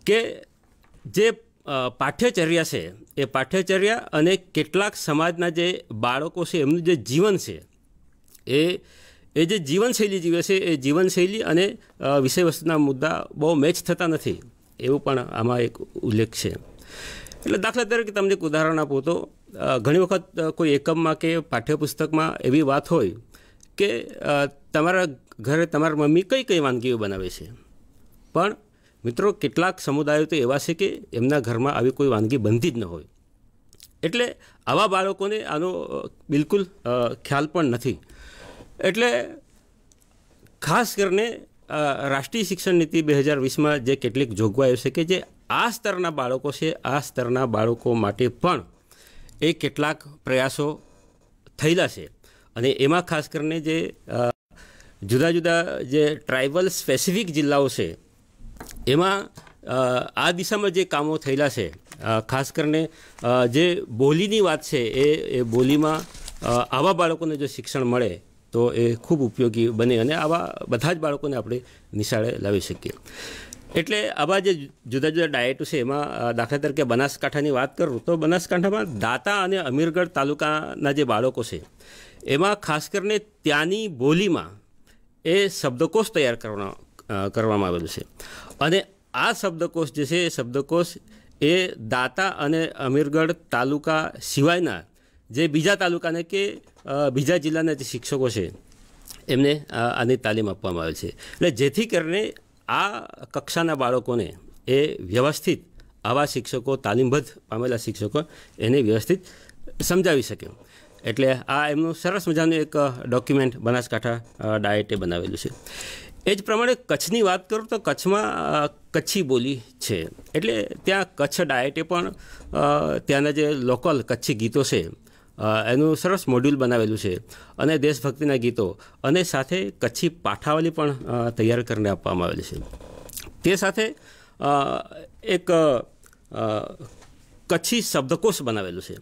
કે જે પાઠ્યચર્યા છે એ પાઠ્યચર્યા અને કેટલાક સમાજના જે બાળકો છે એમનું જે જીવન છે એ જે જીવનશૈલી જીવે છે એ જીવનશૈલી અને વિષય વસ્તુના મુદ્દા બહુ મેચ થતા નથી એવું પણ આમાં એક ઉલ્લેખ છે. એટલે દાખલા તરીકે તમને એક ઉદાહરણ આપું તો ઘણી વખત કોઈ એકમમાં કે પાઠ્યપુસ્તકમાં એવી વાત હોય કે તમારા ઘરે તમારા મમ્મી કઈ કઈ વાનગીઓ બનાવે છે, પણ મિત્રો કેટલાક સમુદાયો તો એવા છે કે એમના ઘરમાં આવી કોઈ વાનગી બનતી જ ન હોય. એટલે આવા બાળકોને આનો બિલકુલ ખ્યાલ પણ નથી. એટલે ખાસ કરીને રાષ્ટ્રીય શિક્ષણ નીતિ 2020માં જે કેટલીક જોગવાઈઓ છે કે જે આ સ્તરના બાળકો છે, આ સ્તરના બાળકો માટે પણ એ કેટલાક પ્રયાસો થયેલા છે. અને એમાં ખાસ કરીને જે જુદા જુદા જે ટ્રાઇબલ સ્પેસિફિક જિલ્લાઓ છે એમાં આ દિશામાં જે કામો થયેલા છે ખાસ કરીને જે બોલીની વાત છે એ બોલીમાં આવા બાળકોને જો શિક્ષણ મળે તો એ ખૂબ ઉપયોગી બને અને આવા બધા જ બાળકોને આપણે નિશાળે લાવી શકીએ. એટલે આવા જે જુદા જુદા ડાયટો છે એમાં દાખલા તરીકે બનાસકાંઠાની વાત કરું તો બનાસકાંઠામાં દાંતા અને અમીરગઢ તાલુકાના જે બાળકો છે એમાં ખાસ કરીને ત્યાંની બોલીમાં એ શબ્દકોશ તૈયાર કરવામાં આવેલું છે. અને આ શબ્દકોશ જે છે એ શબ્દકોશ એ દાંતા અને અમીરગઢ તાલુકા સિવાયના જે બીજા તાલુકાને કે બીજા જિલ્લાના જે શિક્ષકો છે એમને આની તાલીમ આપવામાં આવે છે. એટલે જેથી કરીને આ કક્ષાના બાળકોને એ વ્યવસ્થિત આવા શિક્ષકો તાલીમબદ્ધ પામેલા શિક્ષકો એને વ્યવસ્થિત સમજાવી શકે. એટલે આ એમનું સરસ મજાનું એક ડોક્યુમેન્ટ બનાસકાંઠા ડાયટે બનાવેલું છે. એ જ પ્રમાણે કચ્છની વાત કરું તો કચ્છમાં કચ્છી બોલી છે. એટલે ત્યાં કચ્છ ડાયટે પણ ત્યાંના જે લોકલ કચ્છી ગીતો છે એનું સરસ મોડ્યુલ બનાવેલું છે અને દેશભક્તિના ગીતો અને સાથે કચ્છી પાઠાવલી પણ તૈયાર કરીને આપવામાં આવેલી છે. તે સાથે એક કચ્છી શબ્દકોશ બનાવેલું છે.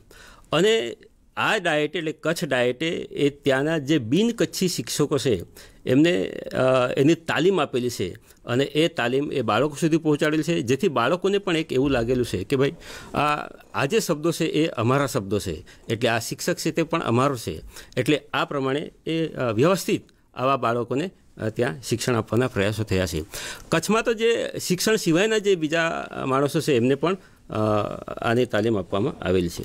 અને આ ડાયટે એટલે કચ્છ ડાયટે એ ત્યાંના જે બિન કચ્છી શિક્ષકો છે એમને એની તાલીમ આપેલી છે અને એ તાલીમ એ બાળકો સુધી પહોંચાડેલી છે, જેથી બાળકોને પણ એક એવું લાગેલું છે કે ભાઈ આ જે શબ્દો છે એ અમારા શબ્દો છે, એટલે આ શિક્ષક છે તે પણ અમારો છે. એટલે આ પ્રમાણે એ વ્યવસ્થિત આવા બાળકોને ત્યાં શિક્ષણ આપવાના પ્રયાસો થયા છે. કચ્છમાં તો જે શિક્ષણ સિવાયના જે બીજા માણસો છે એમને પણ આની તાલીમ આપવામાં આવેલી છે.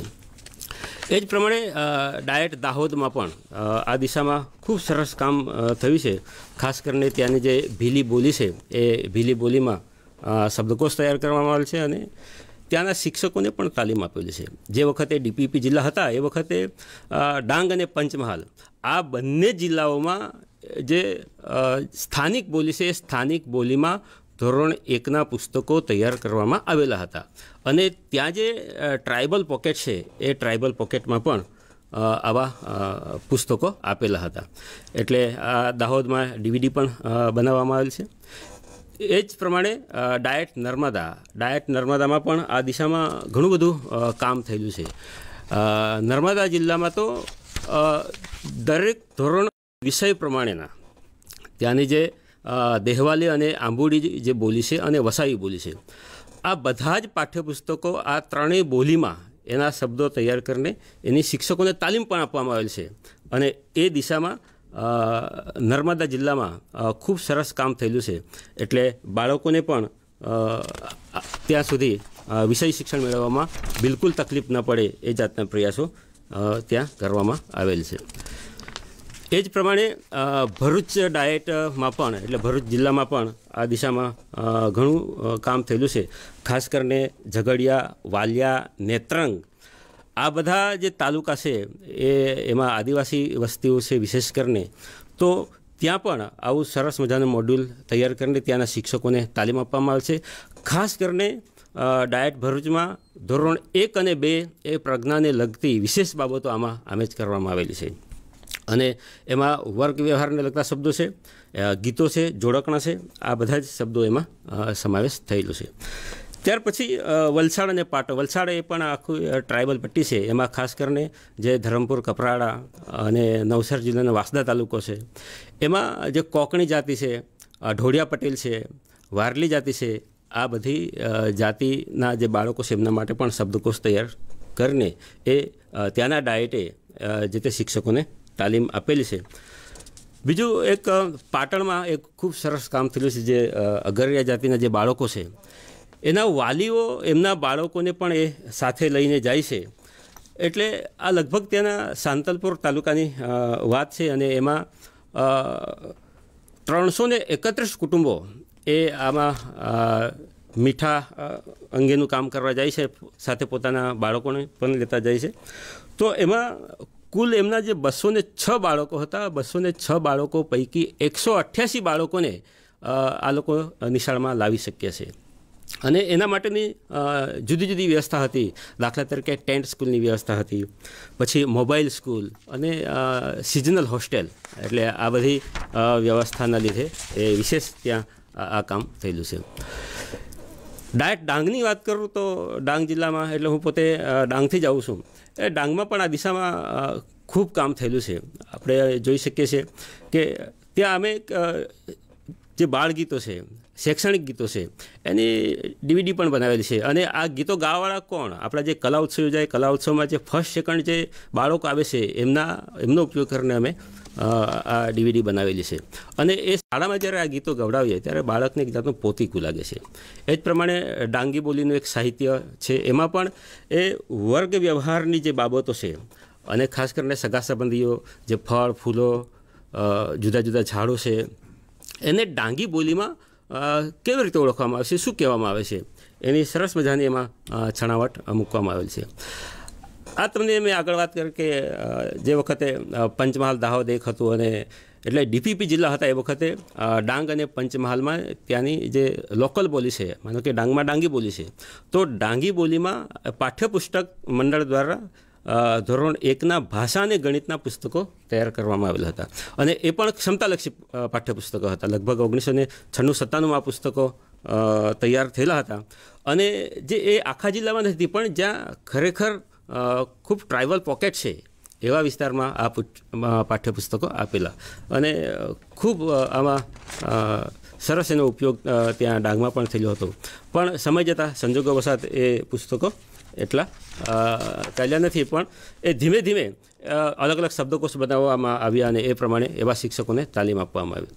એ જ પ્રમાણે ડાયટ દાહોદમાં પણ આ દિશામાં ખૂબ સરસ કામ થયું છે. ખાસ કરીને ત્યાંની જે ભીલી બોલી છે એ ભીલી બોલીમાં શબ્દકોશ તૈયાર કરવામાં આવેલ છે અને ત્યાંના શિક્ષકોને પણ તાલીમ આપેલી છે. જે વખતે ડીપીપી જિલ્લા હતા એ વખતે ડાંગ અને પંચમહાલ આ બંને જિલ્લાઓમાં જે સ્થાનિક બોલી છે એ સ્થાનિક બોલીમાં ધોરણ 1ના પુસ્તકો તૈયાર કરવામાં આવેલા હતા. અને ત્યાં જે ટ્રાઇબલ પોકેટ છે એ ટ્રાઇબલ પોકેટમાં પણ આવા પુસ્તકો આપેલા હતા. એટલે આ દાહોદમાં DVD પણ બનાવવામાં આવેલ છે. એ જ પ્રમાણે ડાયટ નર્મદામાં પણ આ દિશામાં ઘણું બધું કામ થયેલું છે. નર્મદા જિલ્લામાં તો દરેક ધોરણ વિષય પ્રમાણેના ત્યાંની જે દેહવાલી અને આંબુડી જે બોલી છે અને વસાવી બોલી છે આ બધા જ પાઠ્યપુસ્તકો આ ત્રણેય બોલીમાં એના શબ્દો તૈયાર કરીને એની શિક્ષકોને તાલીમ પણ આપવામાં આવેલ છે. અને એ દિશામાં નર્મદા જિલ્લામાં ખૂબ સરસ કામ થયેલું છે. એટલે બાળકોને પણ ત્યાં સુધી વિષય શિક્ષણ મેળવવામાં બિલકુલ તકલીફ ન પડે એ જાતના પ્રયાસો ત્યાં કરવામાં આવેલ છે. એ જ પ્રમાણે ભરૂચ ડાયટમાં પણ એટલે ભરૂચ જિલ્લામાં પણ આ દિશામાં ઘણું કામ થયેલું છે. ખાસ કરીને ઝઘડિયા, વાલિયા, નેત્રંગ આ બધા જે તાલુકા છે એમાં આદિવાસી વસ્તીઓ છે વિશેષ કરીને, તો ત્યાં પણ આવું સરસ મજાનું મોડ્યુલ તૈયાર કરીને ત્યાંના શિક્ષકોને તાલીમ આપવામાં આવે છે. ખાસ કરીને ડાયટ ભરૂચમાં ધોરણ 1 અને 2 એ પ્રજ્ઞાને લગતી વિશેષ બાબતો આમે જ કરવામાં આવેલી છે. અને એમાં વર્ગ વ્યવહારને લગતા શબ્દો છે, ગીતો છે, જોડકણા છે, આ બધા જ શબ્દો એમાં સમાવેશ થયેલો છે. ત્યાર પછી વલસાડ અને પાટણ. વલસાડ એ પણ આખું ટ્રાઇબલ પટ્ટી છે. એમાં ખાસ કરીને જે ધરમપુર, કપરાડા અને નવસારી જિલ્લાનો વાંસદા તાલુકો છે એમાં જે કોકણી જાતિ છે, ઢોળિયા પટેલ છે, વારલી જાતિ છે, આ બધી જાતિના જે બાળકો છે એમના માટે પણ શબ્દકોશ તૈયાર કરીને એ ત્યાંના ડાયટે જે તે શિક્ષકોને તાલીમ આપેલી છે. બીજું એક પાટણમાં એક ખૂબ સરસ કામ થયેલું છે. જે અગરિયા જાતિના જે બાળકો છે એના વાલીઓ એમના બાળકોને પણ એ સાથે લઈને જાય છે. એટલે આ લગભગ ત્યાંના સાંતલપુર તાલુકાની વાત છે અને એમાં 331 કુટુંબો એ આમાં મીઠા અંગેનું કામ કરવા જાય છે, સાથે પોતાના બાળકોને પણ લેતા જાય છે. તો એમાં કુલ એમના જે 206 બાળકો હતા, 206 બાળકો પૈકી 188 બાળકોને આ લોકો નિશાળમાં લાવી શક્યા છે. અને એના માટેની જુદી જુદી વ્યવસ્થા હતી. દાખલા તરીકે ટેન્ટ સ્કૂલની વ્યવસ્થા હતી, પછી મોબાઈલ સ્કૂલ અને સિઝનલ હોસ્ટેલ. એટલે આ બધી વ્યવસ્થાના લીધે એ વિશેષ ત્યાં આ કામ થયેલું છે. ડાંગની વાત કરું તો ડાંગ જિલ્લામાં, એટલે હું પોતે ડાંગથી જ આવું છું, એ ડાંગમાં પણ આ દિશામાં ખૂબ કામ થયેલું છે. આપણે જોઈ શકીએ છીએ કે ત્યાં અમે જે બાળ ગીતો છે, શૈક્ષણિક ગીતો છે, એની DVD પણ બનાવેલી છે. અને આ ગીતો ગાવાવાળા કોણ? આપણા જે કલા ઉત્સવ યોજાય, કલા ઉત્સવમાં જે ફર્સ્ટ સેકન્ડ જે બાળકો આવે છે એમનો ઉપયોગ કરીને અમે આ DVD બનાવેલી છે. અને એ શાળામાં જ્યારે આ ગીતો ગવડાવીએ ત્યારે બાળકને એક જાતનું પોતીકું લાગે છે. એ જ પ્રમાણે ડાંગી બોલીનું એક સાહિત્ય છે, એમાં પણ એ વર્ગ વ્યવહારની જે બાબતો છે, અને ખાસ કરીને સગા સંબંધીઓ, જે ફળ ફૂલો, જુદા જુદા ઝાડો છે, એને ડાંગી બોલીમાં કેવી રીતે ઓળખવામાં આવે છે, શું કહેવામાં આવે છે, એની સરસ મજાની એમાં છણાવટ મૂકવામાં આવેલ છે. આ તમને મેં આગળ વાત કરી કે જે વખતે પંચમહાલ દાહોદ એક હતું, અને એટલે DPP જિલ્લા હતા એ વખતે ડાંગ અને પંચમહાલમાં ત્યાંની જે લોકલ બોલી છે, માનો કે ડાંગમાં ડાંગી બોલી છે, તો ડાંગી બોલીમાં પાઠ્યપુસ્તક મંડળ દ્વારા ધોરણ 1ના ભાષા અને ગણિતના પુસ્તકો તૈયાર કરવામાં આવેલા હતા. અને એ પણ ક્ષમતાલક્ષી પાઠ્યપુસ્તકો હતા. લગભગ 1996-97 આ પુસ્તકો તૈયાર થયેલા હતા. અને જે એ આખા જિલ્લામાં નથી, પણ જ્યાં ખરેખર ખૂબ ટ્રાઇબલ પોકેટ છે એવા વિસ્તારમાં આ પાઠ્યપુસ્તકો આપેલા. અને ખૂબ આમાં સરસ એનો ઉપયોગ ત્યાં ડાંગમાં પણ થયેલો હતો. પણ સમય જતાં સંજોગો વસાત એ પુસ્તકો એટલા ચાલ્યા નથી, પણ એ ધીમે ધીમે અલગ અલગ શબ્દકોશ બનાવવામાં આવ્યા, અને એ પ્રમાણે એવા શિક્ષકોને તાલીમ આપવામાં આવી.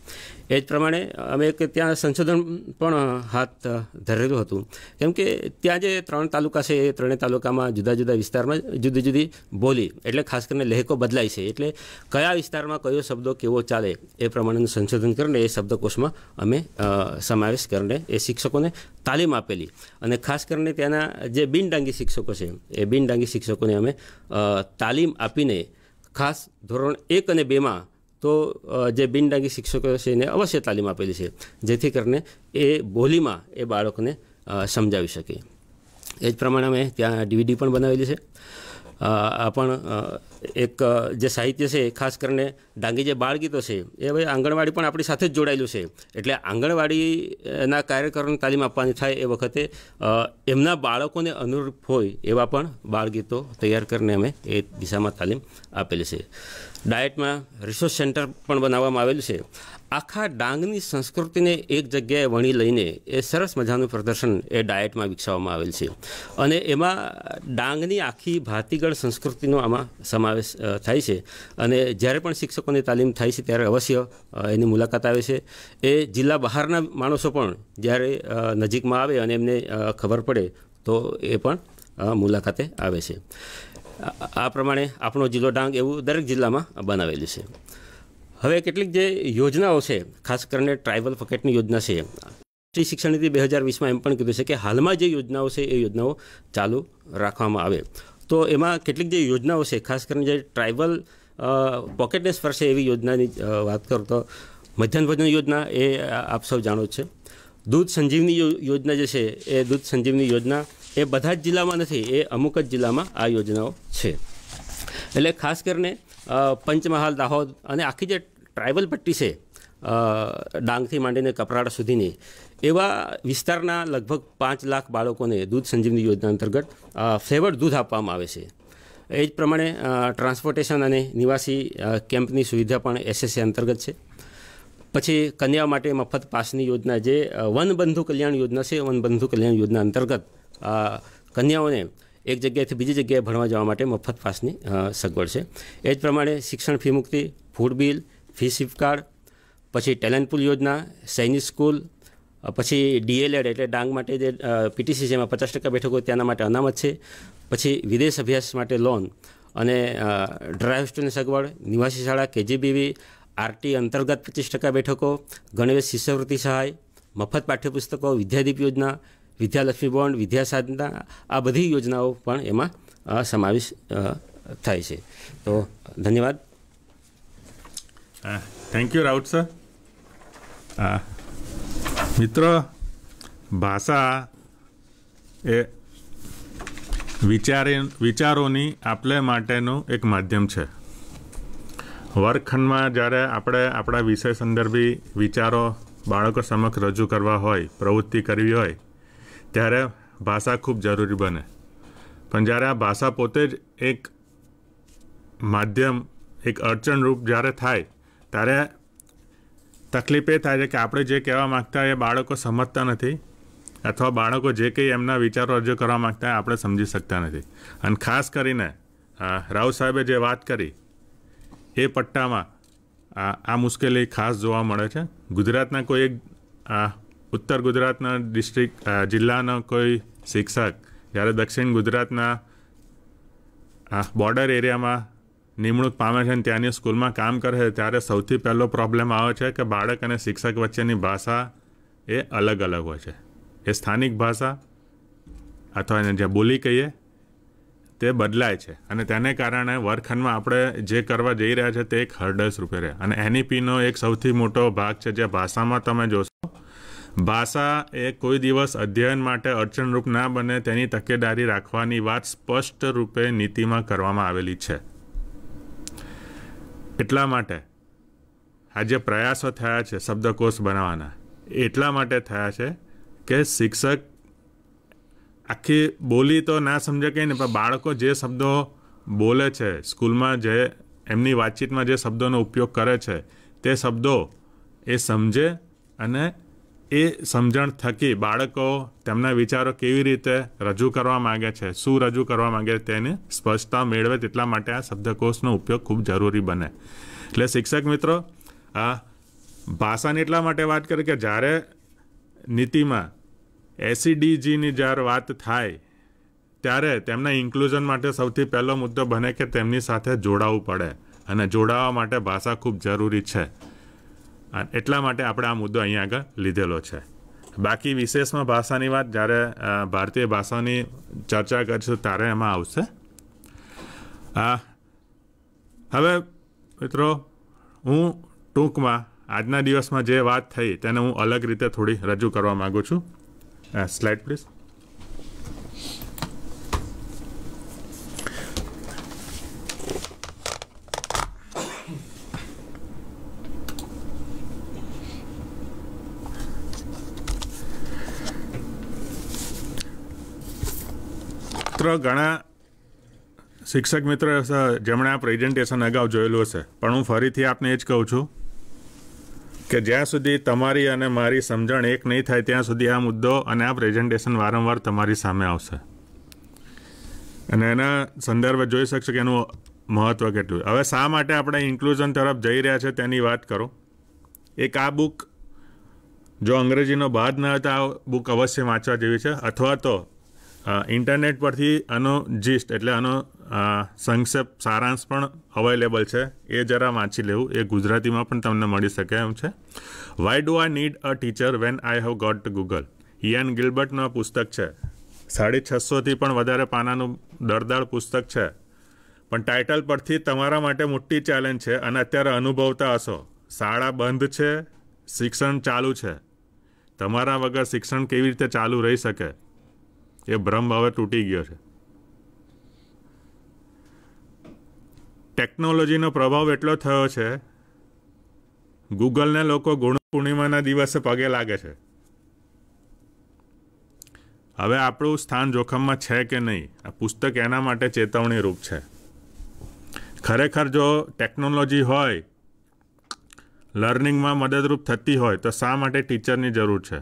એ જ પ્રમાણે અમે ત્યાં સંશોધન પણ હાથ ધરેલું હતું, કેમ કે ત્યાં જે 3 તાલુકા છે, એ 3 તાલુકામાં જુદા જુદા વિસ્તારમાં જુદી જુદી બોલી, એટલે ખાસ કરીને લહેકો બદલાય છે, એટલે કયા વિસ્તારમાં કયો શબ્દો કેવો ચાલે એ પ્રમાણેનું સંશોધન કરીને એ શબ્દકોશમાં અમે સમાવેશ કરીને એ શિક્ષકોને તાલીમ આપેલી. અને ખાસ કરીને ત્યાંના જે બિનડાંગી શિક્ષકો છે, એ બિનડાંગી શિક્ષકોને અમે તાલીમ આપીને ખાસ ધોરણ 1 અને 2માં તો જે બિનડાંગી શિક્ષકો છે એને અવશ્ય તાલીમ આપેલી છે, જેથી કરીને એ બોલીમાં એ બાળકોને સમજાવી શકે. એ જ પ્રમાણે અમે ત્યાં DVD પણ બનાવેલી છે. આ પણ એક જે સાહિત્ય છે, ખાસ કરીને ડાંગી જે બાળગીતો છે, એ હવે આંગણવાડી પણ આપણી સાથે જ જોડાયેલું છે, એટલે આંગણવાડીના કાર્યકરોને તાલીમ આપવાની થાય એ વખતે એમના બાળકોને અનુરૂપ હોય એવા પણ બાળગીતો તૈયાર કરીને અમે એ દિશામાં તાલીમ આપેલી છે. ડાયટમાં રિસોર્સ સેન્ટર પણ બનાવવામાં આવેલું છે. આખા ડાંગની સંસ્કૃતિને એક જગ્યાએ વણી લઈને એ સરસ મજાનું પ્રદર્શન એ ડાયટમાં વિકસાવવામાં આવેલ છે. અને એમાં ડાંગની આખી ભાતીગળ સંસ્કૃતિનો આમાં સમાવેશ થાય છે. અને જ્યારે પણ શિક્ષકોની તાલીમ થાય છે ત્યારે અવશ્ય એની મુલાકાત આવે છે. એ જિલ્લા બહારના માણસો પણ જ્યારે નજીકમાં આવે અને એમને ખબર પડે તો એ પણ મુલાકાતે આવે છે. આ પ્રમાણે આપણો જિલ્લો ડાંગ એવું દરેક જિલ્લામાં બનાવેલું છે. હવે કેટલીક જે યોજનાઓ છે, ખાસ કરીને ટ્રાઇબલ પોકેટની યોજના છે, રાષ્ટ્રીય શિક્ષણ નીતિ 2020માં એમ પણ કીધું છે કે હાલમાં જે યોજનાઓ છે એ યોજનાઓ ચાલુ રાખવામાં આવે. તો એમાં કેટલીક જે યોજનાઓ છે, ખાસ કરીને જે ટ્રાઇબલ પોકેટને સ્પર્શે એવી યોજનાની વાત કરું તો મધ્યાહન ભોજન યોજના એ આપ સૌ જાણો જ છે. દૂધ સંજીવની યોજના જે છે, એ દૂધ સંજીવની યોજના એ બધા જ જિલ્લામાં નથી, એ અમુક જ જિલ્લામાં આ યોજનાઓ છે. એટલે ખાસ કરીને પંચમહાલ, દાહોદ અને આખી જે ટ્રાઇબલ પટ્ટી છે, ડાંગથી માંડીને કપરાડા સુધીની, એવા વિસ્તારના લગભગ 5 લાખ બાળકોને દૂધ સંજીવની યોજના અંતર્ગત ફ્લેવર્ડ દૂધ આપવામાં આવે છે. એ જ પ્રમાણે ટ્રાન્સપોર્ટેશન અને નિવાસી કેમ્પની સુવિધા પણ SSA અંતર્ગત છે. પછી કન્યાઓ માટે મફત પાસની યોજના, જે વનબંધુ કલ્યાણ યોજના છે, વનબંધુ કલ્યાણ યોજના અંતર્ગત કન્યાઓને એક જગ્યાએથી બીજી જગ્યાએ ભણવા જવા માટે મફત પાસની સગવડ છે. એ જ પ્રમાણે શિક્ષણ ફી મુક્તિ, food bill, freeship card, પછી ટેલેન્ટ પુલ યોજના, સૈનિક સ્કૂલ, પછી DLED એટલે ડાંગ માટે જે PTC છે એમાં 50% બેઠકો ત્યાંના માટે અનામત છે. પછી વિદેશ અભ્યાસ માટે લોન અને ડ્રાઇવ હોસ્ટેલની સગવડ, નિવાસી શાળા KGBV, RT અંતર્ગત 25% બેઠકો, ગણવેશ શિષ્યવૃત્તિ સહાય, મફત પાઠ્યપુસ્તકો, વિદ્યાદીપ યોજના, વિદ્યાલક્ષ્મી બોન્ડ, વિદ્યા સાધના, આ બધી યોજનાઓ પણ એમાં સમાવેશ થાય છે. તો ધન્યવાદ. Thank you Raut sir. મિત્રો, ભાષા એ વિચારોની આપલે માટેનું એક માધ્યમ છે. વર્ગખંડમાં જ્યારે આપણે આપણા વિષય સંદર્ભી વિચારો બાળકો સમક્ષ રજૂ કરવા હોય, પ્રવૃત્તિ કરવી હોય, ત્યારે ભાષા ખૂબ જરૂરી બને. પણ જ્યારે આ ભાષા પોતે જ એક માધ્યમ, એક અડચણરૂપ જ્યારે થાય ત્યારે તકલીફ એ થાય છે કે આપણે જે કહેવા માગતા એ બાળકો સમજતા નથી, અથવા બાળકો જે કંઈ એમના વિચારો રજૂ કરવા માગતા હોય આપણે સમજી શકતા નથી. અને ખાસ કરીને રાવ સાહેબે જે વાત કરી એ પટ્ટામાં આ મુશ્કેલી ખાસ જોવા મળે છે. ગુજરાતના કોઈ એક ઉત્તર ગુજરાતના ડિસ્ટ્રિક્ટ જિલ્લાનો કોઈ શિક્ષક જ્યારે દક્ષિણ ગુજરાતના બોર્ડર એરિયામાં નિમણૂક પામે છે અને ત્યાંની સ્કૂલમાં કામ કરે છે ત્યારે સૌથી પહેલો પ્રોબ્લેમ આવે છે કે બાળક અને શિક્ષક વચ્ચેની ભાષા એ અલગ અલગ હોય છે. એ સ્થાનિક ભાષા અથવા એને જે બોલી કહીએ તે બદલાય છે અને તેને કારણે વર્ગખંડમાં આપણે જે કરવા જઈ રહ્યા છે તે એક હર્ડલ્સ રૂપે રહે. અને NEPનો એક સૌથી મોટો ભાગ છે જે ભાષામાં તમે જોશો, ભાષા એ કોઈ દિવસ અધ્યયન માટે અડચણરૂપ ના બને તેની તકેદારી રાખવાની વાત સ્પષ્ટ રૂપે નીતિમાં કરવામાં આવેલી છે. એટલા માટે આ જે પ્રયાસો થયા છે શબ્દકોશ બનાવવાના, એટલા માટે થયા છે કે શિક્ષક આખી બોલી તો ના સમજે કંઈ ને, પણ બાળકો જે શબ્દો બોલે છે સ્કૂલમાં, જે એમની વાતચીતમાં જે શબ્દોનો ઉપયોગ કરે છે તે શબ્દો એ સમજે અને એ સમજણ થકી બાળકો તેમના વિચારો કેવી રીતે રજૂ કરવા માગે છે, શું રજૂ કરવા માગે છે તેને સ્પષ્ટતા મેળવે. તેટલા માટે આ શબ્દકોશનો ઉપયોગ ખૂબ જરૂરી બને. એટલે શિક્ષક મિત્રો આ ભાષાની એટલા માટે વાત કરી કે જ્યારે નીતિમાં SEDGની જ્યારે વાત થાય ત્યારે તેમના ઇન્ક્લુઝન માટે સૌથી પહેલો મુદ્દો બને કે તેમની સાથે જોડાવવું પડે અને જોડાવા માટે ભાષા ખૂબ જરૂરી છે. એટલા માટે આપણે આ મુદ્દો અહીંયા આગળ લીધેલો છે. બાકી વિશેષમાં ભાષાની વાત જ્યારે ભારતીય ભાષાની ચર્ચા કરીશું ત્યારે એમાં આવશે. હવે મિત્રો હું ટૂંકમાં આજના દિવસમાં જે વાત થઈ તેને હું અલગ રીતે થોડી રજૂ કરવા માગું છું. Slide please. ઘણા શિક્ષક મિત્રો જેમણે આ પ્રેઝન્ટેશન અગાઉ જોયેલું હશે, પણ હું ફરીથી આપને એ જ કહું છું કે જ્યાં સુધી તમારી અને મારી સમજણ એક નહીં થાય ત્યાં સુધી આ મુદ્દો અને આ પ્રેઝન્ટેશન વારંવાર તમારી સામે આવશે અને એના સંદર્ભે જોઈ શકશો કે એનું મહત્ત્વ કેટલું. હવે શા માટે આપણે ઇન્ક્લુઝન તરફ જઈ રહ્યા છે તેની વાત કરો. એક આ બુક જો અંગ્રેજીનો બાદ ન હતા આ બુક અવશ્ય વાંચવા જેવી છે, અથવા તો ઇન્ટરનેટ પરથી આનો જીસ્ટ એટલે આનો સંક્ષેપ સારાંશ પણ અવેલેબલ છે, એ જરા વાંચી લેવું. એ ગુજરાતીમાં પણ તમને મળી શકે એમ છે. Why do I need a teacher when I have got Google. Ian ગિલબર્ટનું આ પુસ્તક છે. 650થી પણ વધારે પાનાનું દળદાળ પુસ્તક છે, પણ ટાઇટલ પરથી તમારા માટે મોટી ચેલેન્જ છે. અને અત્યારે અનુભવતા હશો શાળા બંધ છે, શિક્ષણ ચાલુ છે. તમારા વગર શિક્ષણ કેવી રીતે ચાલુ રહી શકે એ ભ્રમ હવે તૂટી ગયો છે. ટેકનોલોજીનો પ્રભાવ એટલો થયો છે, ગૂગલને લોકો ગુરુ પૂર્ણિમાના દિવસે પગે લાગે છે. હવે આપણું સ્થાન જોખમમાં છે કે નહીં, આ પુસ્તક એના માટે ચેતવણી રૂપ છે. ખરેખર જો ટેકનોલોજી હોય, લર્નિંગમાં મદદરૂપ થતી હોય તો શા માટે ટીચરની જરૂર છે?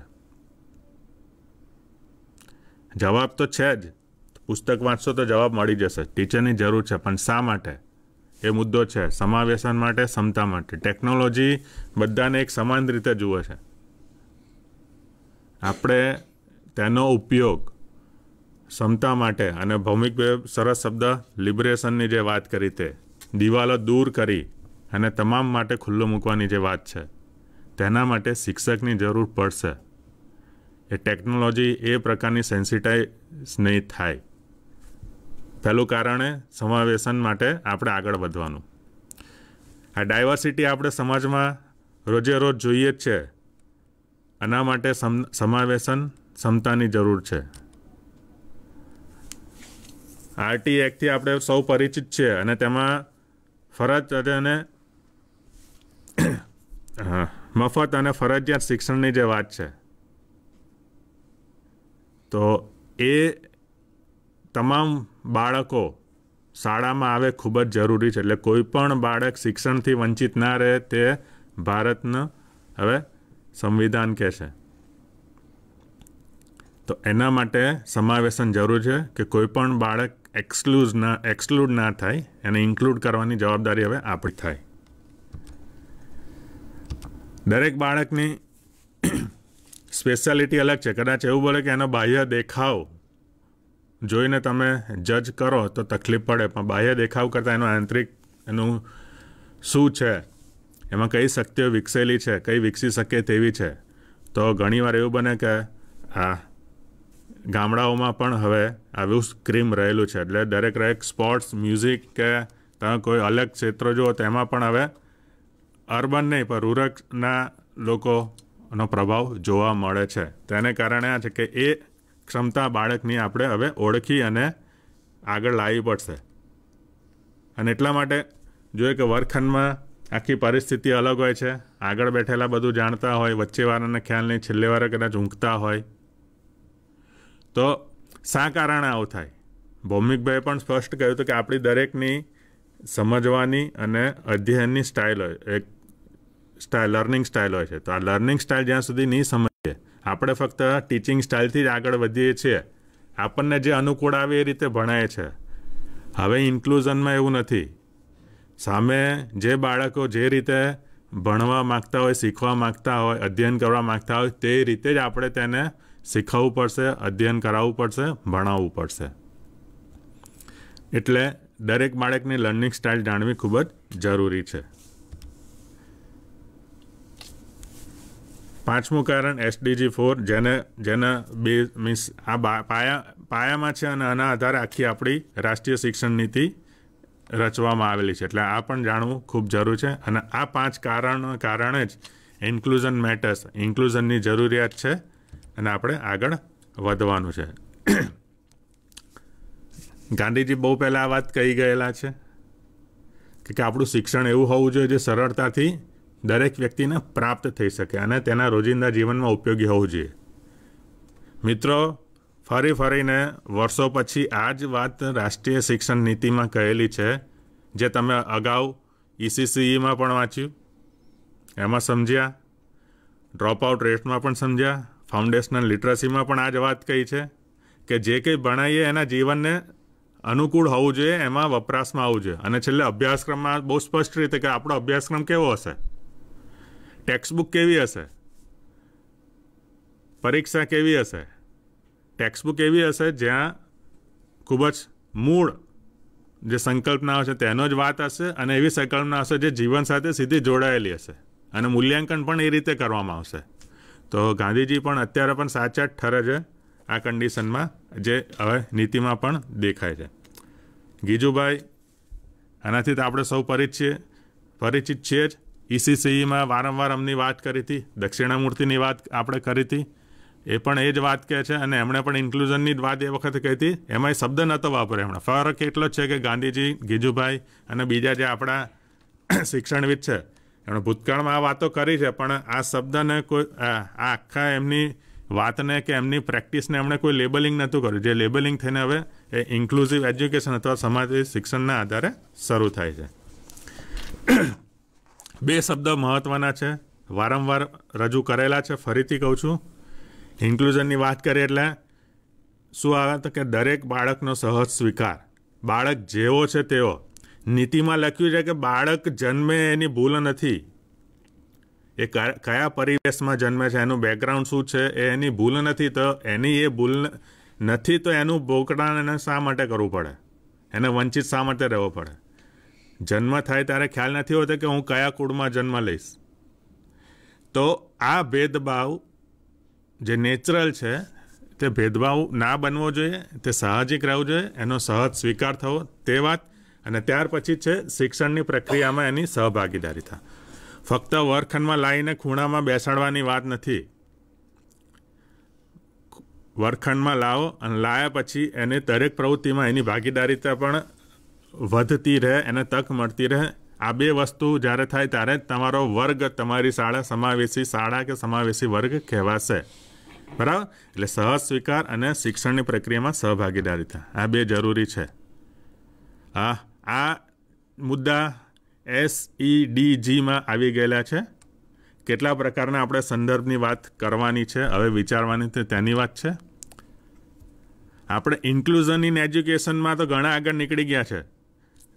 જવાબ તો છે જ. પુસ્તક વાંચશો તો જવાબ મળી જશે. ટીચરની જરૂર છે, પણ શા માટે? એ મુદ્દો છે. સમાવેશન માટે, ક્ષમતા માટે. ટેકનોલોજી બધાને એક સમાન રીતે જુએ છે. આપણે તેનો ઉપયોગ ક્ષમતા માટે અને ભૌમિક સરસ શબ્દ લિબરેશનની જે વાત કરી તે દિવાલો દૂર કરી અને તમામ માટે ખુલ્લું મૂકવાની જે વાત છે તેના માટે શિક્ષકની જરૂર પડશે. એ ટેકનોલોજી એ પ્રકારની સેન્સિટાઇઝ નહીં થાય. પહેલું કારણ એ સમાવેશન માટે આપણે આગળ વધવાનું. આ ડાયવર્સિટી આપણે સમાજમાં રોજે રોજ જોઈએ જ છે. આના માટે સમાવેશન ક્ષમતાની જરૂર છે. RT એક્ટથી આપણે સૌ પરિચિત છીએ અને તેમાં ફરજ અને મફત અને ફરજિયાત શિક્ષણની જે વાત છે તો એ તમામ બાળકો શાળામાં આવે ખૂબ જ જરૂરી છે. એટલે કોઈ પણ બાળક શિક્ષણથી વંચિત ના રહે તે ભારતનું હવે સંવિધાન કહે છે. તો એના માટે સમાવેશન જરૂર છે કે કોઈ પણ બાળક એક્સક્લુડ ના થાય, એને ઇન્ક્લુડ કરવાની જવાબદારી હવે આપણી થાય. દરેક બાળકની સ્પેશિયાલિટી અલગ છે. કદાચ એવું બોલે કે એનો બાહ્ય દેખાવ જોઈને તમે જજ કરો તો તકલીફ પડે, પણ બાહ્ય દેખાવ કરતાં એનો આંતરિક એનું શું છે, એમાં કઈ શક્તિઓ વિકસેલી છે, કઈ વિકસી શકે તેવી છે. તો ઘણીવાર એવું બને કે આ ગામડાઓમાં પણ હવે આવું સ્ક્રીમ રહેલું છે. એટલે દરેક સ્પોર્ટ્સ, મ્યુઝિક કે તમે કોઈ અલગ ક્ષેત્રો જુઓ તો એમાં પણ હવે અર્બન નહીં પણ રૂરલના લોકોનો પ્રભાવ જોવા મળે છે. તેને કારણે આ છે કે એ ક્ષમતા બાળકની આપણે હવે ઓળખી અને આગળ લાવવી પડશે. અને એટલા માટે જોઈએ કે વર્ગખંડમાં આખી પરિસ્થિતિ અલગ હોય છે. આગળ બેઠેલા બધું જાણતા હોય, વચ્ચેવાળાને ખ્યાલ નહીં, છેલ્લેવાળા કદાચ ઊંઘતા હોય. તો શા કારણે આવું થાય? ભૌમિકભાઈએ પણ સ્પષ્ટ કહ્યું હતું કે આપણી દરેકની સમજવાની અને અધ્યયનની સ્ટાઇલ હોય, એક લર્નિંગ સ્ટાઇલ હોય છે. તો આ લર્નિંગ સ્ટાઇલ જ્યાં સુધી નહીં સમજીએ, આપણે ફક્ત ટીચિંગ સ્ટાઇલથી જ આગળ વધીએ છીએ, આપણને જે અનુકૂળ આવે એ રીતે ભણાય છે. હવે ઇન્ક્લુઝનમાં એવું નથી. સામે જે બાળકો જે રીતે ભણવા માગતા હોય, શીખવા માગતા હોય, અધ્યયન કરવા માગતા હોય, તે રીતે જ આપણે તેને શીખવવું પડશે, અધ્યયન કરાવવું પડશે, ભણાવવું પડશે. એટલે દરેક બાળકની લર્નિંગ સ્ટાઇલ જાણવી ખૂબ જ જરૂરી છે. પાંચમું કારણ SDG 4 જેના બે મીન્સ આ પાયામાં છે અને આના આધારે આખી આપણી રાષ્ટ્રીય શિક્ષણ નીતિ રચવામાં આવેલી છે. એટલે આ પણ જાણવું ખૂબ જરૂર છે. અને આ 5 કારણે જ ઇન્ક્લુઝન મેટર્સ, ઇન્ક્લુઝનની જરૂરિયાત છે અને આપણે આગળ વધવાનું છે. ગાંધીજી બહુ પહેલાં આ વાત કહી ગયેલા છે કે આપણું શિક્ષણ એવું હોવું જોઈએ જે સરળતાથી દરેક વ્યક્તિને પ્રાપ્ત થઈ શકે અને તેના રોજિંદા જીવનમાં ઉપયોગી હોવું જોઈએ. મિત્રો, ફરીને વર્ષો પછી આ જ વાત રાષ્ટ્રીય શિક્ષણ નીતિમાં કહેલી છે, જે તમે અગાઉ ECCEમાં પણ વાંચ્યું, એમાં સમજ્યા, ડ્રોપ આઉટ રેટમાં પણ સમજ્યા, ફાઉન્ડેશનલ લિટરસીમાં પણ આ જ વાત કહી છે કે જે કંઈ ભણાવીએ એના જીવનને અનુકૂળ હોવું જોઈએ, એમાં વપરાશમાં આવવું જોઈએ. અને છેલ્લે અભ્યાસક્રમમાં બહુ સ્પષ્ટ રીતે કે આપણો અભ્યાસક્રમ કેવો હશે, ટેક્સ્ટબુક કેવી હશે, પરીક્ષા કેવી હશે. ટેક્સ્ટબુક એવી હશે જ્યાં ખૂબ જ મૂળ જે સંકલ્પનાઓ છે તેનો જ વાત હશે અને એવી સંકલ્પના હશે જે જીવન સાથે સીધી જોડાયેલી હશે અને મૂલ્યાંકન પણ એ રીતે કરવામાં આવશે. તો ગાંધીજી પણ અત્યારે પણ સાચા જ ઠરે છે આ કન્ડિશનમાં, જે હવે નીતિમાં પણ દેખાય છે. ગીજુભાઈ, આનાથી તો આપણે સૌ પરિચિત છીએ જ. ECCEમાં વારંવાર અમની વાત કરી હતી, દક્ષિણામૂર્તિની વાત આપણે કરી હતી, એ પણ એ જ વાત કહે છે અને એમણે પણ ઇન્ક્લુઝનની જ વાત એ વખતે કહી હતી. એમાં શબ્દ નહોતો વાપરે એમણે. ફરક એટલો જ છે કે ગાંધીજી, ગીજુભાઈ અને બીજા જે આપણા શિક્ષણવિદ છે એમણે ભૂતકાળમાં આ વાતો કરી છે, પણ આ શબ્દને કોઈ આ આખા એમની વાતને કે એમની પ્રેક્ટિસને એમણે કોઈ લેબલિંગ નહોતું કર્યું, જે લેબલિંગ થઈને હવે એ ઇન્ક્લુઝિવ એજ્યુકેશન અથવા સમાજિક શિક્ષણના આધારે શરૂ થાય છે. 2 શબ્દ મહત્ત્વના છે, વારંવાર રજૂ કરેલા છે, ફરીથી કહું છું. ઇન્ક્લુઝનની વાત કરીએ એટલે શું આવે તો કે દરેક બાળકનો સહજ સ્વીકાર, બાળક જેવો છે તેવો. નીતિમાં લખ્યું છે કે બાળક જન્મે એની ભૂલ નથી, એ કયા પરિવેશમાં જન્મે છે, એનું બેકગ્રાઉન્ડ શું છે, એ એની ભૂલ નથી. તો એની એ ભૂલ નથી તો એનું ભોગતાન એને શા માટે કરવું પડે, એને વંચિત શા માટે રહેવો પડે? જન્મ થાય ત્યારે ખ્યાલ નથી હોતો કે હું કયા કુળમાં જન્મ લઈશ. તો આ ભેદભાવ જે નેચરલ છે તે ભેદભાવ ના બનવો જોઈએ, તે સાહજિક રહેવું જોઈએ, એનો સહજ સ્વીકાર થવો તે વાત. અને ત્યાર પછી છે શિક્ષણની પ્રક્રિયામાં એની સહભાગીદારી થાય. ફક્ત વર્ગખંડમાં લાવીને ખૂણામાં બેસાડવાની વાત નથી. વર્ગખંડમાં લાવો અને લાયા પછી એને દરેક પ્રવૃત્તિમાં એની ભાગીદારીતા પણ વધતી રહે, એને તક મળતી રહે. આ 2 વસ્તુ જ્યારે થાય ત્યારે જ તમારો વર્ગ, તમારી શાળા સમાવેશી શાળા કે સમાવેશી વર્ગ કહેવાશે. બરાબર. એટલે સહજ સ્વીકાર અને શિક્ષણની પ્રક્રિયામાં સહભાગીદારી થાય, આ બે જરૂરી છે. આ મુદ્દા SEDGમાં આવી ગયેલા છે. કેટલા પ્રકારના આપણે સંદર્ભની વાત કરવાની છે, હવે વિચારવાની છે તેની વાત છે. આપણે ઇન્ક્લુઝન ઇન એજ્યુકેશનમાં તો ઘણા આગળ નીકળી ગયા છે.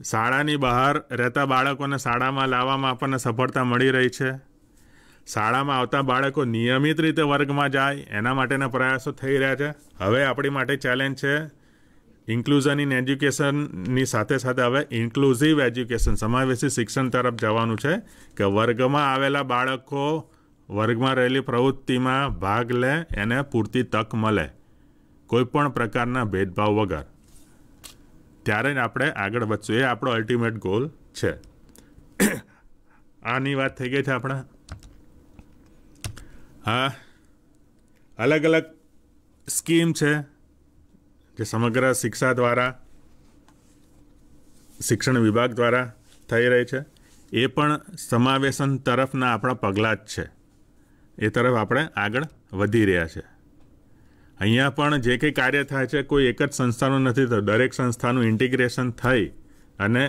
શાળાની બહાર રહેતા બાળકોને શાળામાં લાવવામાં આપણને સફળતા મળી રહી છે. શાળામાં આવતા બાળકો નિયમિત રીતે વર્ગમાં જાય એના માટેના પ્રયાસો થઈ રહ્યા છે. હવે આપણી માટે ચેલેન્જ છે ઇન્ક્લુઝન ઇન એજ્યુકેશનની સાથે સાથે હવે ઇન્ક્લુઝિવ એજ્યુકેશન, સમાવેશી શિક્ષણ તરફ જવાનું છે કે વર્ગમાં આવેલા બાળકો વર્ગમાં રહેલી પ્રવૃત્તિમાં ભાગ લે, એને પૂરતી તક મળે, કોઈ પણ પ્રકારના ભેદભાવ વગર. ત્યારે જ આપણે આગળ વધશું. એ આપણો અલ્ટિમેટ ગોલ છે. આની વાત થઈ ગઈ છે આપણે. હા, અલગ અલગ સ્કીમ છે જે સમગ્ર શિક્ષા દ્વારા, શિક્ષણ વિભાગ દ્વારા થઈ રહી છે. એ પણ સમાવેશન તરફના આપણા પગલાં જ છે. એ તરફ આપણે આગળ વધી રહ્યા છે. અહીંયા પણ જે કંઈ કાર્ય થાય છે કોઈ એક જ સંસ્થાનું નથી થતું, દરેક સંસ્થાનું ઇન્ટિગ્રેશન થઈ અને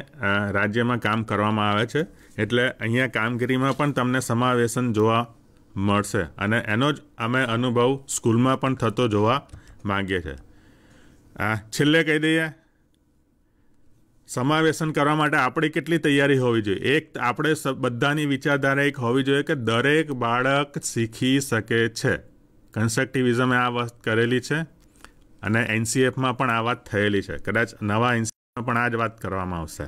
રાજ્યમાં કામ કરવામાં આવે છે. એટલે અહીંયા કામગીરીમાં પણ તમને સમાવેશન જોવા મળશે અને એનો જ અમે અનુભવ સ્કૂલમાં પણ થતો જોવા માંગીએ છીએ. છેલ્લે કહી દઈએ, સમાવેશન કરવા માટે આપણી કેટલી તૈયારી હોવી જોઈએ. એક આપણે બધાની વિચારધારા એક હોવી જોઈએ કે દરેક બાળક શીખી શકે છે. કન્સ્ટ્રક્ટિવિઝમે આ વાત કરેલી છે અને NCFમાં પણ આ વાત થયેલી છે. કદાચ નવા NCFમાં પણ આ જ વાત કરવામાં આવશે.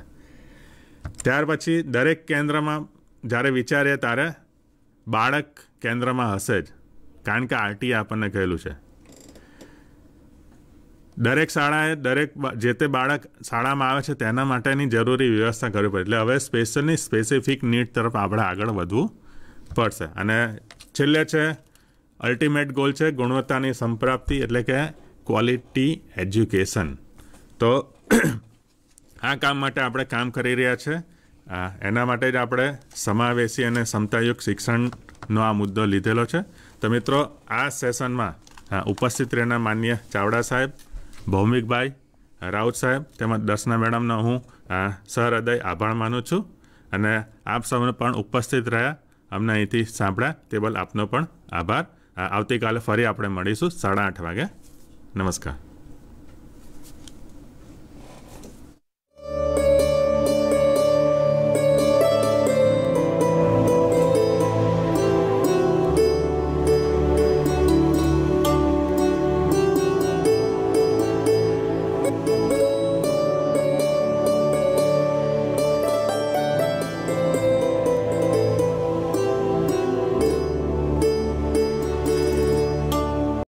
ત્યાર પછી દરેક કેન્દ્રમાં જ્યારે વિચારીએ ત્યારે બાળક કેન્દ્રમાં હશે જ, કારણ કે RTE આપણને કહેલું છે. દરેક શાળાએ દરેક જે તે બાળક શાળામાં આવે છે તેના માટેની જરૂરી વ્યવસ્થા કરવી પડે. એટલે હવે સ્પેસિફિક નીડ તરફ આપણે આગળ વધવું પડશે. અને છેલ્લે છે અલ્ટિમેટ ગોલ છે ગુણવત્તાની સંપ્રાપ્તિ, એટલે કે ક્વોલિટી એજ્યુકેશન. તો આ કામ માટે આપણે કામ કરી રહ્યા છે. એના માટે જ આપણે સમાવેશી અને ક્ષમતાયુક્ત શિક્ષણનો આ મુદ્દો લીધેલો છે. તો મિત્રો, આ સેશનમાં ઉપસ્થિત રહેનાર માનનીય ચાવડા સાહેબ, ભૌમિકભાઈ, રાઉત સાહેબ તેમજ દર્શના મેડમનો હું સહૃદય આભાર માનું છું. અને આપ સૌને પણ ઉપસ્થિત રહ્યા, અમને અહીંથી સાંભળ્યા તે બદલ આપનો પણ આભાર. આવતીકાલે ફરી આપણે મળીશું 8:30 વાગે. નમસ્કાર.